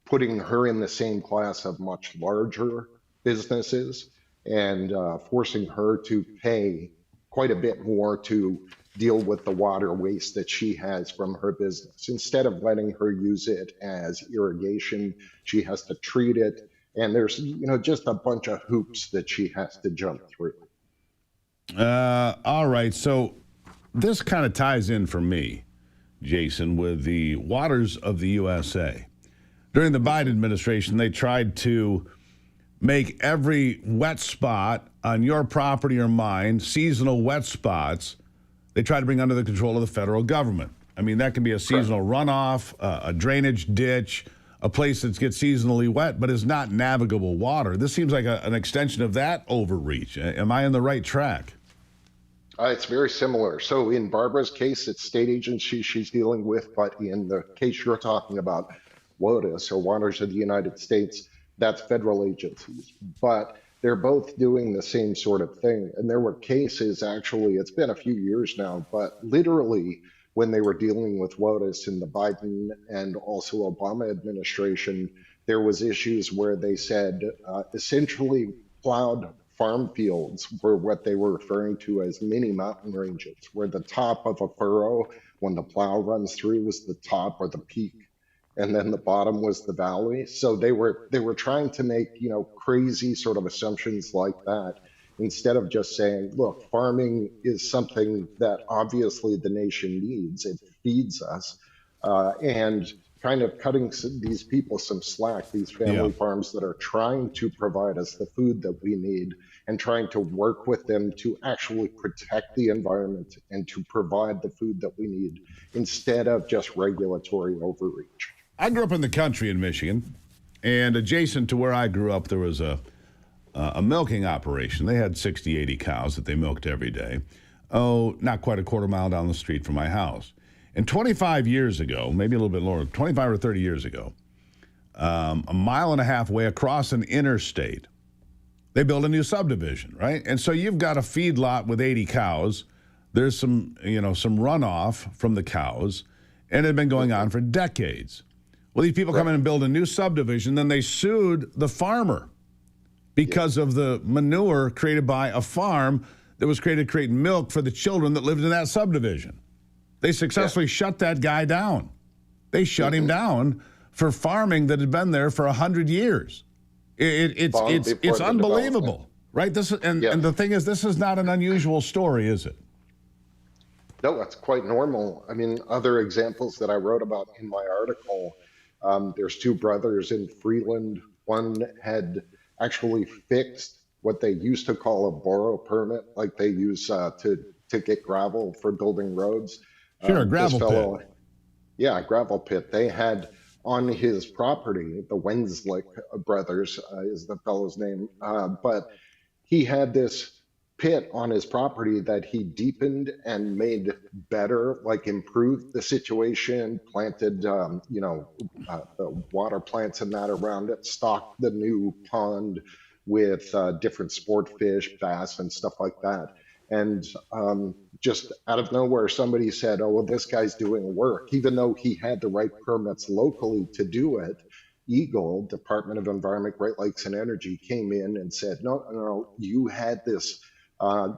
putting her in the same class of much larger businesses and forcing her to pay quite a bit more to deal with the water waste that she has from her business. Instead of letting her use it as irrigation, she has to treat it. And there's, just a bunch of hoops that she has to jump through. All right. So this kind of ties in for me, Jason, with the waters of the USA. During the Biden administration, they tried to make every wet spot on your property or mine, seasonal wet spots, they tried to bring under the control of the federal government. I mean, that can be a seasonal runoff, a drainage ditch, a place that gets seasonally wet, but is not navigable water. This seems like an extension of that overreach. Am I on the right track? It's very similar. So in Barbara's case, it's state agencies she's dealing with, but in the case you're talking about, WOTUS, or Waters of the United States, that's federal agencies. But they're both doing the same sort of thing. And there were cases, actually, it's been a few years now, but literally when they were dealing with WOTUS in the Biden and also Obama administration, there was issues where they said essentially plowed farm fields were what they were referring to as mini mountain ranges, where the top of a furrow, when the plow runs through, was the top or the peak, and then the bottom was the valley. So they were trying to make, crazy sort of assumptions like that, instead of just saying, look, farming is something that obviously the nation needs. It feeds us, and kind of cutting these people some slack, these family farms that are trying to provide us the food that we need, and trying to work with them to actually protect the environment and to provide the food that we need, instead of just regulatory overreach. I grew up in the country in Michigan, and adjacent to where I grew up, there was a milking operation. They had 60, 80 cows that they milked every day. Oh, not quite a quarter mile down the street from my house. And 25 years ago, maybe a little bit lower, 25 or 30 years ago, a mile and a half away across an interstate, they built a new subdivision, right? And so you've got a feedlot with 80 cows. There's some runoff from the cows, and it had been going on for decades. Well, these people come in and build a new subdivision, then they sued the farmer because of the manure created by a farm that was created to create milk for the children that lived in that subdivision. They successfully shut that guy down. They shut him down for farming that had been there for 100 years. It's unbelievable, right? This is, and the thing is, this is not an unusual story, is it? No, that's quite normal. I mean, other examples that I wrote about in my article, there's two brothers in Freeland. One had actually fixed what they used to call a borrow permit, like they use to get gravel for building roads. Sure, a gravel pit. Yeah, a gravel pit. They had on his property, the Wenslick brothers is the fellow's name, but he had this pit on his property that he deepened and made better, like improved the situation, planted, the water plants and that around it, stocked the new pond with different sport fish, bass, and stuff like that. And just out of nowhere, somebody said, oh, well, this guy's doing work, even though he had the right permits locally to do it. Eagle, Department of Environment, Great Lakes and Energy, came in and said, no, you had this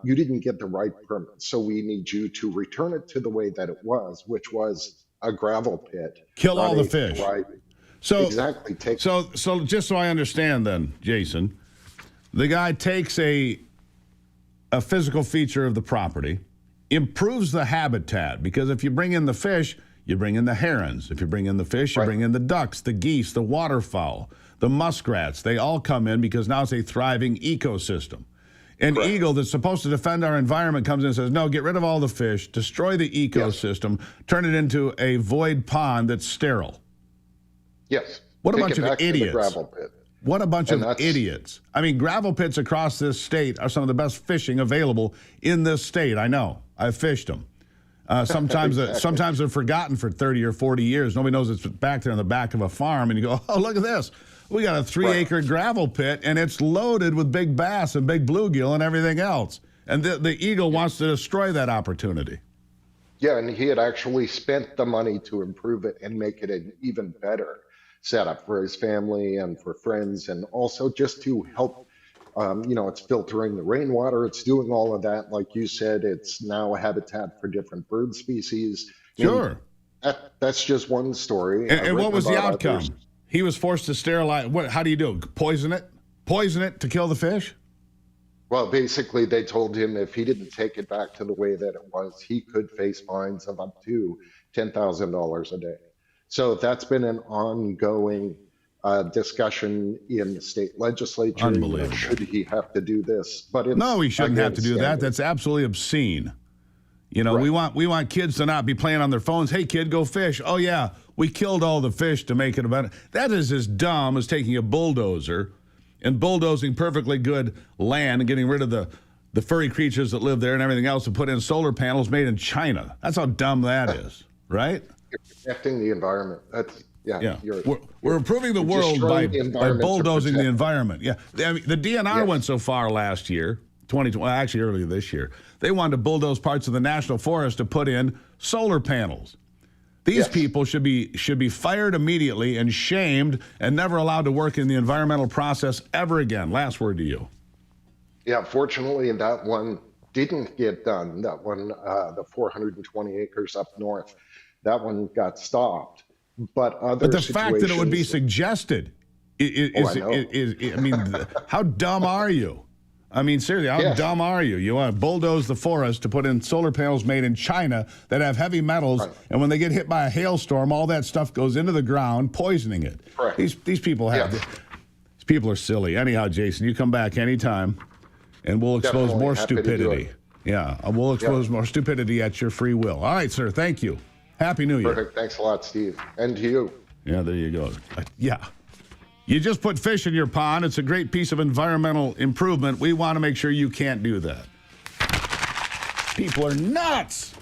you didn't get the right permit. So we need you to return it to the way that it was, which was a gravel pit. Kill all the fish. Right. So exactly. So just so I understand then, Jason, the guy takes a physical feature of the property, improves the habitat, because if you bring in the fish, you bring in the herons. If you bring in the fish, you bring in the ducks, the geese, the waterfowl, the muskrats. They all come in because now it's a thriving ecosystem. An eagle that's supposed to defend our environment comes in and says, no, get rid of all the fish, destroy the ecosystem, turn it into a void pond that's sterile. Yes. What a Take bunch it of back to the idiots. gravel pit. What a bunch of idiots. I mean, gravel pits across this state are some of the best fishing available in this state. I know. I've fished them. Sometimes they're forgotten for 30 or 40 years. Nobody knows it's back there in the back of a farm. And you go, oh, look at this. We got a 3-acre gravel pit, and it's loaded with big bass and big bluegill and everything else. And the eagle wants to destroy that opportunity. Yeah, and he had actually spent the money to improve it and make it an even better setup for his family and for friends, and also just to help. It's filtering the rainwater. It's doing all of that. Like you said, it's now a habitat for different bird species. Sure. That's just one story. And what was the outcome? Others. He was forced to sterilize. How do you do it? Poison it? Poison it to kill the fish? Well, basically, they told him if he didn't take it back to the way that it was, he could face fines of up to $10,000 a day. So that's been an ongoing discussion in the state legislature. Unbelievable. Should he have to do this? But no, he shouldn't have to do that. That's absolutely obscene. We want kids to not be playing on their phones. Hey, kid, go fish. Oh, yeah, we killed all the fish to make it a better. That is as dumb as taking a bulldozer and bulldozing perfectly good land and getting rid of the furry creatures that live there and everything else and put in solar panels made in China. That's how dumb that is, right? You're protecting the environment. That's We're improving the world by bulldozing the environment. Yeah, I mean, the DNR went so far last year, 2020, well, actually earlier this year. They wanted to bulldoze parts of the national forest to put in solar panels. These people should be fired immediately and shamed and never allowed to work in the environmental process ever again. Last word to you. Yeah, fortunately, that one didn't get done. That one, the 420 acres up north, that one got stopped. But the fact that it would be suggested how dumb are you? I mean, seriously, how dumb are you? You want to bulldoze the forest to put in solar panels made in China that have heavy metals, and when they get hit by a hailstorm, all that stuff goes into the ground, poisoning it. These people these people are silly. Anyhow, Jason, you come back anytime, and we'll expose more stupidity. Yeah, we'll expose more stupidity at your free will. All right, sir. Thank you. Happy New Year. Perfect. Thanks a lot, Steve. And to you. Yeah, there you go. You just put fish in your pond. It's a great piece of environmental improvement. We want to make sure you can't do that. People are nuts.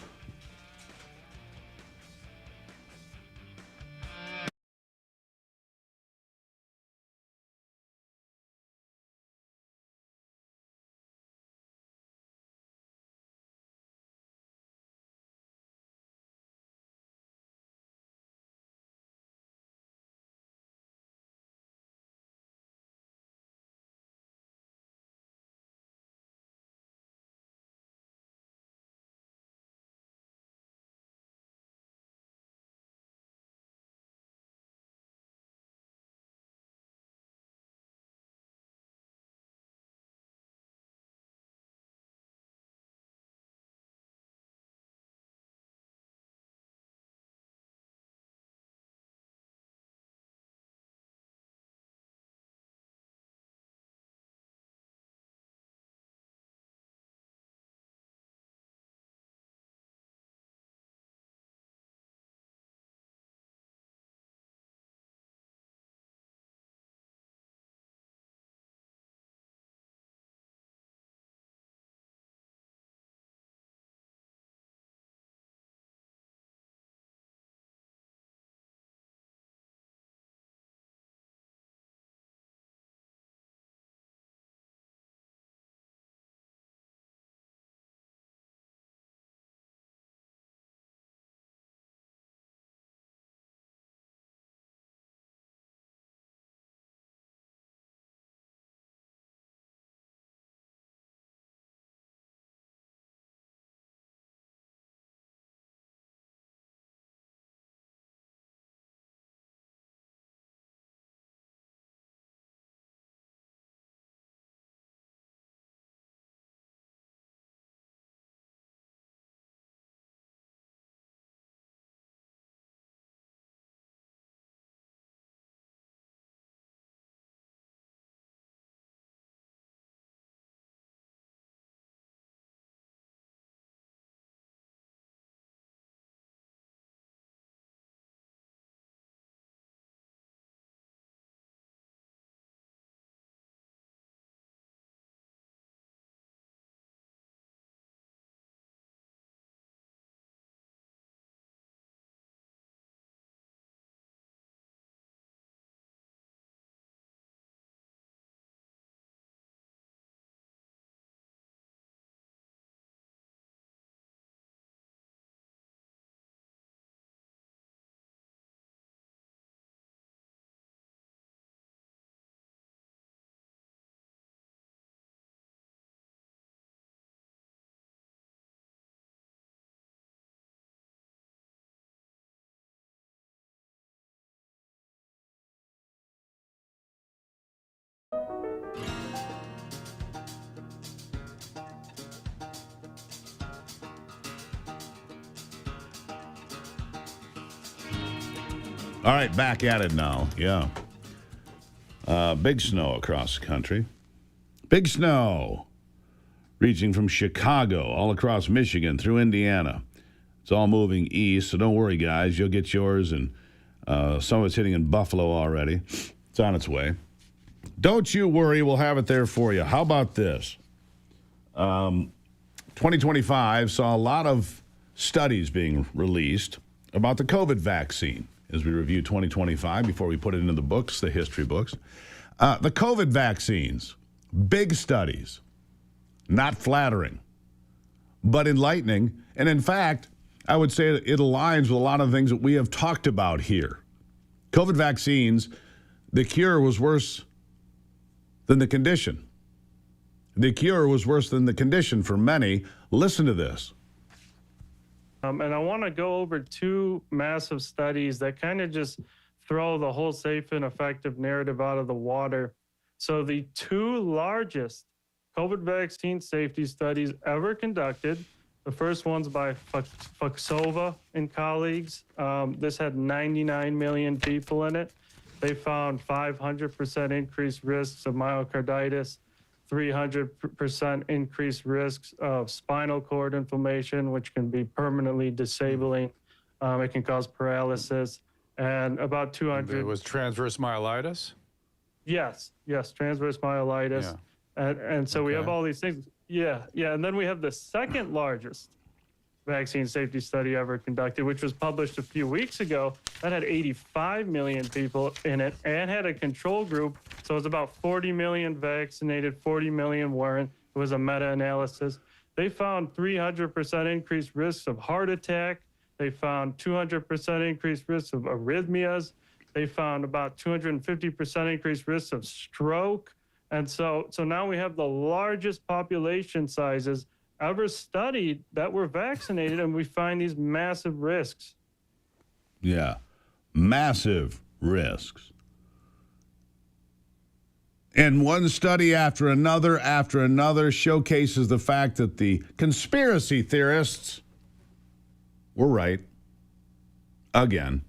All right, back at it now. Yeah. Big snow across the country. Big snow reaching from Chicago all across Michigan through Indiana. It's all moving east, so don't worry, guys. You'll get yours, and some of it's hitting in Buffalo already. It's on its way. Don't you worry. We'll have it there for you. How about this? 2025 saw a lot of studies being released about the COVID vaccine as we review 2025 before we put it into the books, the history books. The COVID vaccines, big studies, not flattering, but enlightening. And in fact, I would say that it aligns with a lot of things that we have talked about here. COVID vaccines, the cure was worse than the condition. The cure was worse than the condition for many. Listen to this. And I want to go over two massive studies that kind of just throw the whole safe and effective narrative out of the water. So the two largest COVID vaccine safety studies ever conducted, the first one's by Fuxova and colleagues. This had 99 million people in it. They found 500% increased risks of myocarditis, 300% increased risks of spinal cord inflammation, which can be permanently disabling. It can cause paralysis, and about 200. It was transverse myelitis? Yes, transverse myelitis. Yeah. And so we have all these things. Yeah. And then we have the second largest vaccine safety study ever conducted, which was published a few weeks ago. That had 85 million people in it and had a control group. So it was about 40 million vaccinated, 40 million weren't. It was a meta-analysis. They found 300% increased risks of heart attack. They found 200% increased risks of arrhythmias. They found about 250% increased risks of stroke. And so now we have the largest population sizes ever studied that were vaccinated, and we find these massive risks. Yeah, massive risks. And one study after another showcases the fact that the conspiracy theorists were right again.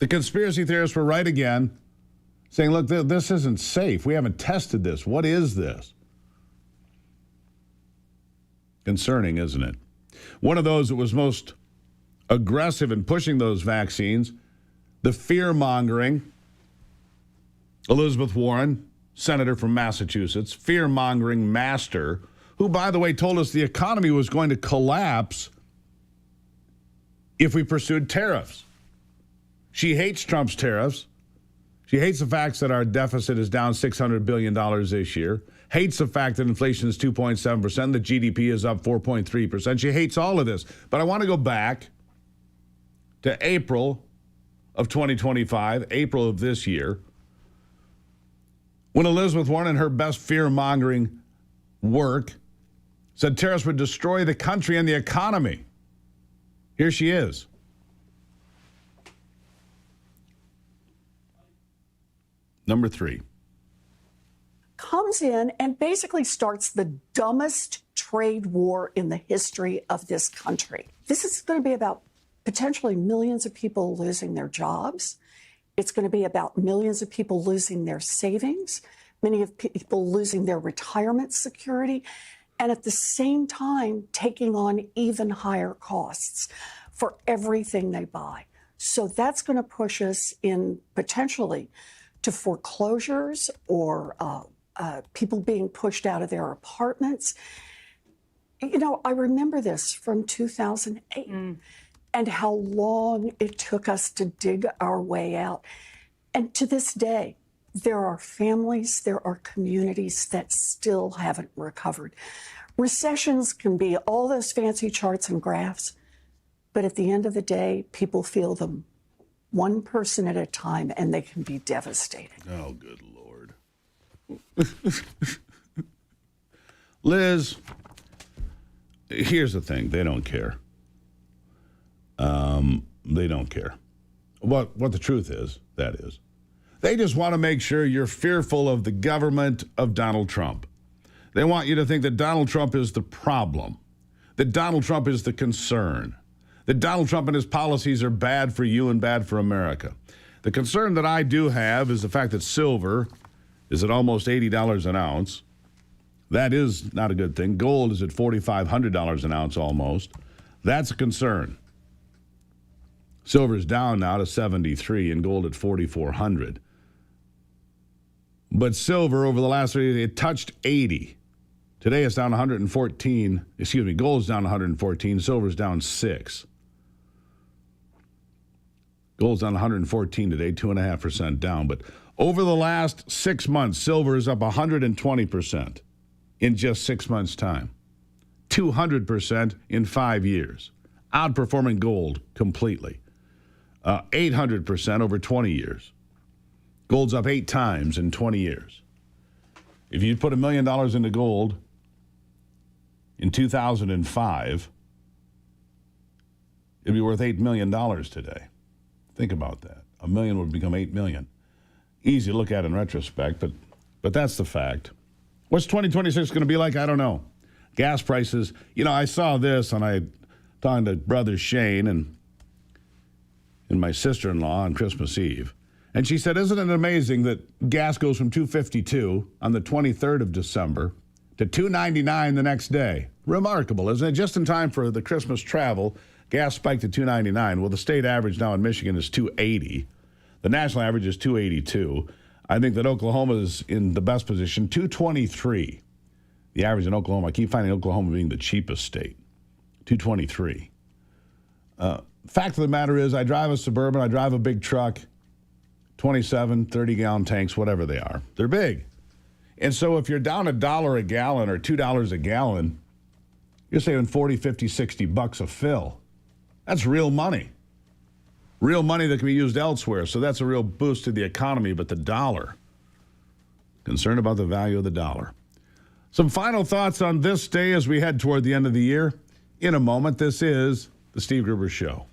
The conspiracy theorists were right again, saying, look, this isn't safe. We haven't tested this. What is this? Concerning, isn't it? One of those that was most aggressive in pushing those vaccines, the fear-mongering, Elizabeth Warren, senator from Massachusetts, fear-mongering master, who, by the way, told us the economy was going to collapse if we pursued tariffs. She hates Trump's tariffs. She hates the fact that our deficit is down $600 billion this year. Hates the fact that inflation is 2.7%, the GDP is up 4.3%. She hates all of this. But I want to go back to April of 2025, April of this year, when Elizabeth Warren and her best fear-mongering work said tariffs would destroy the country and the economy. Here she is. Number 3. Comes in and basically starts the dumbest trade war in the history of this country. This is going to be about potentially millions of people losing their jobs. It's going to be about millions of people losing their savings, many of people losing their retirement security, and at the same time taking on even higher costs for everything they buy. So that's going to push us in potentially to foreclosures or people being pushed out of their apartments. You know, I remember this from 2008 and how long it took us to dig our way out. And to this day, there are families, there are communities that still haven't recovered. Recessions can be all those fancy charts and graphs, but at the end of the day, people feel them one person at a time, and they can be devastating. Oh, good Lord. Liz, here's the thing. They don't care. They don't care. What the truth is, that is. They just want to make sure you're fearful of the government of Donald Trump. They want you to think that Donald Trump is the problem, that Donald Trump is the concern, that Donald Trump and his policies are bad for you and bad for America. The concern that I do have is the fact that silver is at almost $80 an ounce. That is not a good thing. Gold is at $4,500 an ounce almost. That's a concern. Silver is down now to 73 and gold at 4,400. But silver over the last 3 days, it touched 80. Today it's down 114. Excuse me, gold's down 114. Silver's down 6. Gold's down 114 today, 2.5% down. But over the last 6 months, silver is up 120% in just 6 months' time. 200% in 5 years. Outperforming gold completely. 800% over 20 years. Gold's up 8 times in 20 years. If you put $1 million into gold in 2005, it'd be worth $8 million today. Think about that. $1 million would become $8 million. Easy to look at in retrospect, but that's the fact. What's 2026 going to be like? I don't know. Gas prices, I saw this and I talking to brother Shane and my sister-in-law on Christmas Eve. And she said, isn't it amazing that gas goes from $2.52 on the 23rd of December to $2.99 the next day? Remarkable, isn't it? Just in time for the Christmas travel, gas spiked to $2.99. Well, the state average now in Michigan is $2.80. The national average is $2.82. I think that Oklahoma is in the best position, $2.23. The average in Oklahoma, I keep finding Oklahoma being the cheapest state, $2.23. Fact of the matter is, I drive a Suburban, I drive a big truck, 27, 30-gallon tanks, whatever they are. They're big. And so if you're down $1 a gallon or $2 a gallon, you're saving 40, 50, 60 bucks a fill. That's real money. Real money that can be used elsewhere. So that's a real boost to the economy, but the dollar. Concerned about the value of the dollar. Some final thoughts on this day as we head toward the end of the year. In a moment, this is the Steve Gruber Show.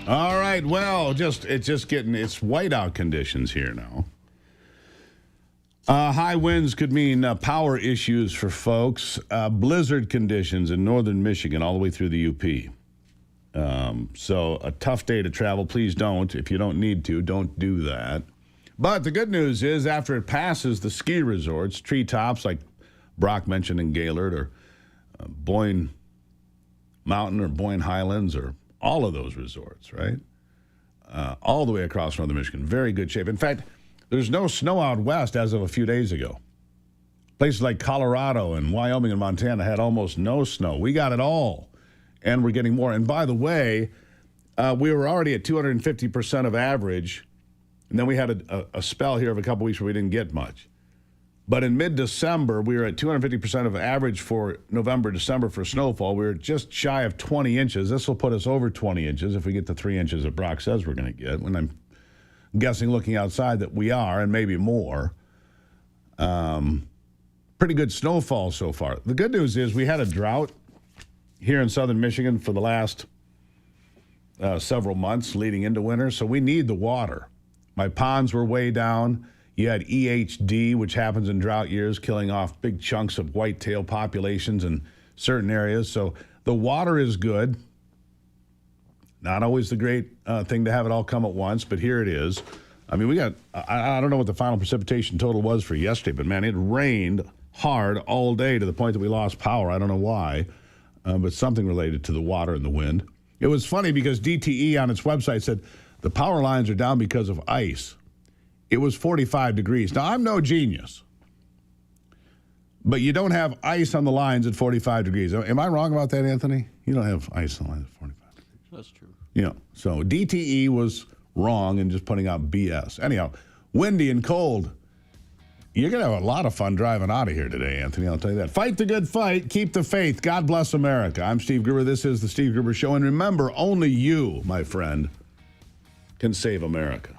All right, well, it's whiteout conditions here now. High winds could mean power issues for folks. Blizzard conditions in northern Michigan all the way through the UP. So a tough day to travel. Please don't. If you don't need to, don't do that. But the good news is after it passes the ski resorts, treetops like Brock mentioned in Gaylord or Boyne Mountain or Boyne Highlands or all of those resorts, right? All the way across northern Michigan. Very good shape. In fact, there's no snow out west as of a few days ago. Places like Colorado and Wyoming and Montana had almost no snow. We got it all, and we're getting more. And by the way, we were already at 250% of average, and then we had a spell here of a couple weeks where we didn't get much. But in mid-December, we were at 250% of average for November, December for snowfall. We were just shy of 20 inches. This will put us over 20 inches if we get the 3 inches that Brock says we're going to get, when I'm guessing looking outside that we are, and maybe more. Pretty good snowfall so far. The good news is we had a drought here in southern Michigan for the last several months leading into winter, so we need the water. My ponds were way down. You had EHD, which happens in drought years, killing off big chunks of whitetail populations in certain areas. So the water is good. Not always the great thing to have it all come at once, but here it is. I mean, we got, I don't know what the final precipitation total was for yesterday, but man, it rained hard all day to the point that we lost power. I don't know why, but something related to the water and the wind. It was funny because DTE on its website said the power lines are down because of ice. It was 45 degrees. Now, I'm no genius, but you don't have ice on the lines at 45 degrees. Am I wrong about that, Anthony? You don't have ice on the lines at 45 degrees. That's true. Yeah, so DTE was wrong and just putting out BS. Anyhow, windy and cold. You're going to have a lot of fun driving out of here today, Anthony, I'll tell you that. Fight the good fight. Keep the faith. God bless America. I'm Steve Gruber. This is the Steve Gruber Show. And remember, only you, my friend, can save America.